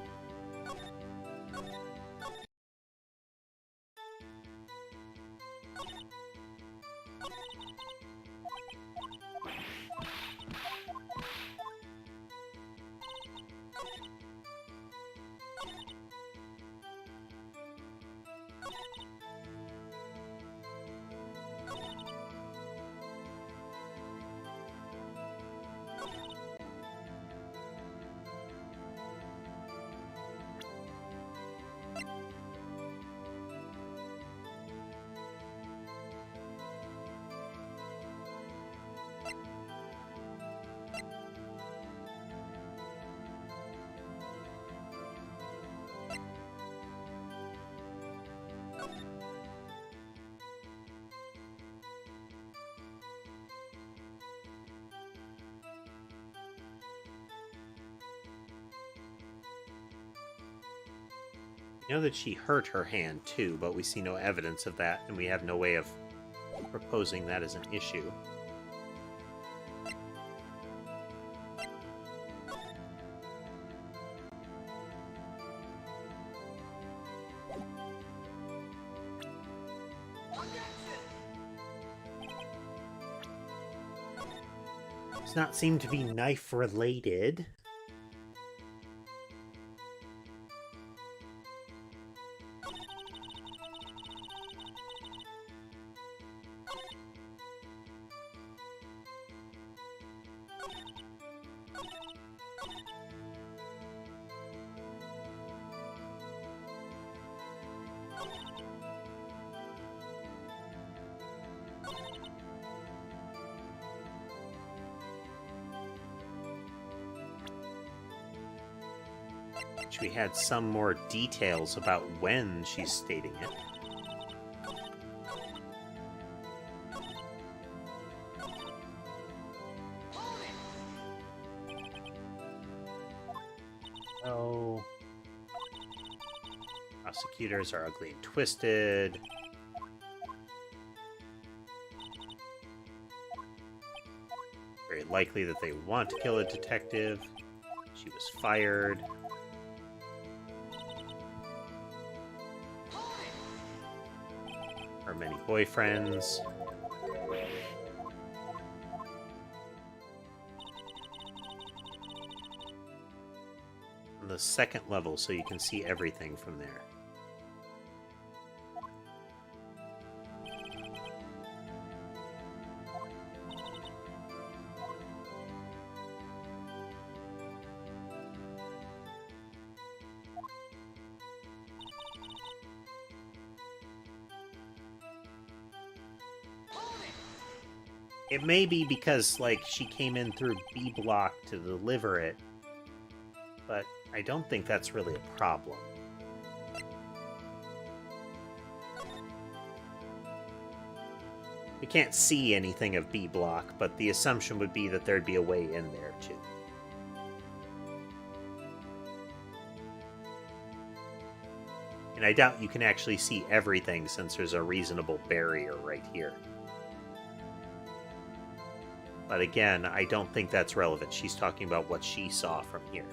We know that she hurt her hand, too, but we see no evidence of that, and we have no way of proposing that as an issue. Does not seem to be knife-related. We had some more details about when she's stating it. Oh. Prosecutors are ugly and twisted. Very likely that they want to kill a detective. She was fired. Her many boyfriends. On the second level, so you can see everything from there. It may be because, like, she came in through B block to deliver it, but I don't think that's really a problem. We can't see anything of B block, but the assumption would be that there'd be a way in there, too. And I doubt you can actually see everything since there's a reasonable barrier right here. But again, I don't think that's relevant. She's talking about what she saw from here.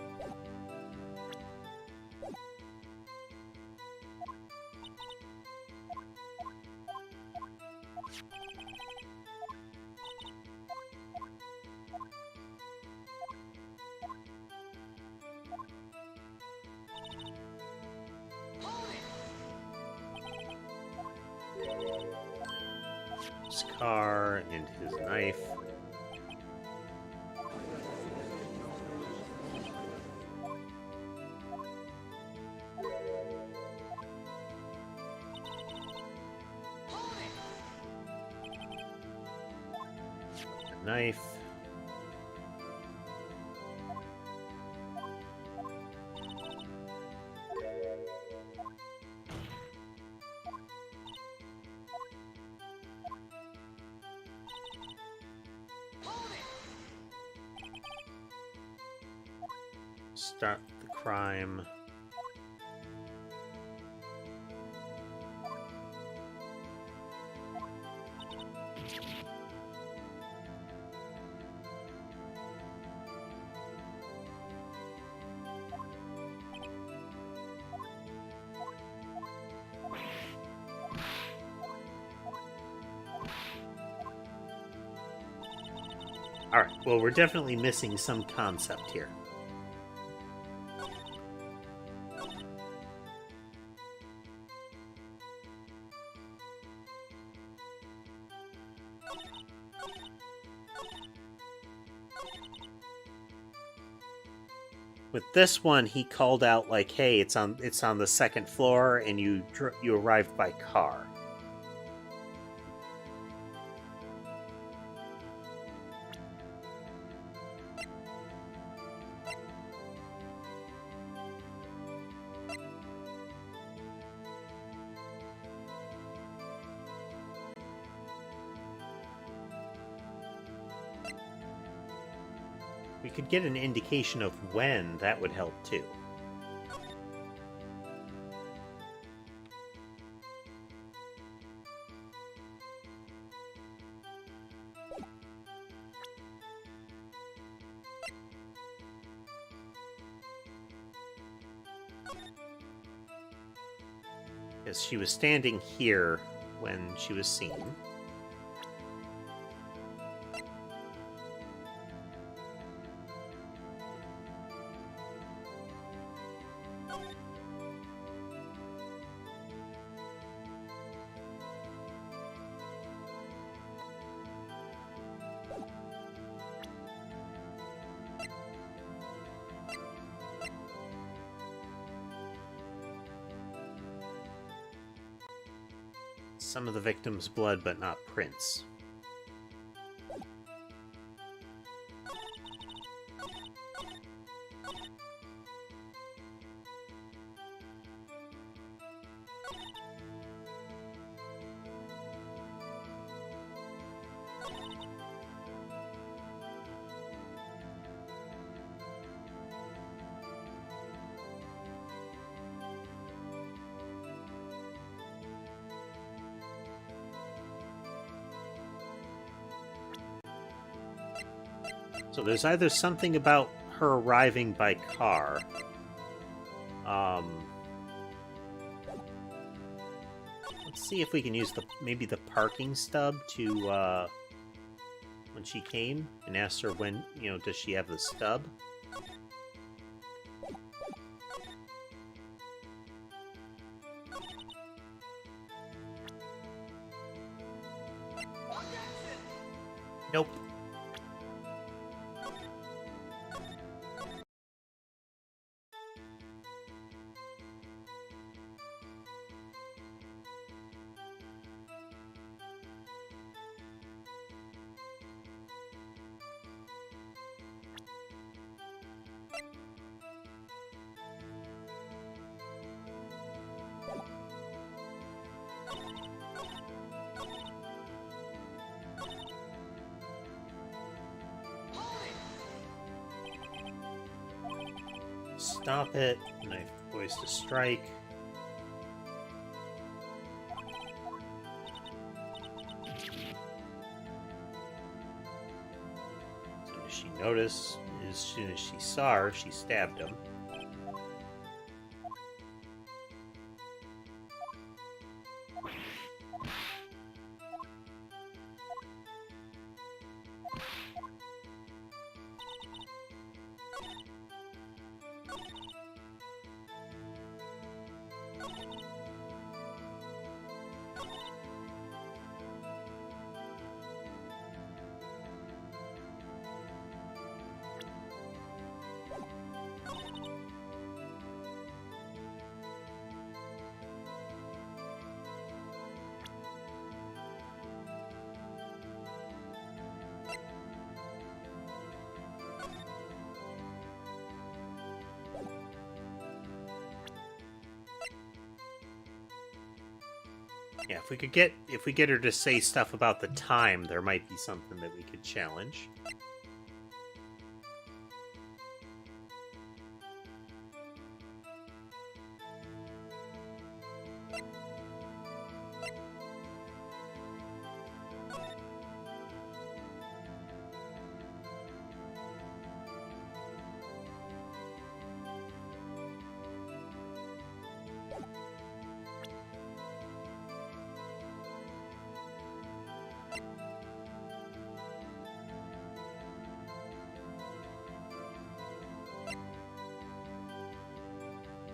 His car and his knife. Knife. Start the crime. Alright, well, we're definitely missing some concept here. With this one, he called out like, "Hey, it's on the second floor, and you arrived by car." We could get an indication of when, that would help too. Because she was standing here when she was seen. Some of the victim's blood, but not prints. So there's either something about her arriving by car. Let's see if we can use maybe the parking stub to when she came and asked her when, does she have the stub? Nope. Stop it. Knife poised to strike. As soon as she noticed, as soon as she saw her, she stabbed him. Yeah, if we get her to say stuff about the time, there might be something that we could challenge.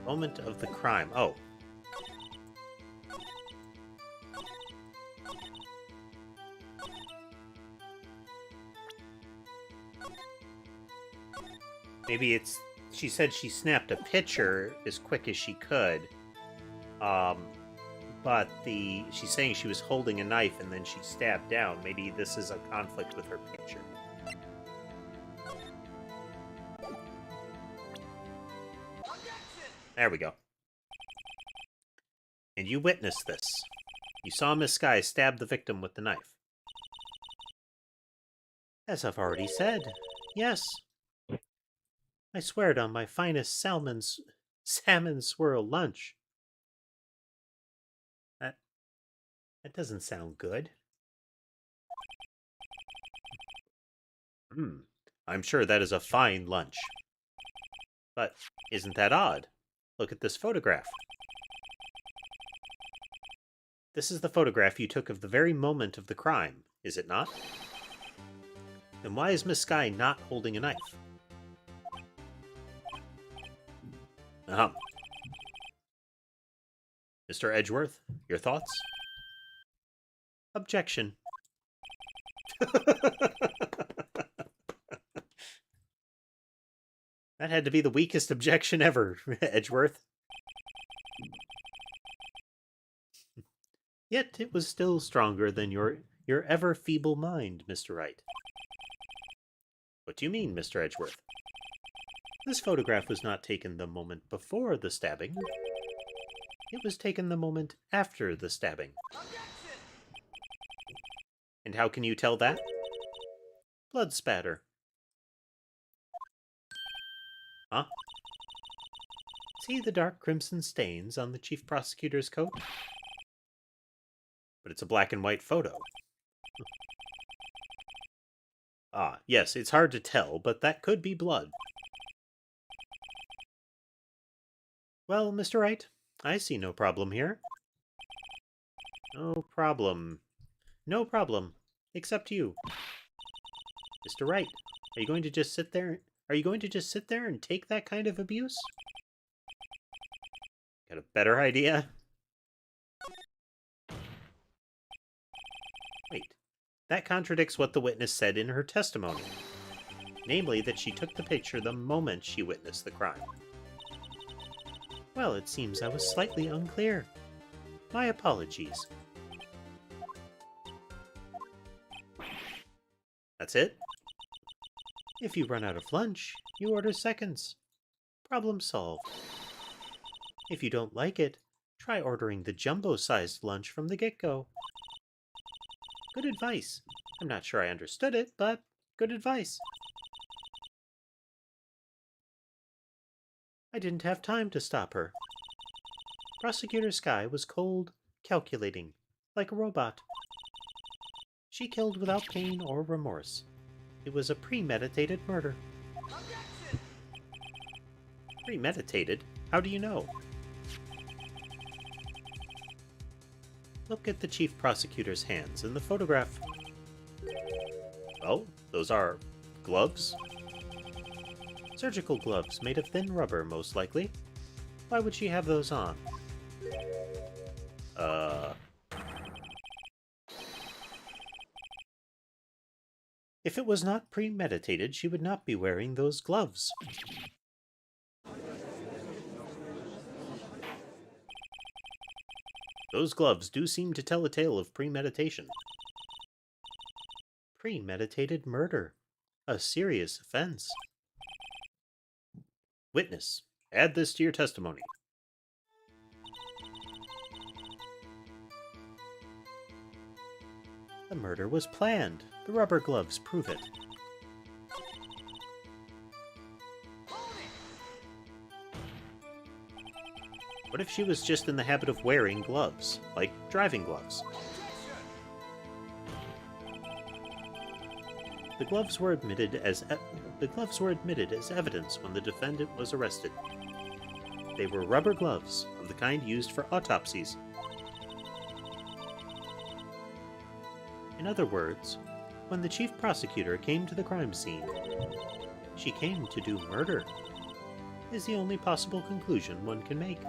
Moment of the crime. Oh. Maybe it's... She said she snapped a picture as quick as she could. But she's saying she was holding a knife and then she stabbed down. Maybe this is a conflict with her picture. There we go. And you witnessed this. You saw Miss Sky stab the victim with the knife. As I've already said, yes. I swear it on my finest salmon swirl lunch. That doesn't sound good. I'm sure that is a fine lunch. But isn't that odd? Look at this photograph. This is the photograph you took of the very moment of the crime, is it not? Then why is Miss Sky not holding a knife? Mr. Edgeworth, your thoughts? Objection. That had to be the weakest objection ever, Edgeworth. Yet it was still stronger than your ever feeble mind, Mr. Wright. What do you mean, Mr. Edgeworth? This photograph was not taken the moment before the stabbing. It was taken the moment after the stabbing. And how can you tell that? Blood spatter. Huh? See the dark crimson stains on the chief prosecutor's coat? But it's a black and white photo. Ah, yes, it's hard to tell, but that could be blood. Well, Mr. Wright, I see no problem here. No problem. No problem. Except you. Mr. Wright, are you going to just sit there? Are you going to just sit there and take that kind of abuse? Got a better idea? Wait, that contradicts what the witness said in her testimony. Namely, that she took the picture the moment she witnessed the crime. Well, it seems I was slightly unclear. My apologies. That's it? If you run out of lunch, you order seconds. Problem solved. If you don't like it, try ordering the jumbo-sized lunch from the get-go. Good advice. I'm not sure I understood it, but good advice. I didn't have time to stop her. Prosecutor Sky was cold, calculating, like a robot. She killed without pain or remorse. It was a premeditated murder. Premeditated? How do you know? Look at the chief prosecutor's hands in the photograph. Oh, those are gloves? Surgical gloves made of thin rubber, most likely. Why would she have those on? If it was not premeditated, she would not be wearing those gloves. Those gloves do seem to tell a tale of premeditation. Premeditated murder. A serious offense. Witness, add this to your testimony. The murder was planned. The rubber gloves prove it. What if she was just in the habit of wearing gloves, like driving gloves? The gloves were admitted as evidence when the defendant was arrested. They were rubber gloves of the kind used for autopsies. In other words, when the chief prosecutor came to the crime scene, she came to do murder, is the only possible conclusion one can make.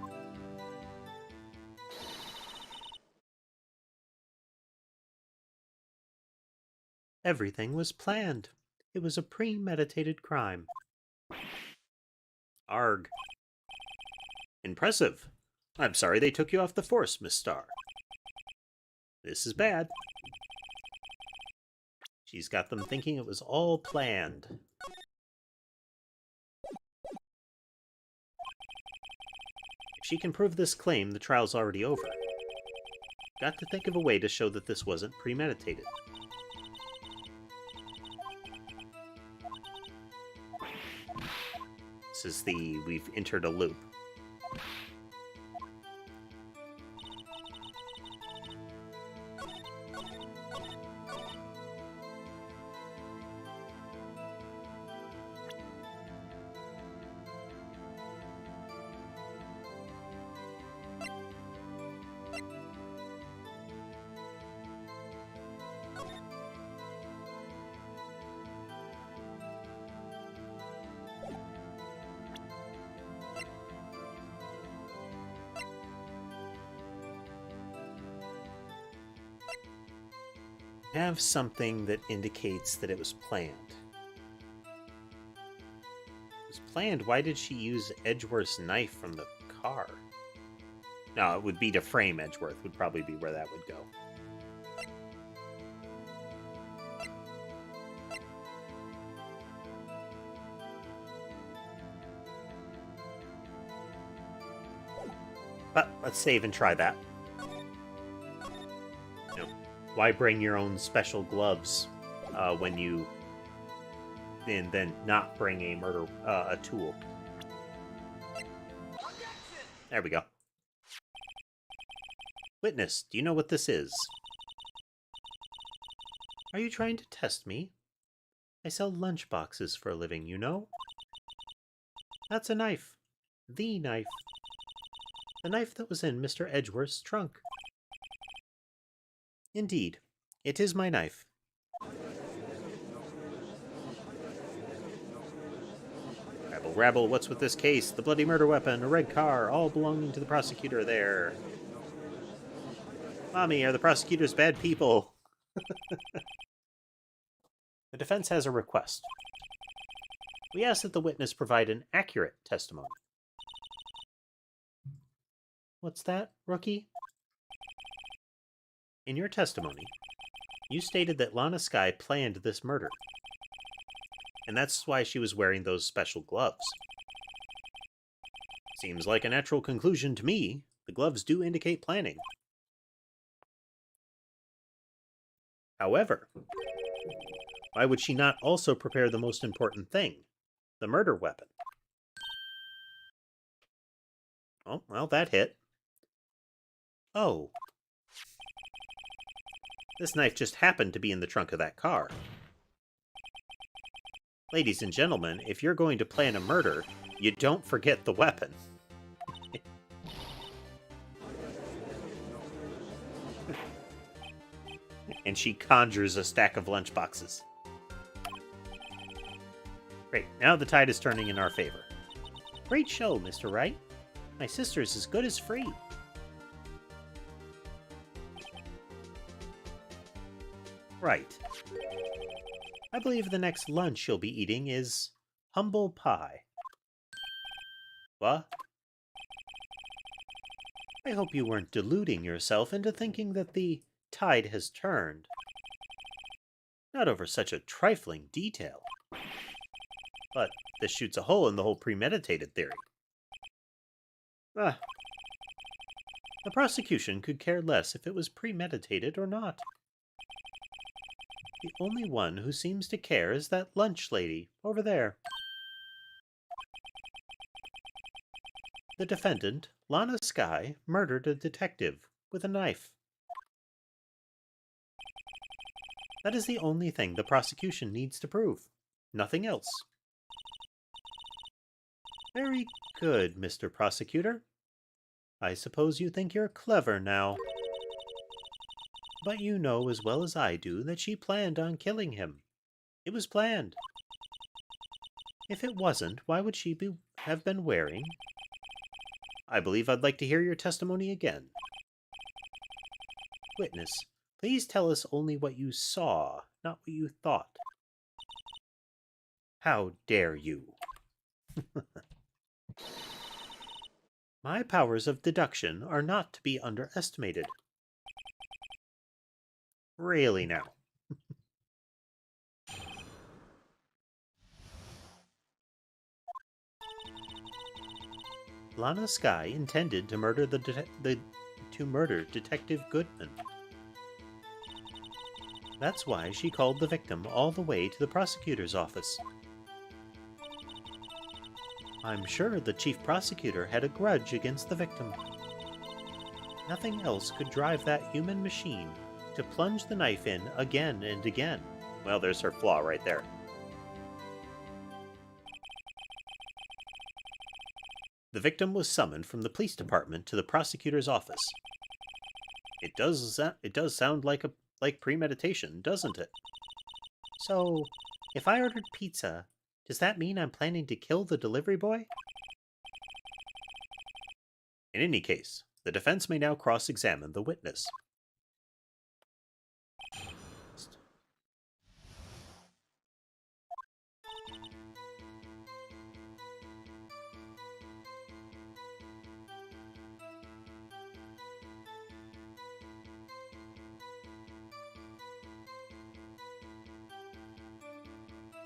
Everything was planned. It was a premeditated crime. Arg. Impressive. I'm sorry they took you off the force, Miss Starr. This is bad. She's got them thinking it was all planned. If she can prove this claim, the trial's already over. Got to think of a way to show that this wasn't premeditated. This is we've entered a loop. Have something that indicates that it was planned. It was planned. Why did she use Edgeworth's knife from the car? No, it would be to frame Edgeworth, would probably be where that would go. But let's save and try that. Why bring your own special gloves when you then not bring a tool? There we go. Witness, do you know what this is? Are you trying to test me? I sell lunch boxes for a living, you know? That's a knife. The knife. The knife that was in Mr. Edgeworth's trunk. Indeed, it is my knife. Rabble, rabble, what's with this case? The bloody murder weapon, a red car, all belonging to the prosecutor there. Mommy, are the prosecutors bad people? The defense has a request. We ask that the witness provide an accurate testimony. What's that, rookie? In your testimony, you stated that Lana Skye planned this murder. And that's why she was wearing those special gloves. Seems like a natural conclusion to me. The gloves do indicate planning. However, why would she not also prepare the most important thing, the murder weapon? Oh, well, that hit. Oh. This knife just happened to be in the trunk of that car. Ladies and gentlemen, if you're going to plan a murder, you don't forget the weapon. And she conjures a stack of lunchboxes. Great, now the tide is turning in our favor. Great show, Mr. Wright. My sister's as good as free. Right. I believe the next lunch you'll be eating is humble pie. What? I hope you weren't deluding yourself into thinking that the tide has turned. Not over such a trifling detail. But this shoots a hole in the whole premeditated theory. The prosecution could care less if it was premeditated or not. The only one who seems to care is that lunch lady over there. The defendant, Lana Skye, murdered a detective with a knife. That is the only thing the prosecution needs to prove. Nothing else. Very good, Mr. Prosecutor. I suppose you think you're clever now. But you know as well as I do that she planned on killing him. It was planned. If it wasn't, why would she have been wearing? I believe I'd like to hear your testimony again. Witness, please tell us only what you saw, not what you thought. How dare you? My powers of deduction are not to be underestimated. Really now. Lana Skye intended to murder Detective Goodman. That's why she called the victim all the way to the prosecutor's office. I'm sure the chief prosecutor had a grudge against the victim. Nothing else could drive that human machine to plunge the knife in again and again. Well, there's her flaw right there. The victim was summoned from the police department to the prosecutor's office. It does sound like premeditation, doesn't it? So, if I ordered pizza, does that mean I'm planning to kill the delivery boy? In any case, the defense may now cross-examine the witness.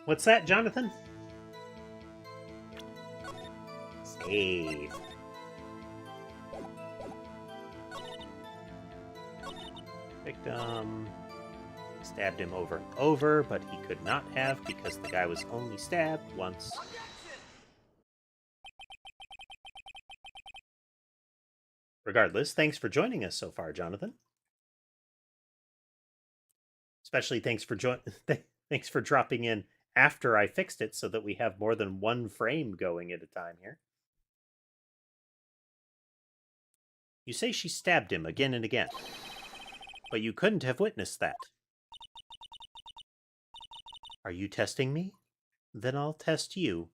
What's that, Jonathan? Save. Victim stabbed him over and over, but he could not have because the guy was only stabbed once. Regardless, thanks for joining us so far, Jonathan. Especially thanks for dropping in after I fixed it so that we have more than one frame going at a time here. You say she stabbed him again and again, but you couldn't have witnessed that. Are you testing me? Then I'll test you.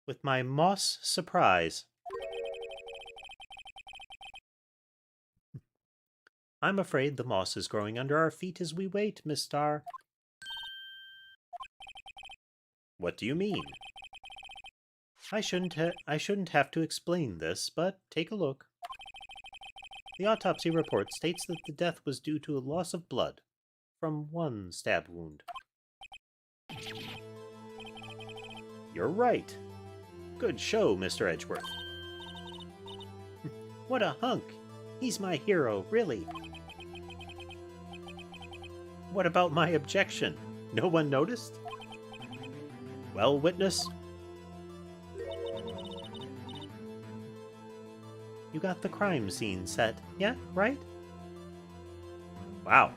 With my moss surprise. I'm afraid the moss is growing under our feet as we wait, Miss Starr. What do you mean? I shouldn't have to explain this, but take a look. The autopsy report states that the death was due to a loss of blood from one stab wound. You're right. Good show, Mr. Edgeworth. What a hunk! He's my hero, really. What about my objection? No one noticed? Well, witness, you got the crime scene set, yeah, right? Wow.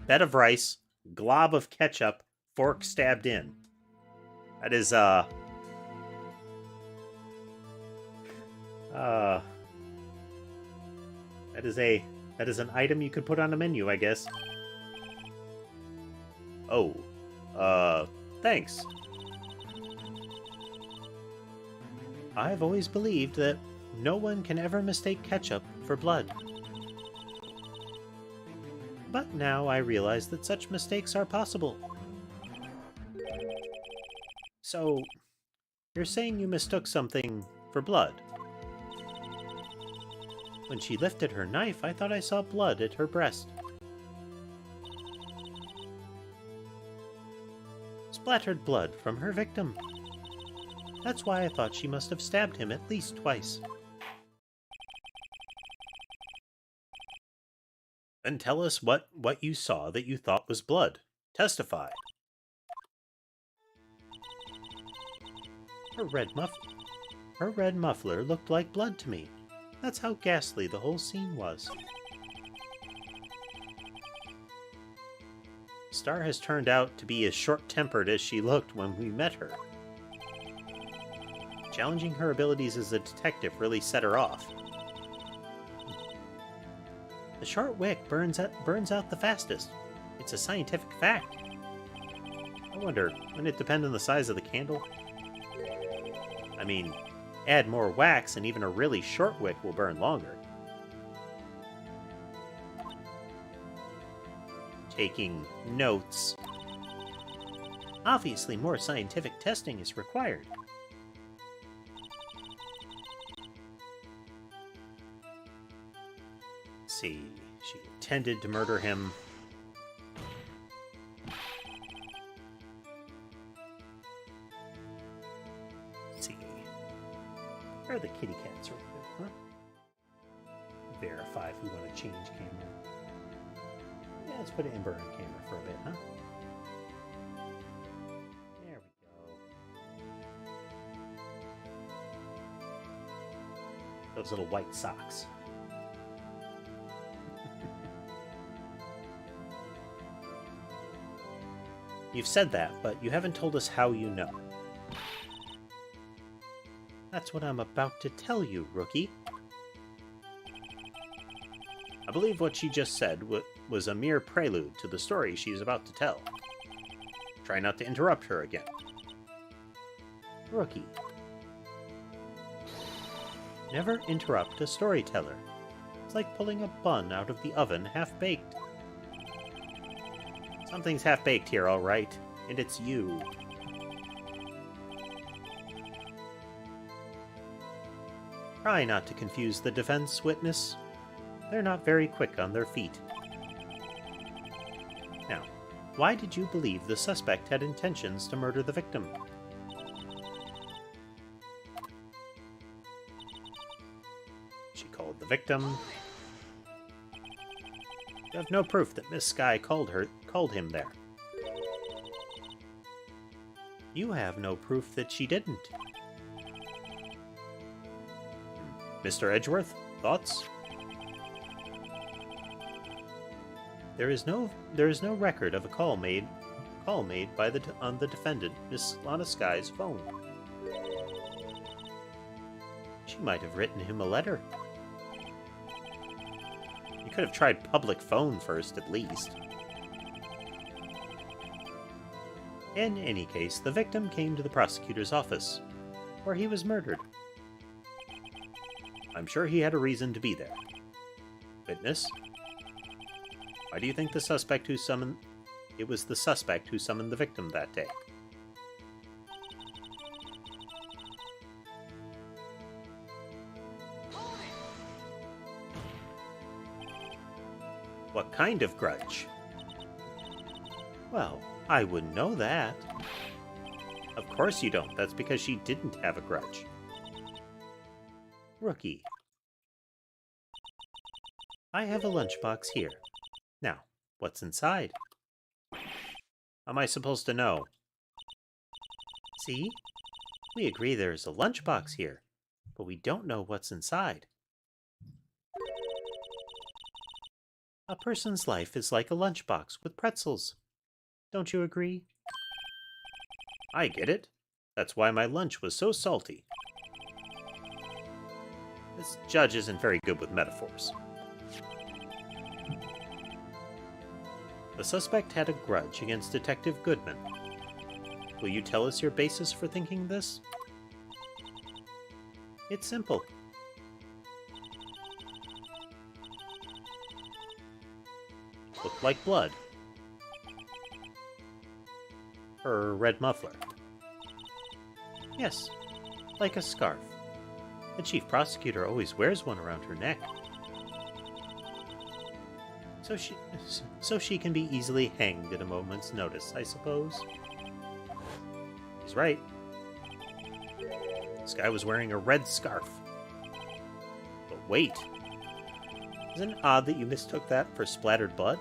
Bed of rice, glob of ketchup, fork stabbed in. That is, that is an item you could put on a menu, I guess. Oh, thanks. I've always believed that no one can ever mistake ketchup for blood. But now I realize that such mistakes are possible. So, you're saying you mistook something for blood? When she lifted her knife, I thought I saw blood at her breast. Splattered blood from her victim. That's why I thought she must have stabbed him at least twice. Then tell us what you saw that you thought was blood. Testify. Her red Her red muffler looked like blood to me. That's how ghastly the whole scene was. Star has turned out to be as short-tempered as she looked when we met her. Challenging her abilities as a detective really set her off. The short wick burns out the fastest. It's a scientific fact. I wonder, wouldn't it depend on the size of the candle? I mean, add more wax and even a really short wick will burn longer. Taking notes. Obviously, more scientific testing is required. Let's see, she intended to murder him. Let's see. Where are the kitty cats right there, huh? Verify if we want to change camera. Yeah, let's put it in burn camera for a bit, huh? There we go. Those little white socks. You've said that, but you haven't told us how you know. That's what I'm about to tell you, rookie. I believe what she just said was a mere prelude to the story she's about to tell. Try not to interrupt her again. Rookie. Never interrupt a storyteller. It's like pulling a bun out of the oven half-baked. Something's half-baked here, all right, and it's you. Try not to confuse the defense witness. They're not very quick on their feet. Now, why did you believe the suspect had intentions to murder the victim? She called the victim. You have no proof that Miss Sky called him there. You have no proof that she didn't. Mr. Edgeworth, thoughts? There is no record of a call made on the defendant, Miss Lana Sky's phone. She might have written him a letter. You could have tried public phone first, at least. In any case, the victim came to the prosecutor's office, where he was murdered. I'm sure he had a reason to be there. Witness? Why do you think it was the suspect who summoned the victim that day? What kind of grudge? Well, I wouldn't know that. Of course you don't. That's because she didn't have a grudge. Rookie. I have a lunchbox here. Now, what's inside? How am I supposed to know? See? We agree there's a lunchbox here, but we don't know what's inside. A person's life is like a lunchbox with pretzels. Don't you agree? I get it. That's why my lunch was so salty. This judge isn't very good with metaphors. The suspect had a grudge against Detective Goodman. Will you tell us your basis for thinking this? It's simple. Looked like blood. Her red muffler. Yes, like a scarf. The chief prosecutor always wears one around her neck. So she can be easily hanged at a moment's notice, I suppose. He's right. This guy was wearing a red scarf. But wait. Isn't it odd that you mistook that for splattered blood?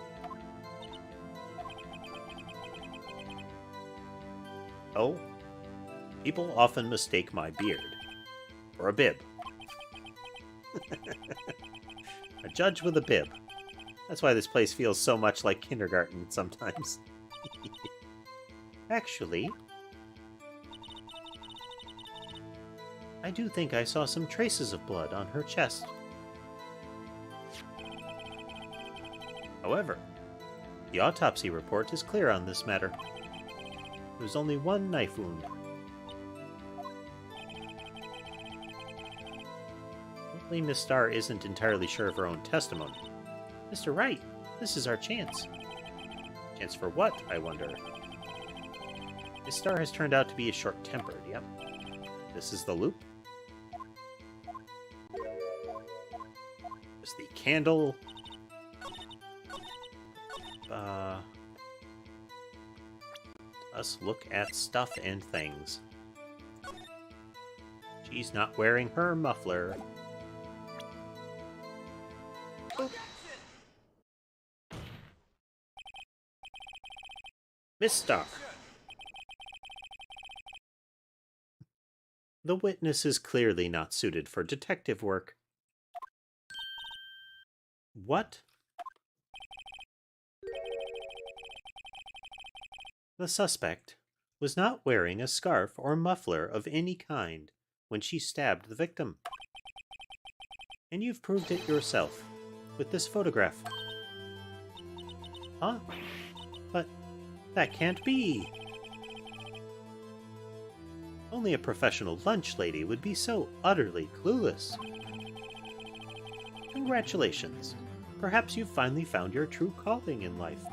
Oh, people often mistake my beard. For a bib. A judge with a bib. That's why this place feels so much like kindergarten sometimes. Actually, I do think I saw some traces of blood on her chest. However, the autopsy report is clear on this matter. There was only one knife wound. Hopefully Miss Starr isn't entirely sure of her own testimony. Mr. Wright, this is our chance. Chance for what, I wonder? Miss Starr has turned out to be short-tempered, yep. This is the loop. There's the candle. Us look at stuff and things. She's not wearing her muffler. Oh. Miss Starr. The witness is clearly not suited for detective work. What? The suspect was not wearing a scarf or muffler of any kind when she stabbed the victim. And you've proved it yourself with this photograph. Huh? But that can't be. Only a professional lunch lady would be so utterly clueless. Congratulations. Perhaps you've finally found your true calling in life.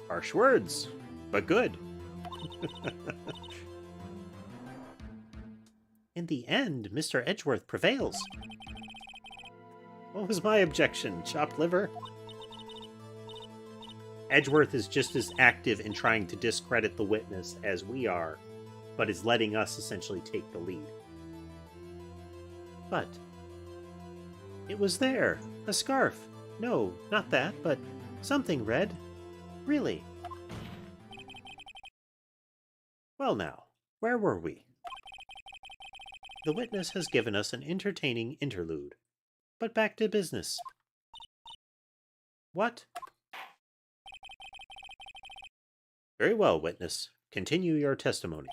Harsh words, but good. In the end, Mr. Edgeworth prevails. What was my objection? Chopped liver? Edgeworth is just as active in trying to discredit the witness as we are, but is letting us essentially take the lead. But it was there. A scarf. No, not that, but something red. Really. Well now, where were we? The witness has given us an entertaining interlude. But back to business. What? Very well, witness. Continue your testimony.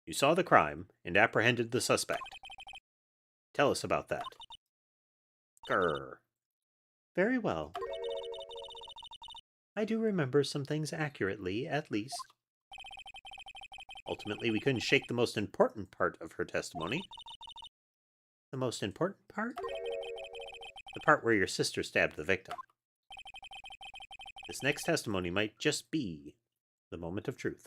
You saw the crime and apprehended the suspect. Tell us about that. Grr. Very well. I do remember some things accurately, at least. Ultimately, we couldn't shake the most important part of her testimony. The most important part? The part where your sister stabbed the victim. This next testimony might just be the moment of truth.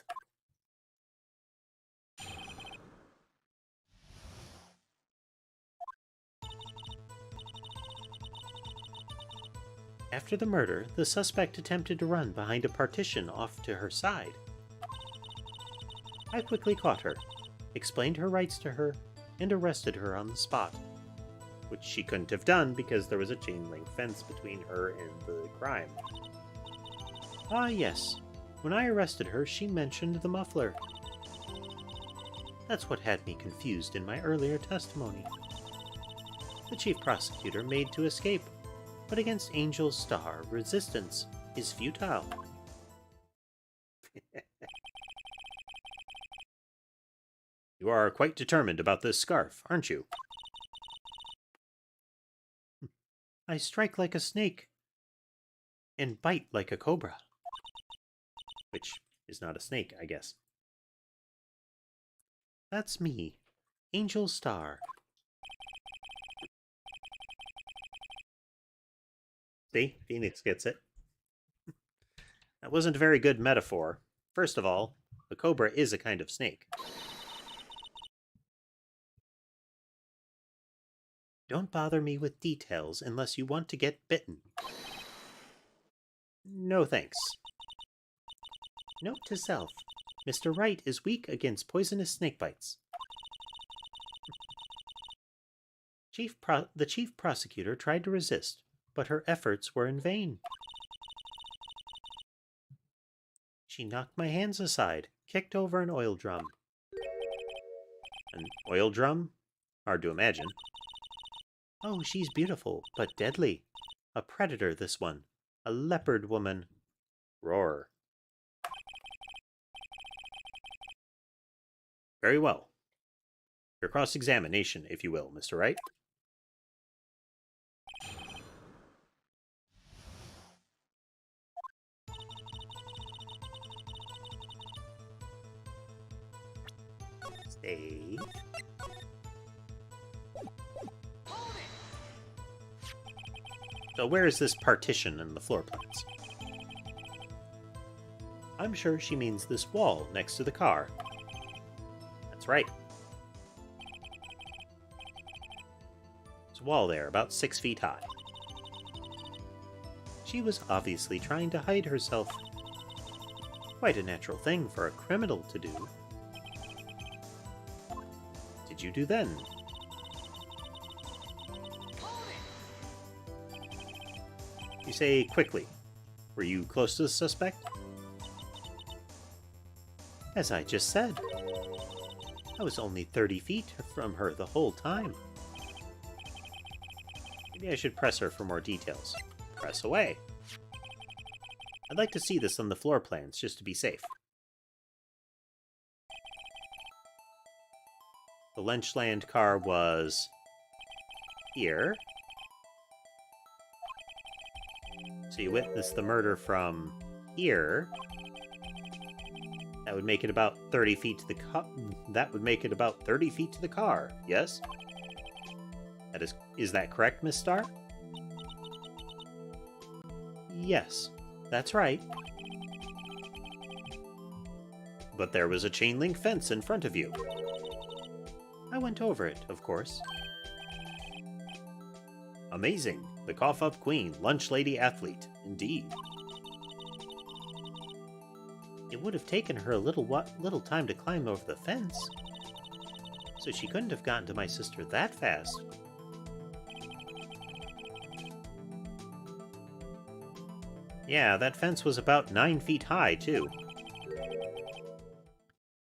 After the murder, the suspect attempted to run behind a partition off to her side. I quickly caught her, explained her rights to her, and arrested her on the spot. Which she couldn't have done because there was a chain-link fence between her and the crime. Ah, yes. When I arrested her, she mentioned the muffler. That's what had me confused in my earlier testimony. The chief prosecutor made to escape, but against Angel's Star, resistance is futile. You are quite determined about this scarf, aren't you? I strike like a snake and bite like a cobra. Which is not a snake, I guess. That's me, Angel Star. See, Phoenix gets it. That wasn't a very good metaphor. First of all, a cobra is a kind of snake. Don't bother me with details unless you want to get bitten. No thanks. Note to self. Mr. Wright is weak against poisonous snake bites. The chief prosecutor tried to resist, but her efforts were in vain. She knocked my hands aside, kicked over an oil drum, An oil drum? Hard to imagine. Oh, she's beautiful, but deadly. A predator, this one. A leopard woman. Roar. Very well. Your cross-examination, if you will, Mr. Wright. Save. So where is this partition in the floor plans? I'm sure she means this wall next to the car. That's right. There's a wall there, about 6 feet high. She was obviously trying to hide herself. Quite a natural thing for a criminal to do. What did you do then? You say quickly. Were you close to the suspect? As I just said. I was only 30 feet from her the whole time. Maybe I should press her for more details. Press away. I'd like to see this on the floor plans, just to be safe. The Lynchland car was here. So you witnessed the murder from here. That would make it about 30 feet to the car. That would make it about 30 feet to the car. Yes? That is that correct, Miss Starr? Yes, that's right. But there was a chain link fence in front of you. I went over it, of course. Amazing. The cough-up queen, lunch lady athlete. Indeed. It would have taken her a little time to climb over the fence. So she couldn't have gotten to my sister that fast. Yeah, that fence was about 9 feet high, too.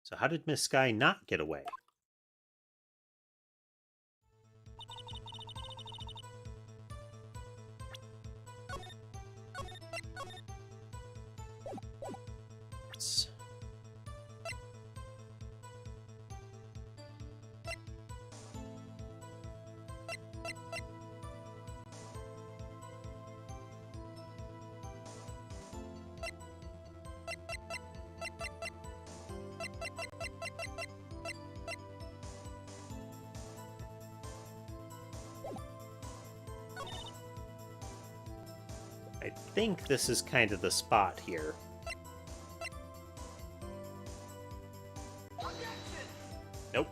So how did Miss Sky not get away? I think this is kind of the spot here. Nope.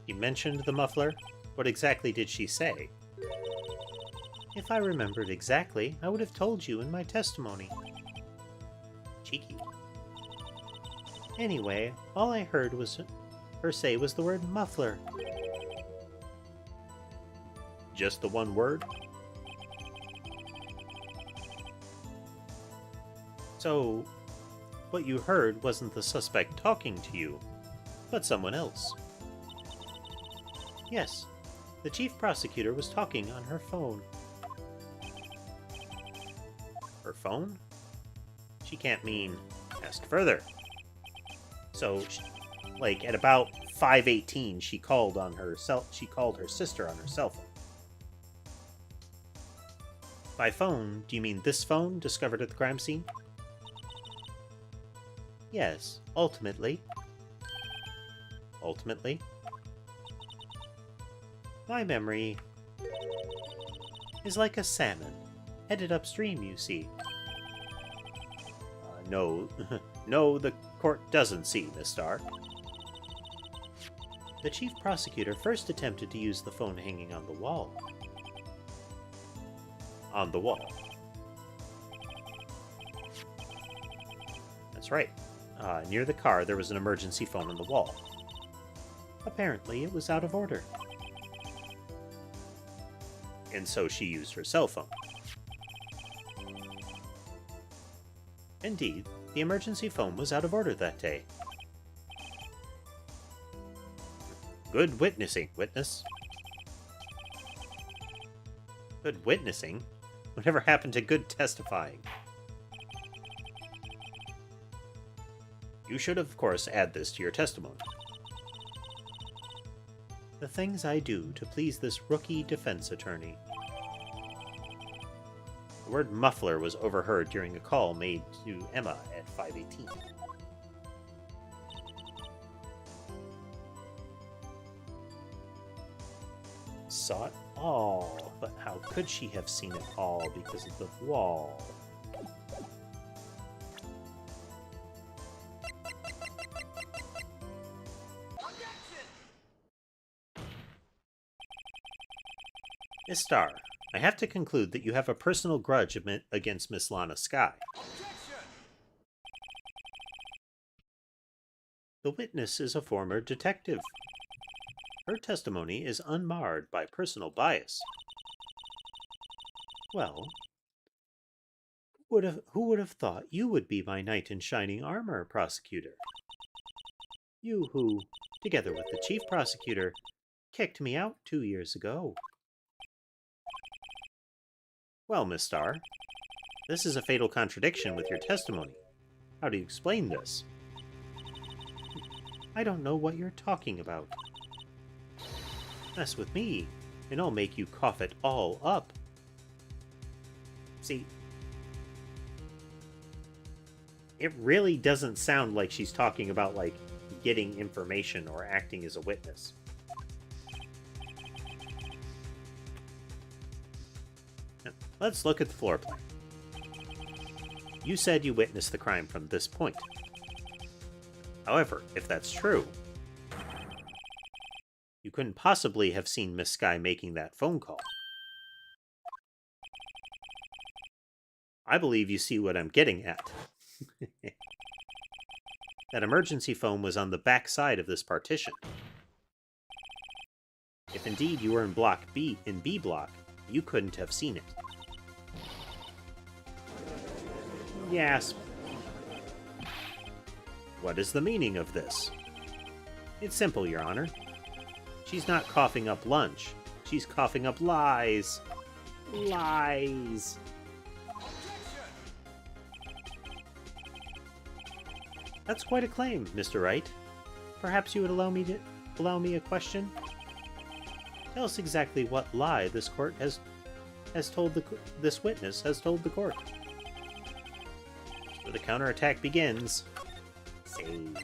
You mentioned the muffler. What exactly did she say? If I remembered exactly, I would have told you in my testimony. Cheeky. Anyway, all I heard was her say was the word muffler. Just the one word? So, what you heard wasn't the suspect talking to you, but someone else. Yes, the chief prosecutor was talking on her phone. Her phone? She can't mean ask further. So, like at about 5:18, she called her sister on her cell phone. By phone, do you mean this phone discovered at the crime scene? Yes, ultimately. Ultimately? My memory is like a salmon, headed upstream, you see. No, no, the court doesn't see, Miss Starr. The chief prosecutor first attempted to use the phone hanging on the wall. On the wall. That's right. Near the car, there was an emergency phone on the wall. Apparently, it was out of order. and so she used her cell phone. Indeed, the emergency phone was out of order that day. Good witnessing, witness. Good witnessing? Whatever happened to good testifying? You should, of course, add this to your testimony. The things I do to please this rookie defense attorney. The word muffler was overheard during a call made to Emma at 5:18. Saw it all, but how could she have seen it all because of the wall? Miss Starr, I have to conclude that you have a personal grudge against Miss Lana Skye. The witness is a former detective. Her testimony is unmarred by personal bias. Well, who would have thought you would be my knight in shining armor, prosecutor? You who, together with the chief prosecutor, kicked me out 2 years ago. Well, Miss Starr, this is a fatal contradiction with your testimony. How do you explain this? I don't know what you're talking about. Mess with me, and I'll make you cough it all up. See, it really doesn't sound like she's talking about, like, getting information or acting as a witness. Now, let's look at the floor plan. You said you witnessed the crime from this point. However, if that's true, you couldn't possibly have seen Miss Skye making that phone call. I believe you see what I'm getting at. That emergency phone was on the back side of this partition. If indeed you were in block B, in B block, you couldn't have seen it. Yes. What is the meaning of this? It's simple, Your Honor. She's not coughing up lunch. She's coughing up lies. Lies. That's quite a claim, Mr. Wright. Perhaps you would allow me a question? Tell us exactly what lie this court has told this witness has told the court. So the counterattack begins. Save.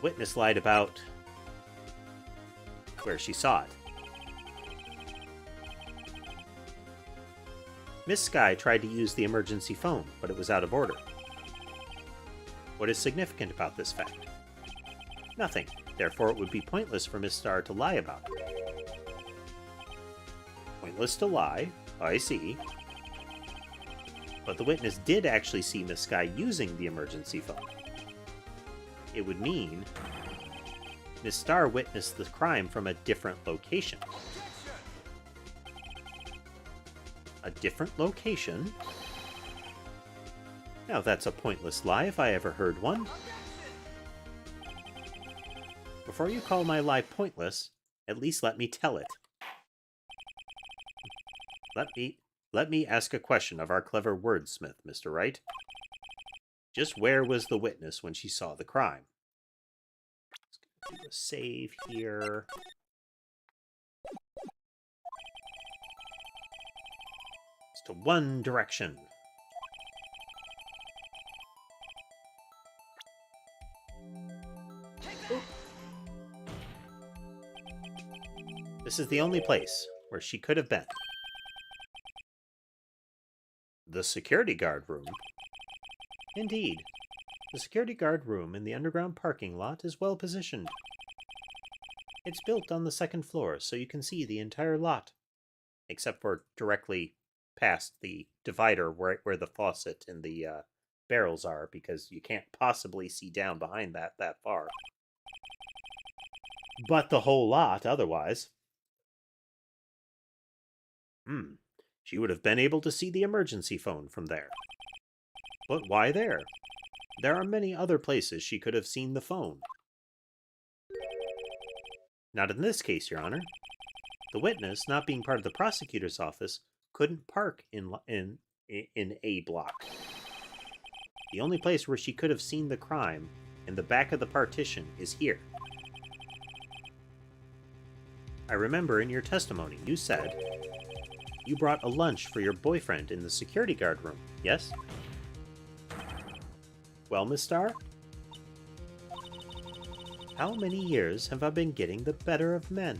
Witness lied about where she saw it. Miss Skye tried to use the emergency phone, but it was out of order. What is significant about this fact? Nothing. Therefore, it would be pointless for Miss Starr to lie about it. Pointless to lie? I see. But the witness did actually see Miss Skye using the emergency phone. It would mean Miss Starr witnessed the crime from a different location. A different location? Now that's a pointless lie if I ever heard one. Before you call my lie pointless, at least let me tell it. Let me ask a question of our clever wordsmith, Mr. Wright. Just where was the witness when she saw the crime? Let's do a save here. It's to one direction. Oop. This is the only place where she could have been. The security guard room? Indeed. The security guard room in the underground parking lot is well positioned. It's built on the second floor, so you can see the entire lot, except for directly past the divider where the faucet and the barrels are, because you can't possibly see down behind that far. but the whole lot otherwise. She would have been able to see the emergency phone from there. But why there? There are many other places she could have seen the phone. Not in this case, Your Honor. The witness, not being part of the prosecutor's office, couldn't park in A block. The only place where she could have seen the crime, in the back of the partition, is here. I remember in your testimony you said you brought a lunch for your boyfriend in the security guard room, yes? Well, Miss Starr? How many years have I been getting the better of men?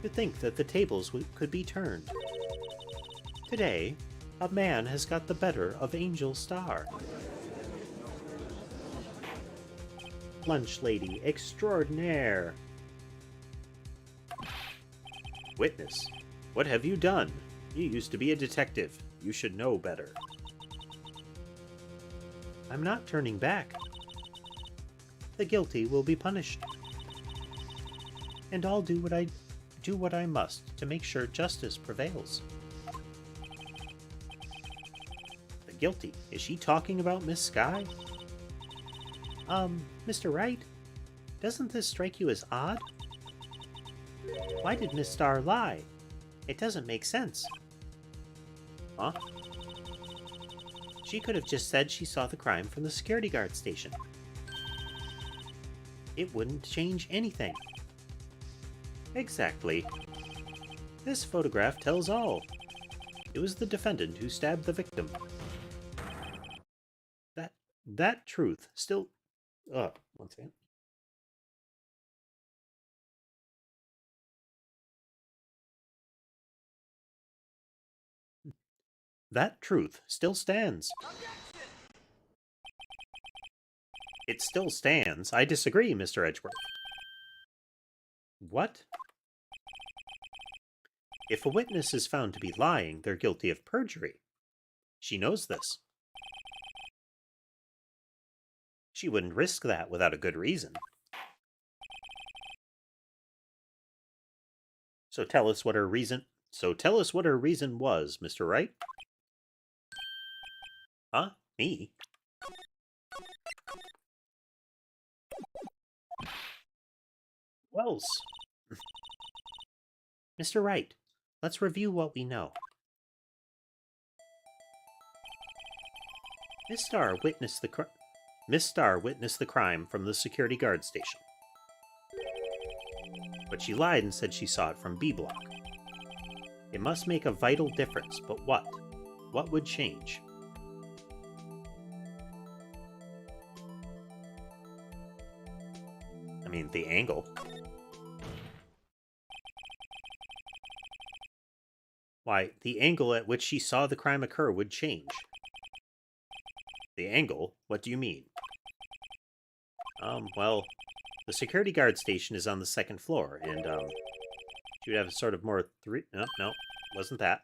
To think that the tables could be turned. Today, a man has got the better of Angel Starr. Lunch lady extraordinaire. Witness, what have you done? You used to be a detective. You should know better. I'm not turning back. The guilty will be punished. And I'll do what I must to make sure justice prevails. The guilty? Is she talking about Miss Skye? Mr. Wright? Doesn't this strike you as odd? Why did Miss Starr lie? It doesn't make sense. Huh? She could have just said she saw the crime from the security guard station. It wouldn't change anything. Exactly. This photograph tells all. It was the defendant who stabbed the victim. That truth still... one second. That truth still stands. It still stands. I disagree, Mr. Edgeworth. What? If a witness is found to be lying, they're guilty of perjury. She knows this. She wouldn't risk that without a good reason. So tell us what her reason was, Mr. Wright. Huh? Me? Wells. Mr. Wright, let's review what we know. Miss Starr witnessed the crime from the security guard station. But she lied and said she saw it from B block. It must make a vital difference, but what? What would change? I mean, the angle. Why, the angle at which she saw the crime occur would change. The angle? What do you mean? Well, the security guard station is on the second floor, and, she would have sort of more No, wasn't that.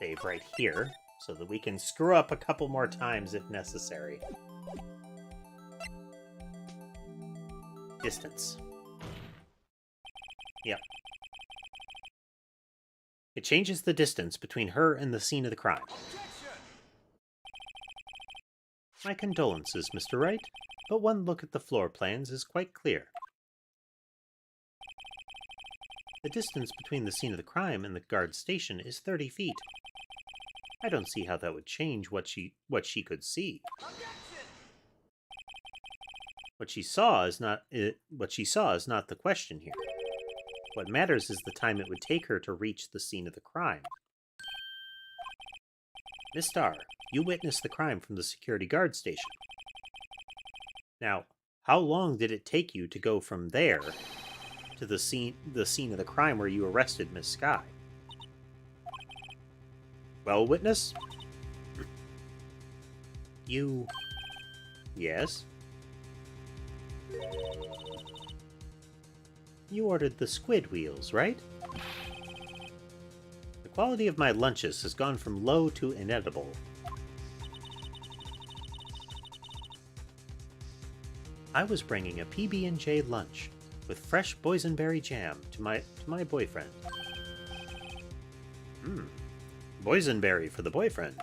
Save right here, so that we can screw up a couple more times if necessary. Distance. Yep. It changes the distance between her and the scene of the crime. My condolences, Mr. Wright, but one look at the floor plans is quite clear. The distance between the scene of the crime and the guard station is 30 feet. I don't see how that would change what she could see. What she saw is not the question here. What matters is the time it would take her to reach the scene of the crime. Miss Starr, You witnessed the crime from the security guard station. Now, how long did it take you to go from there to the scene of the crime where you arrested Miss Sky? Well, witness? You... Yes? You ordered the squid wheels, right? The quality of my lunches has gone from low to inedible. I was bringing a PB&J lunch with fresh boysenberry jam to my boyfriend. Boysenberry for the boyfriend.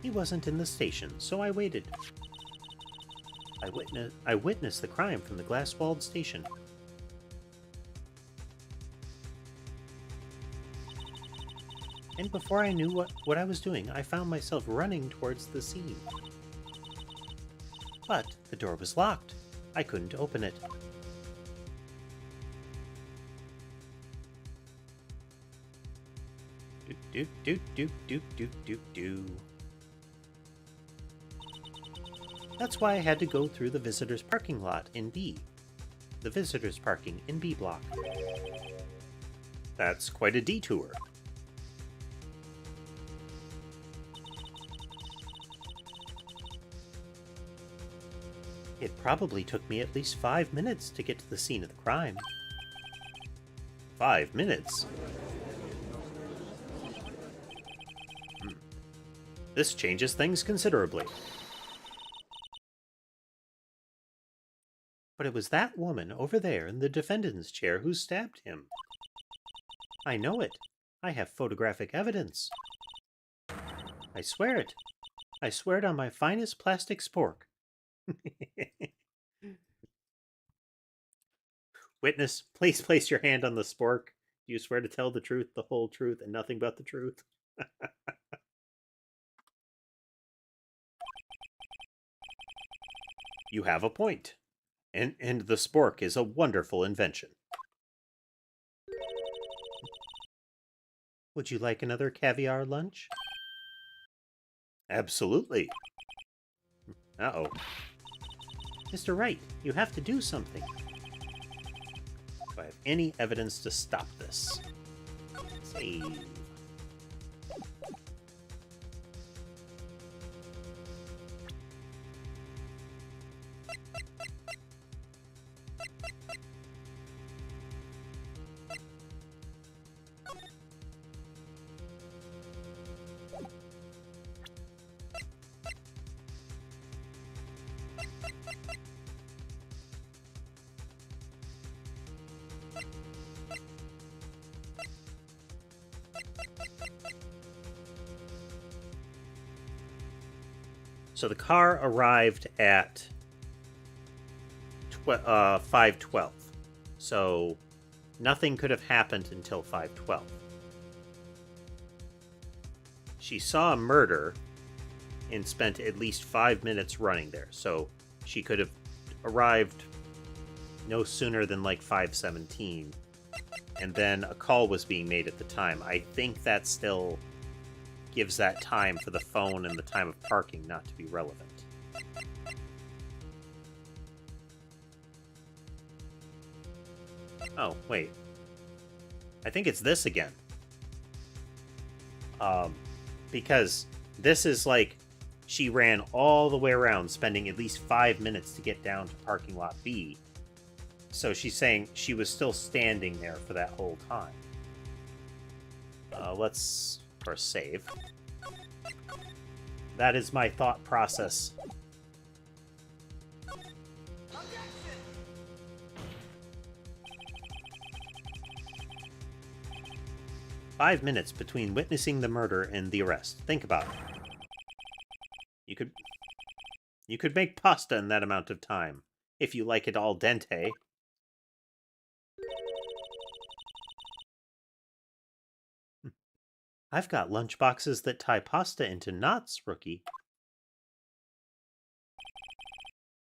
He wasn't in the station, so I waited. I witnessed the crime from the glass-walled station. And before I knew what I was doing, I found myself running towards the scene. But the door was locked. I couldn't open it. That's why I had to go through the visitors' parking lot in B. The visitors' parking in B block. That's quite a detour. It probably took me at least 5 minutes to get to the scene of the crime. 5 minutes? This changes things considerably. But it was that woman over there in the defendant's chair who stabbed him. I know it. I have photographic evidence. I swear it. I swear it on my finest plastic spork. Witness, please place your hand on the spork. Do you swear to tell the truth, the whole truth, and nothing but the truth? You have a point. And the spork is a wonderful invention. Would you like another caviar lunch? Absolutely. Uh-oh. Mr. Wright, you have to do something. Do I have any evidence to stop this? Save. So the car arrived at 5:12. So nothing could have happened until 5:12. She saw a murder and spent at least 5 minutes running there. So she could have arrived no sooner than like 5:17. And then a call was being made at the time. I think that still gives that time for the phone and the time of parking not to be relevant. Oh, wait. I think it's this again. Because this is like, she ran all the way around, spending at least 5 minutes to get down to parking lot B. So she's saying she was still standing there for that whole time. Let's first save. That is my thought process. Five minutes between witnessing the murder and the arrest. Think about it. You could make pasta in that amount of time, if you like it al dente. I've got lunchboxes that tie pasta into knots, rookie.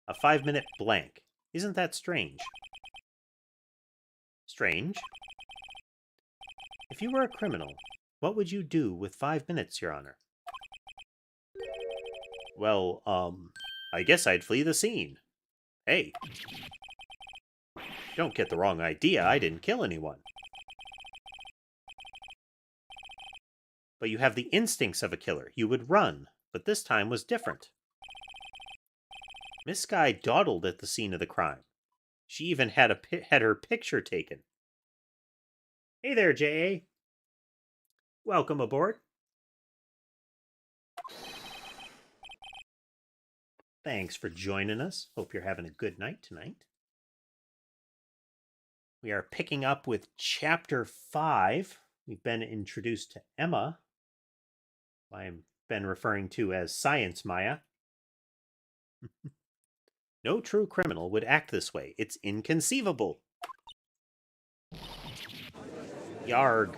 A 5-minute blank. Isn't that strange? Strange? If you were a criminal, What would you do with 5 minutes, Your Honor? Well, I guess I'd flee the scene. Hey, don't get the wrong idea. I didn't kill anyone. But you have the instincts of a killer. You would run, but this time was different. Miss Sky dawdled at the scene of the crime. She even had her picture taken. Hey there, J.A. Welcome aboard. Thanks for joining us. Hope you're having a good night tonight. We are picking up with Chapter 5. We've been introduced to Emma, who I've been referring to as Science Maya. No true criminal would act this way. It's inconceivable. Yarg.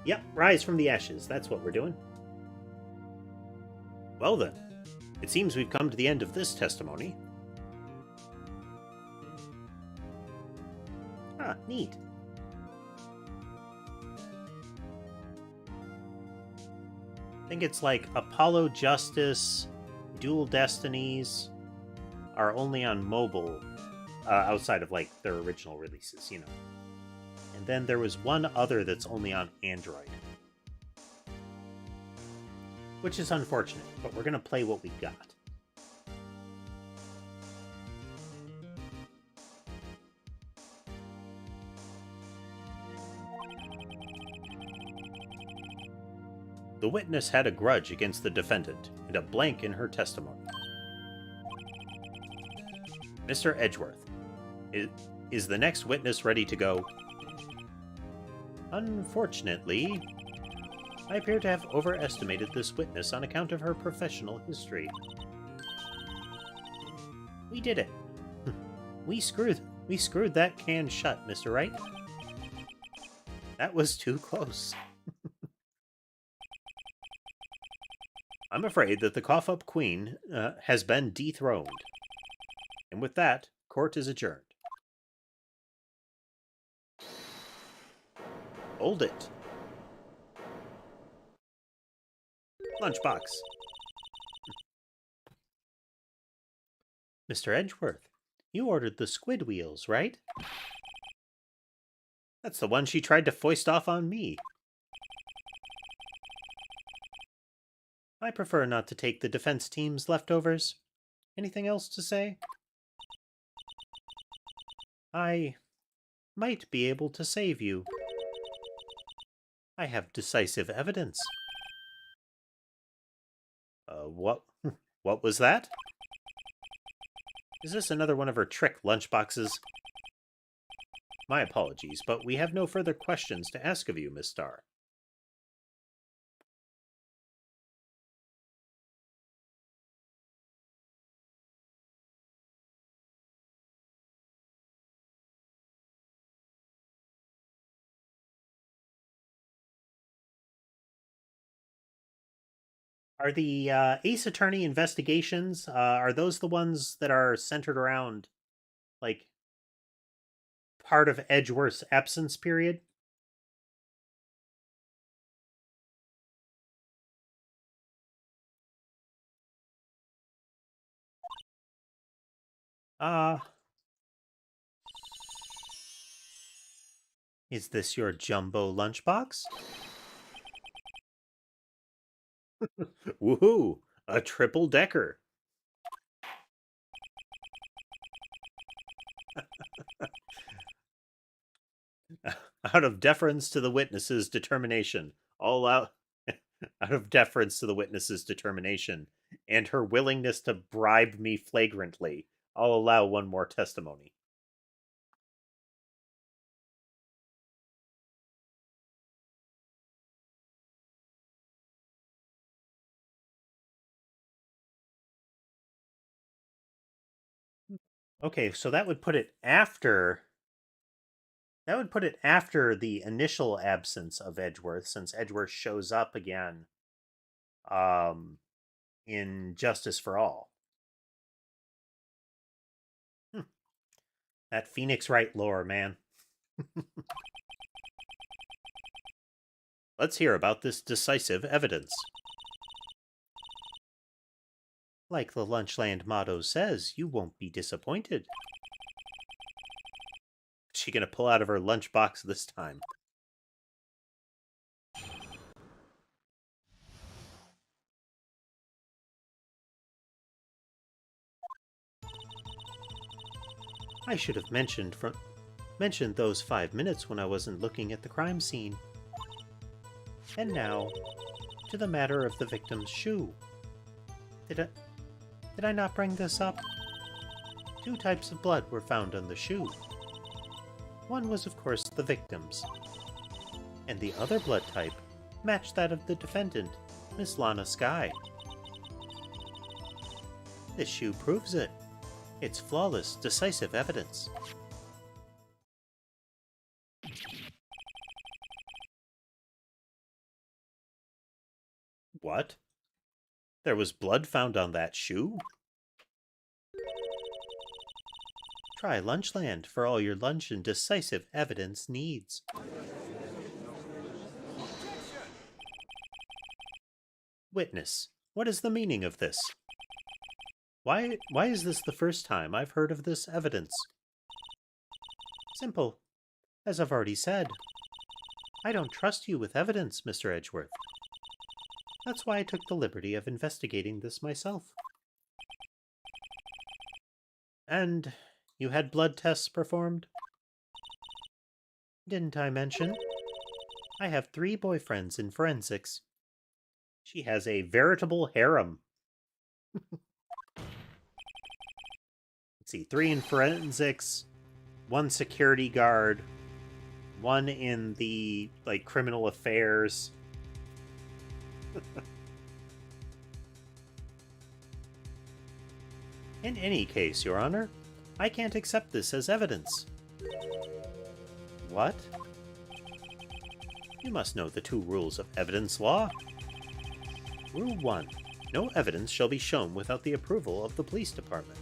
Yep, rise from the ashes. That's what we're doing. Well then, it seems we've come to the end of this testimony. Ah, neat. I think it's like Apollo Justice, Dual Destinies are only on mobile, outside of like their original releases, you know. And then there was one other that's only on Android, which is unfortunate, but we're going to play what we got. The witness had a grudge against the defendant and a blank in her testimony. Mr. Edgeworth, is the next witness ready to go? Unfortunately, I appear to have overestimated this witness on account of her professional history. We did it. We screwed that can shut, Mr. Wright. That was too close. I'm afraid that the cough-up queen has been dethroned. And with that, court is adjourned. Hold it. Lunchbox. Mr. Edgeworth, you ordered the squid wheels, right? That's the one she tried to foist off on me. I prefer not to take the defense team's leftovers. Anything else to say? I might be able to save you. I have decisive evidence. What? What was that? Is this another one of her trick lunchboxes? My apologies, but we have no further questions to ask of you, Miss Starr. Are the Ace Attorney investigations, are those the ones that are centered around, like, part of Edgeworth's absence period? Is this your jumbo lunchbox? Woohoo! A triple decker. Out of deference to the witness's determination, out of deference to the witness's determination and her willingness to bribe me flagrantly, I'll allow one more testimony. Okay, so that would put it after. That would put it after the initial absence of Edgeworth, since Edgeworth shows up again in Justice for All. That Phoenix Wright lore, man. Let's hear about this decisive evidence. Like the Lunchland motto says, you won't be disappointed. Is she gonna pull out of her lunchbox this time? I should have mentioned those 5 minutes when I wasn't looking at the crime scene. And now, to the matter of the victim's shoe. Did I not bring this up? 2 types of blood were found on the shoe. One was, of course, the victim's, and the other blood type matched that of the defendant, Miss Lana Skye. This shoe proves it. It's flawless, decisive evidence. What? There was blood found on that shoe? Try Lunchland for all your lunch and decisive evidence needs. Witness, what is the meaning of this? Why is this the first time I've heard of this evidence? Simple. As I've already said, I don't trust you with evidence, Mr. Edgeworth. That's why I took the liberty of investigating this myself. And you had blood tests performed? Didn't I mention? I have 3 boyfriends in forensics. She has a veritable harem. Let's see, 3 in forensics, 1 security guard, 1 in the, criminal affairs. In any case, Your Honor, I can't accept this as evidence. What? You must know the 2 rules of evidence law. Rule 1. No evidence shall be shown without the approval of the police department.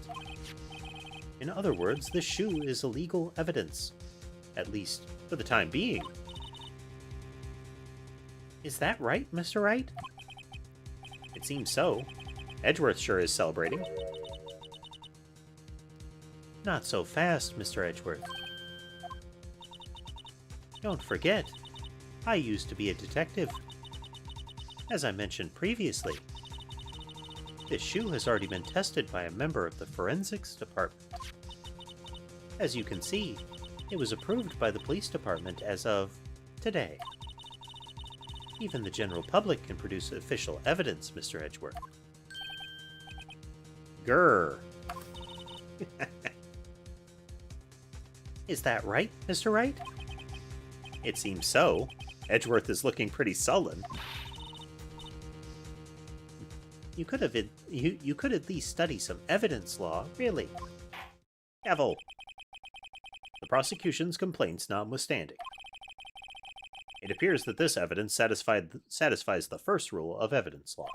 In other words, the shoe is illegal evidence. At least, for the time being. Is that right, Mr. Wright? It seems so. Edgeworth sure is celebrating. Not so fast, Mr. Edgeworth. Don't forget, I used to be a detective. As I mentioned previously, this shoe has already been tested by a member of the forensics department. As you can see, it was approved by the police department as of today. Even the general public can produce official evidence, Mr. Edgeworth. Grr. Is that right, Mr. Wright? It seems so. Edgeworth is looking pretty sullen. You could at least study some evidence law, really. Gavel. The prosecution's complaints notwithstanding. It appears that this evidence satisfies the first rule of evidence law.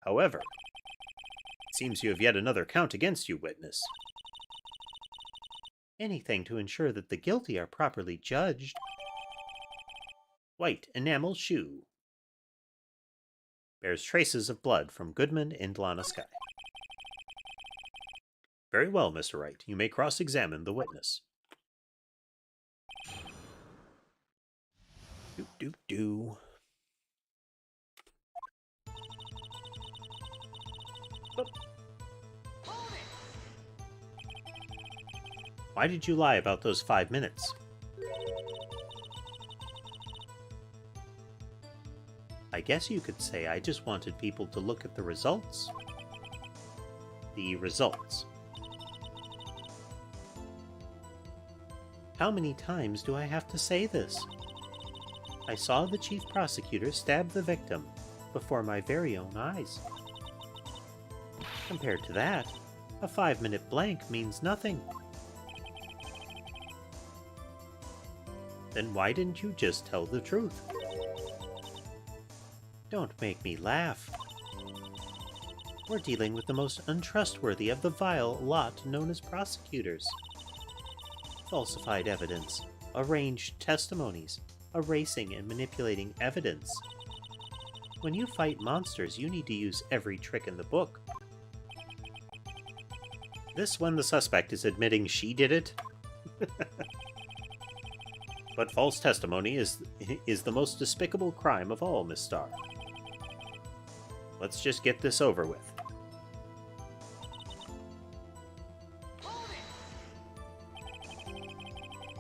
However, it seems you have yet another count against you, witness. Anything to ensure that the guilty are properly judged. White enamel shoe. Bears traces of blood from Goodman and Lana Skye. Very well, Mr. Wright. You may cross-examine the witness. Do-do-do. Oh. Why did you lie about those 5 minutes? I guess you could say I just wanted people to look at the results. The results. How many times do I have to say this? I saw the chief prosecutor stab the victim before my very own eyes. Compared to that, a 5-minute blank means nothing. Then why didn't you just tell the truth? Don't make me laugh. We're dealing with the most untrustworthy of the vile lot known as prosecutors. falsified evidence, arranged testimonies, erasing and manipulating evidence. When you fight monsters, you need to use every trick in the book. This when the suspect is admitting she did it. But false testimony is the most despicable crime of all, Miss Starr. Let's just get this over with.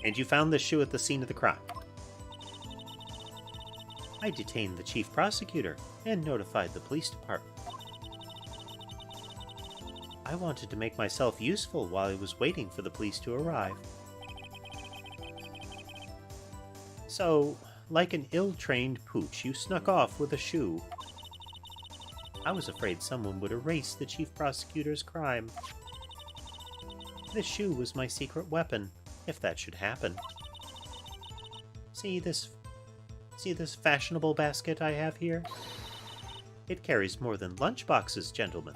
And you found this shoe at the scene of the crime. I detained the chief prosecutor and notified the police department. I wanted to make myself useful while I was waiting for the police to arrive. So, like an ill-trained pooch, you snuck off with a shoe. I was afraid someone would erase the chief prosecutor's crime. This shoe was my secret weapon, if that should happen. See this fashionable basket I have here? It carries more than lunchboxes, gentlemen.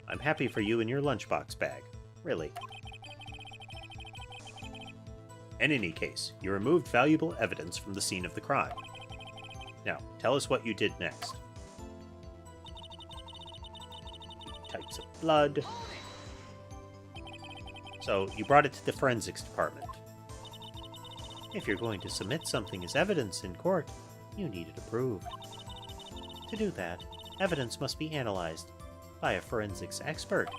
I'm happy for you in your lunchbox bag, really. In any case, you removed valuable evidence from the scene of the crime. Now, tell us what you did next. Types of blood. So, you brought it to the forensics department. If you're going to submit something as evidence in court, you need it approved. To do that, evidence must be analyzed by a forensics expert.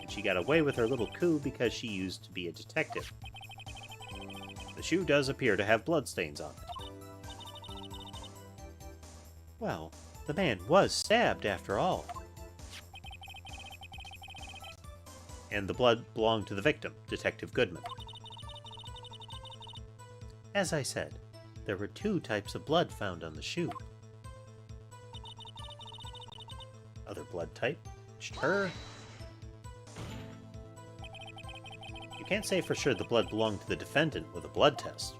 And she got away with her little coup because she used to be a detective. The shoe does appear to have bloodstains on it. Well, the man was stabbed after all. And the blood belonged to the victim, Detective Goodman. As I said, there were 2 types of blood found on the shoe. Other blood type matched her. You can't say for sure the blood belonged to the defendant with a blood test.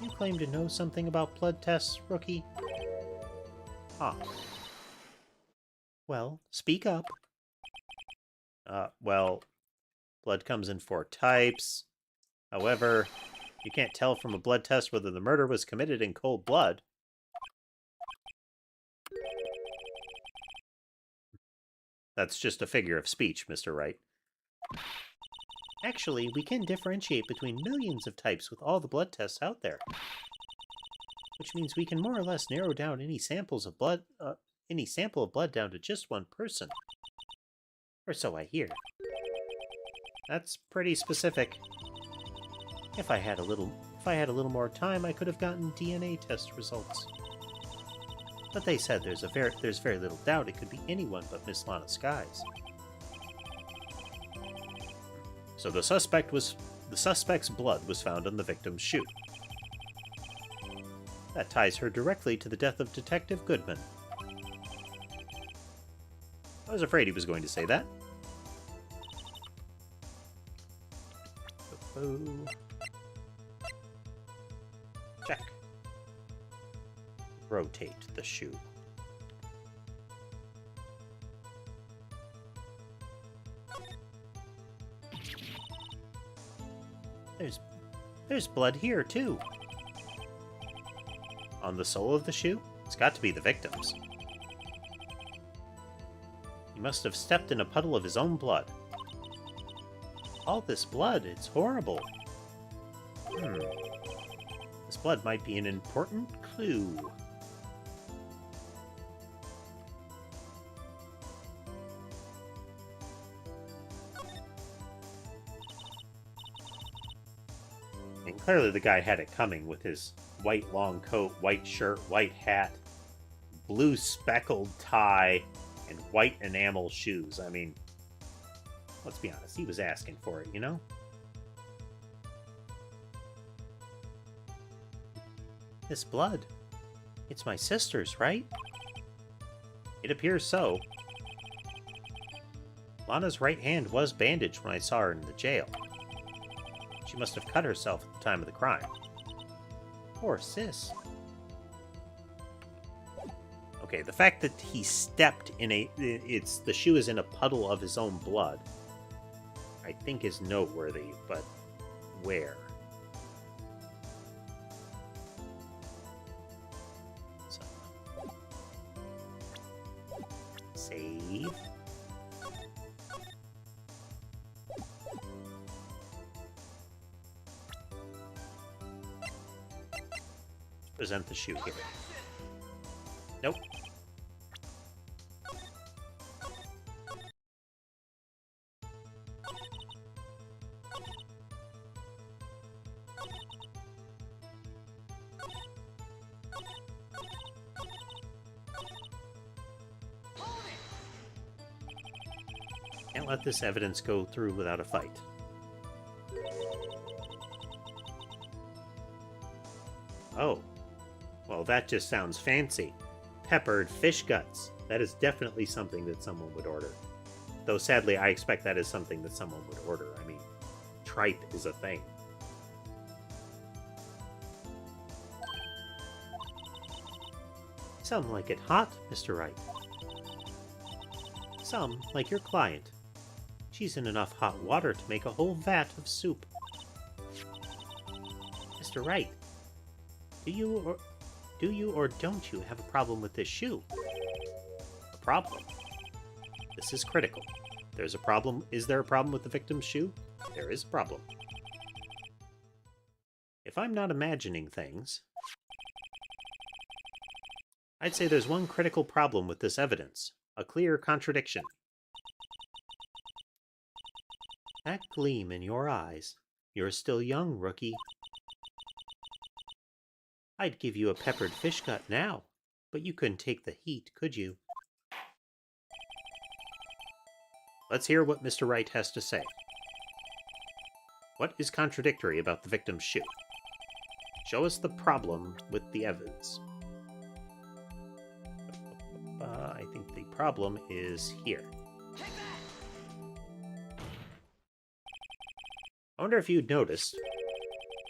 You claim to know something about blood tests, rookie? Ah. Well, speak up. Well, blood comes in 4 types. However, you can't tell from a blood test whether the murder was committed in cold blood. That's just a figure of speech, Mr. Wright. Actually, we can differentiate between millions of types with all the blood tests out there. Which means we can more or less narrow down any sample of blood down to just one person. Or so I hear. That's pretty specific. If I had a little more time, I could have gotten DNA test results. But they said there's very little doubt it could be anyone but Miss Lana Skies. So the suspect's blood was found on the victim's shoe. That ties her directly to the death of Detective Goodman. I was afraid he was going to say that. Check. Rotate the shoe. There's blood here, too. On the sole of the shoe? It's got to be the victim's. He must have stepped in a puddle of his own blood. All this blood, it's horrible. This blood might be an important clue. And clearly the guy had it coming with his white long coat, white shirt, white hat, blue speckled tie, and white enamel shoes. I mean, let's be honest, he was asking for it, you know? This blood, it's my sister's, right? It appears so. Lana's right hand was bandaged when I saw her in the jail. She must have cut herself at the time of the crime. Poor sis. Okay, the fact that he stepped in the shoe is in a puddle of his own blood. I think is noteworthy, but where? So, save. Present the shoe here. Nope. Can't let this evidence go through without a fight. Oh. Well, that just sounds fancy. Peppered fish guts. That is definitely something that someone would order. Though sadly, I expect that is something that someone would order. I mean, tripe is a thing. Some like it hot, Mr. Wright. Some like your client. She's in enough hot water to make a whole vat of soup. Mr. Wright, do you or don't you have a problem with this shoe? A problem? This is critical. There's a problem. Is there a problem with the victim's shoe? There is a problem. If I'm not imagining things, I'd say there's one critical problem with this evidence. A clear contradiction. That gleam in your eyes. You're still young, rookie. I'd give you a peppered fish gut now, but you couldn't take the heat, could you? Let's hear what Mr. Wright has to say. What is contradictory about the victim's shoe? Show us the problem with the evidence. I think the problem is here. I wonder if you'd noticed,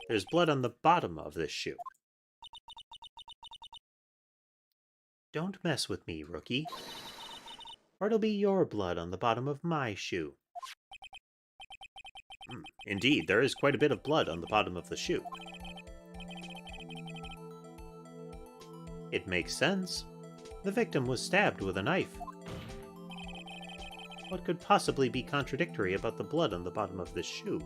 there's blood on the bottom of this shoe. Don't mess with me, rookie, or it'll be your blood on the bottom of my shoe. Indeed, there is quite a bit of blood on the bottom of the shoe. It makes sense. The victim was stabbed with a knife. What could possibly be contradictory about the blood on the bottom of this shoe?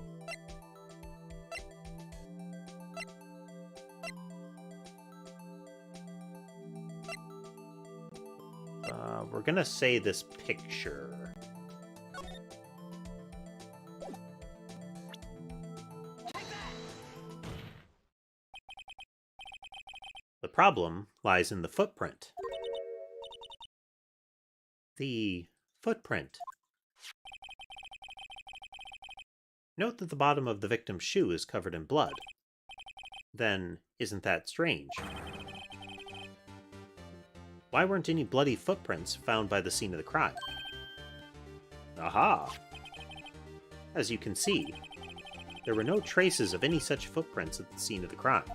We're gonna say this picture. The problem lies in the footprint. The footprint. Note that the bottom of the victim's shoe is covered in blood. Then, isn't that strange? Why weren't any bloody footprints found by the scene of the crime? Aha! As you can see, there were no traces of any such footprints at the scene of the crime.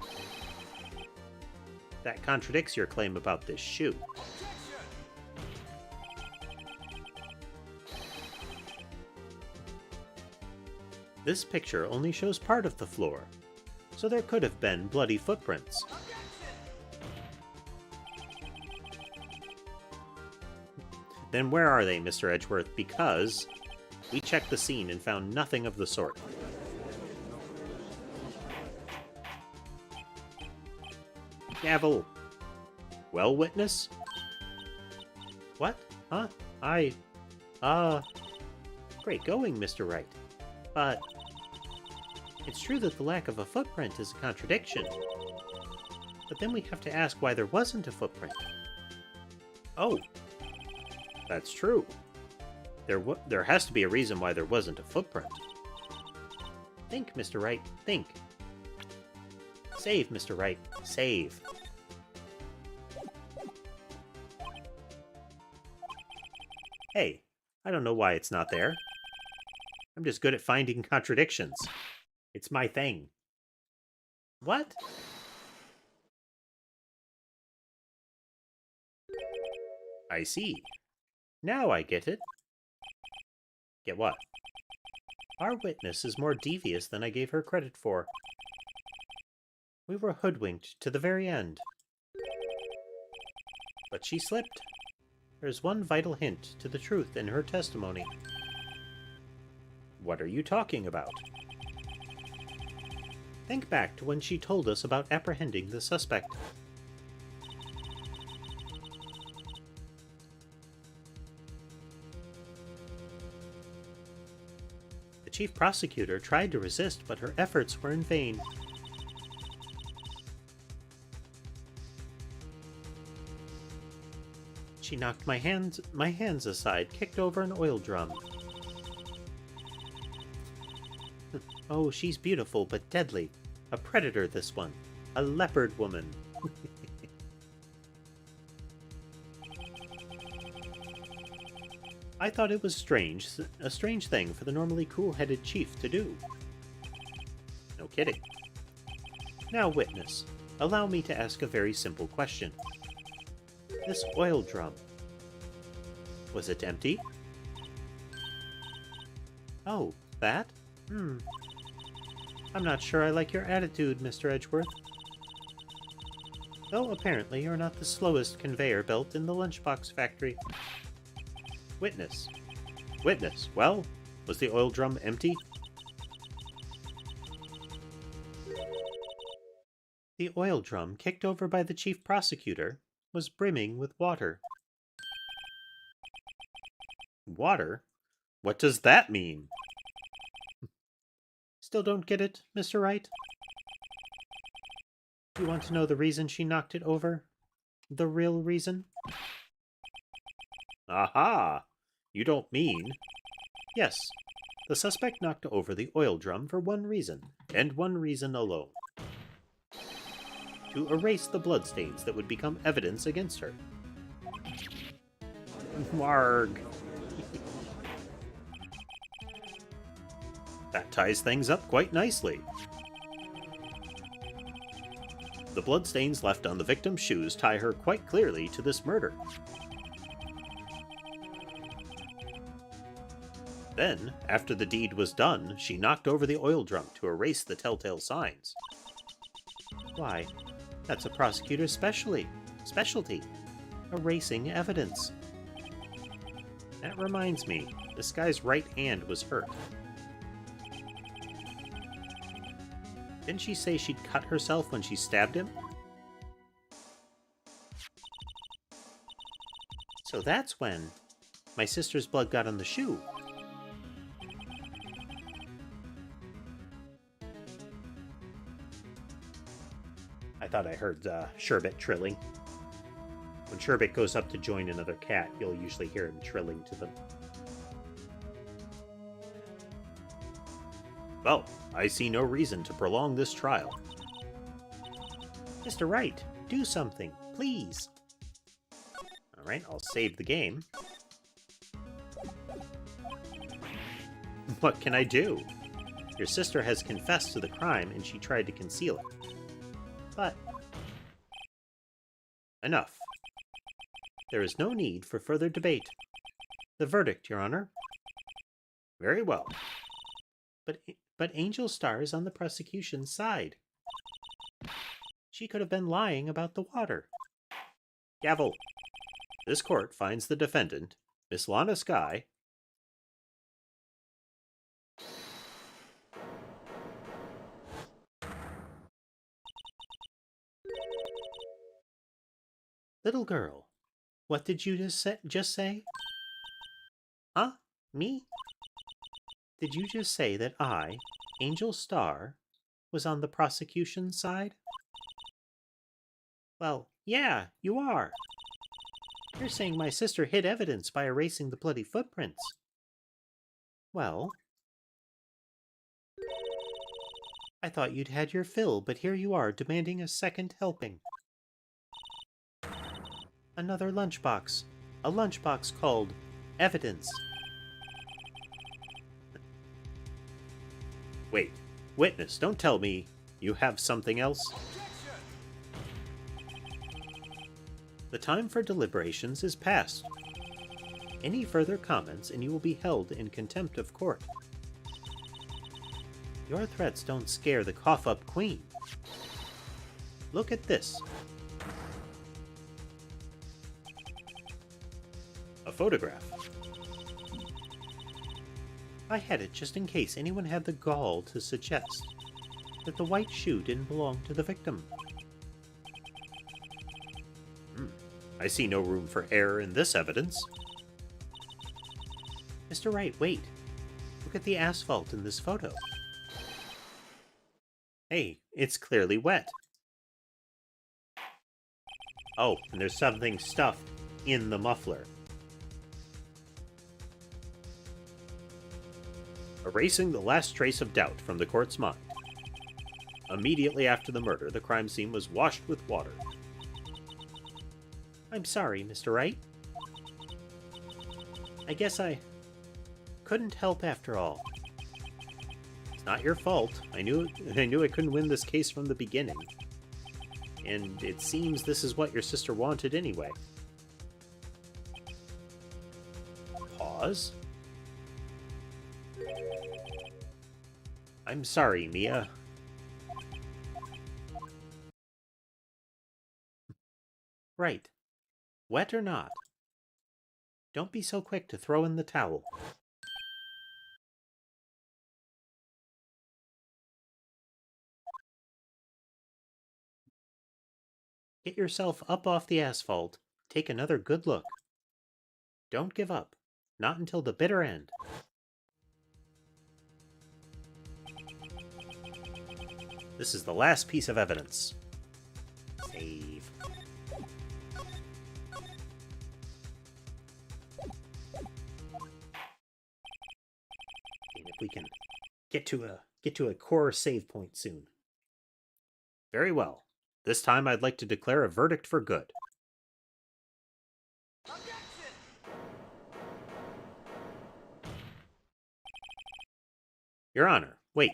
That contradicts your claim about this shoe. This picture only shows part of the floor, so there could have been bloody footprints. Then where are they, Mr. Edgeworth? Because we checked the scene and found nothing of the sort. Gavel. Well, witness? What? Huh? Great going, Mr. Wright. But it's true that the lack of a footprint is a contradiction. But then we have to ask why there wasn't a footprint. Oh, that's true. There has to be a reason why there wasn't a footprint. Think, Mr. Wright, think. Save, Mr. Wright, save. Hey, I don't know why it's not there. I'm just good at finding contradictions. It's my thing. What? I see. Now I get it. Get what? Our witness is more devious than I gave her credit for. We were hoodwinked to the very end. But she slipped. There's one vital hint to the truth in her testimony. What are you talking about? Think back to when she told us about apprehending the suspect. The chief prosecutor tried to resist, but her efforts were in vain. She knocked my hands aside, kicked over an oil drum. Oh, she's beautiful, but deadly. A predator, this one. A leopard woman. I thought it was a strange thing for the normally cool-headed chief to do. No kidding. Now, witness, allow me to ask a very simple question. This oil drum, was it empty? Oh, that? I'm not sure I like your attitude, Mr. Edgeworth. Though apparently you're not the slowest conveyor belt in the lunchbox factory. Witness. Witness, well, was the oil drum empty? The oil drum, kicked over by the chief prosecutor, was brimming with water. Water? What does that mean? Still don't get it, Mr. Wright? You want to know the reason she knocked it over? The real reason? Aha! You don't mean... Yes, the suspect knocked over the oil drum for one reason, and one reason alone. To erase the bloodstains that would become evidence against her. Marg. That ties things up quite nicely. The bloodstains left on the victim's shoes tie her quite clearly to this murder. Then, after the deed was done, she knocked over the oil drum to erase the telltale signs. Why, that's a prosecutor's specialty. Erasing evidence. That reminds me, this guy's right hand was hurt. Didn't she say she'd cut herself when she stabbed him? So that's when my sister's blood got on the shoe. I thought I heard Sherbet trilling. When Sherbet goes up to join another cat, you'll usually hear him trilling to them. Well, I see no reason to prolong this trial. Mr. Wright, do something, please. Alright, I'll save the game. What can I do? Your sister has confessed to the crime and she tried to conceal it. But... enough. There is no need for further debate. The verdict, Your Honor. Very well. But Angel Star is on the prosecution's side. She could have been lying about the water. Gavel. This court finds the defendant, Miss Lana Skye. Little girl, what did you just say? Huh? Me? Did you just say that I, Angel Star, was on the prosecution's side? Well, yeah, you are. You're saying my sister hid evidence by erasing the bloody footprints. Well, I thought you'd had your fill, but here you are demanding a second helping. Another lunchbox. A lunchbox called Evidence. Wait, witness, don't tell me you have something else. The time for deliberations is past. Any further comments and you will be held in contempt of court. Your threats don't scare the cough-up queen. Look at this. A photograph. I had it just in case anyone had the gall to suggest that the white shoe didn't belong to the victim. I see no room for error in this evidence. Mr. Wright, wait. Look at the asphalt in this photo. Hey, it's clearly wet. Oh, and there's something stuffed in the muffler. Erasing the last trace of doubt from the court's mind. Immediately after the murder, the crime scene was washed with water. I'm sorry, Mr. Wright. I guess I couldn't help after all. It's not your fault. I knew I couldn't win this case from the beginning. And it seems this is what your sister wanted anyway. Pause. I'm sorry, Mia. Right. Wet or not? Don't be so quick to throw in the towel. Get yourself up off the asphalt. Take another good look. Don't give up. Not until the bitter end. This is the last piece of evidence. Save. And if we can get to a core save point soon. Very well. This time I'd like to declare a verdict for good. Your Honor, wait.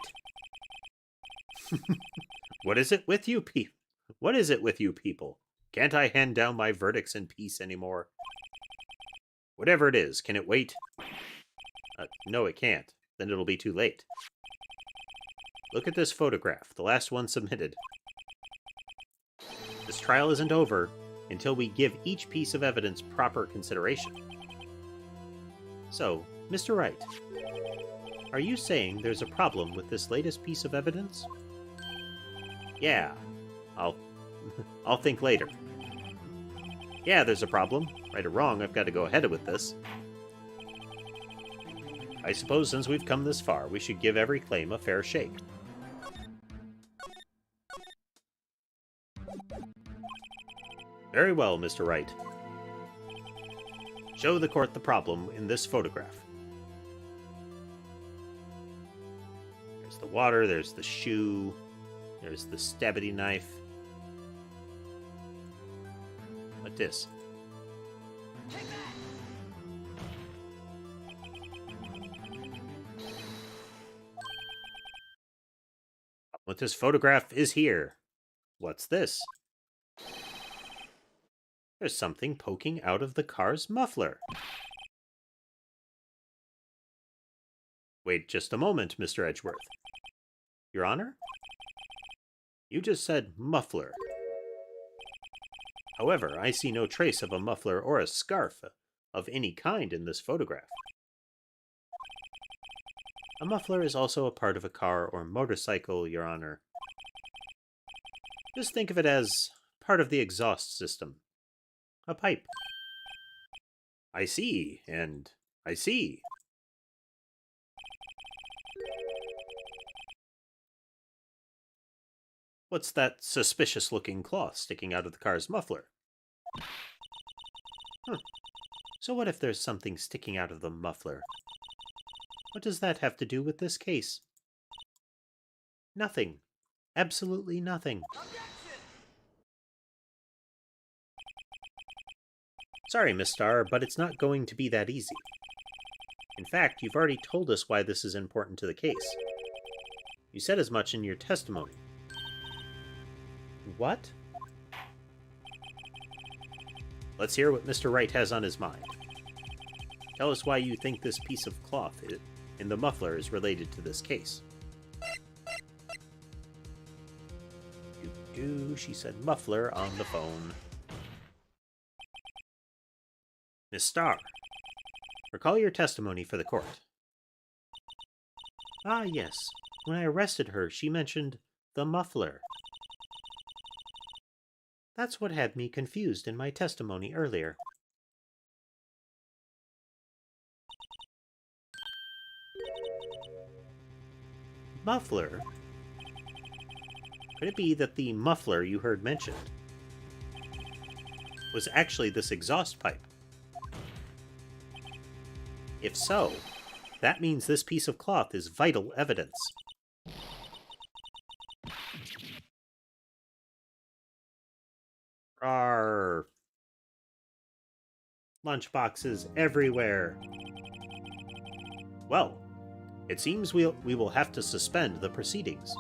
What is it with you people? What is it with you people? Can't I hand down my verdicts in peace anymore? Whatever it is, can it wait? No, it can't. Then it'll be too late. Look at this photograph, the last one submitted. This trial isn't over until we give each piece of evidence proper consideration. So, Mr. Wright, are you saying there's a problem with this latest piece of evidence? Yeah, I'll think later. Yeah, there's a problem. Right or wrong, I've got to go ahead with this. I suppose since we've come this far, we should give every claim a fair shake. Very well, Mr. Wright. Show the court the problem in this photograph. There's the water, there's the shoe, there's the stabby knife. What this? What this photograph is here. What's this? There's something poking out of the car's muffler. Wait just a moment, Mr. Edgeworth. Your Honor? You just said muffler. However, I see no trace of a muffler or a scarf of any kind in this photograph. A muffler is also a part of a car or motorcycle, Your Honor. Just think of it as part of the exhaust system. A pipe. I see, and I see. What's that suspicious-looking cloth sticking out of the car's muffler? So what if there's something sticking out of the muffler? What does that have to do with this case? Nothing. Absolutely nothing. Sorry, Miss Starr, but it's not going to be that easy. In fact, you've already told us why this is important to the case. You said as much in your testimony. What? Let's hear what Mr. Wright has on his mind. Tell us why you think this piece of cloth in the muffler is related to this case. She said muffler on the phone. Miss Starr, recall your testimony for the court. Ah, yes. When I arrested her, she mentioned the muffler. That's what had me confused in my testimony earlier. Muffler? Could it be that the muffler you heard mentioned was actually this exhaust pipe? If so, that means this piece of cloth is vital evidence. Our lunchboxes everywhere. Well, it seems we will have to suspend the proceedings.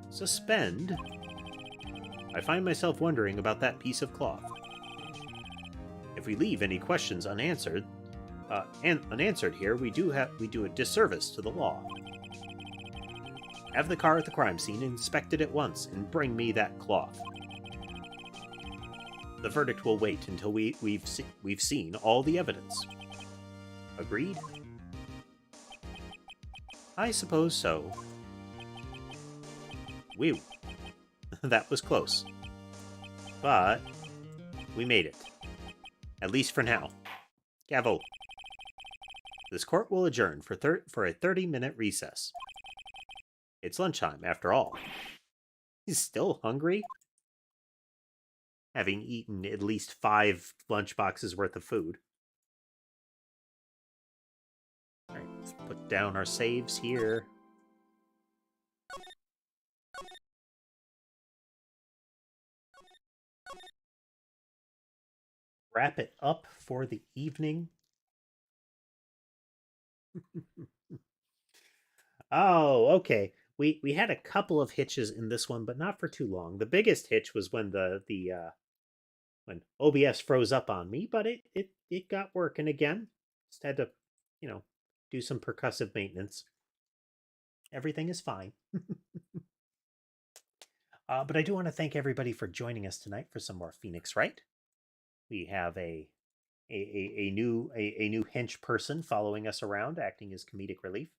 Suspend? I find myself wondering about that piece of cloth. If we leave any questions unanswered here, we do a disservice to the law. Have the car at the crime scene inspected at once and bring me that cloth. The verdict will wait until we've seen all the evidence. Agreed? I suppose so. Whew. That was close. But we made it. At least for now. Gavel. This court will adjourn for a 30-minute recess. It's lunchtime, after all. He's still hungry? Having eaten at least 5 lunchboxes worth of food. Alright, let's put down our saves here. Wrap it up for the evening. Oh, okay. We had a couple of hitches in this one, but not for too long. The biggest hitch was when when OBS froze up on me, but it got working again. Just had to, do some percussive maintenance. Everything is fine. But I do want to thank everybody for joining us tonight for some more Phoenix Wright. We have a new hench person following us around, acting as comedic relief.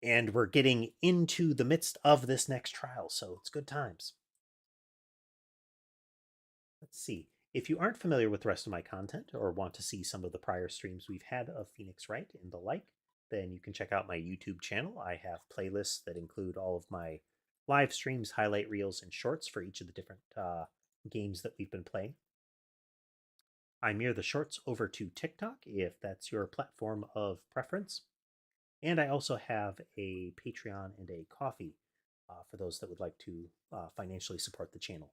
And we're getting into the midst of this next trial, so it's good times. Let's see. If you aren't familiar with the rest of my content or want to see some of the prior streams we've had of Phoenix Wright and the like, then you can check out my YouTube channel. I have playlists that include all of my live streams, highlight reels, and shorts for each of the different games that we've been playing. I mirror the shorts over to TikTok if that's your platform of preference. And I also have a Patreon and a Ko-fi for those that would like to financially support the channel.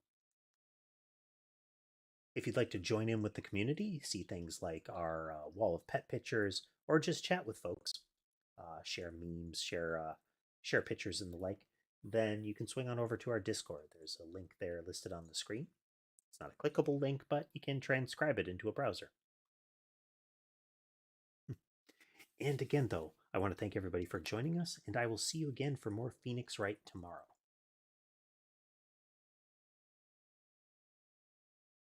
If you'd like to join in with the community, see things like our wall of pet pictures, or just chat with folks, share memes, share pictures and the like, then you can swing on over to our Discord. There's a link there listed on the screen. It's not a clickable link, but you can transcribe it into a browser. And again, though, I want to thank everybody for joining us, and I will see you again for more Phoenix Wright tomorrow.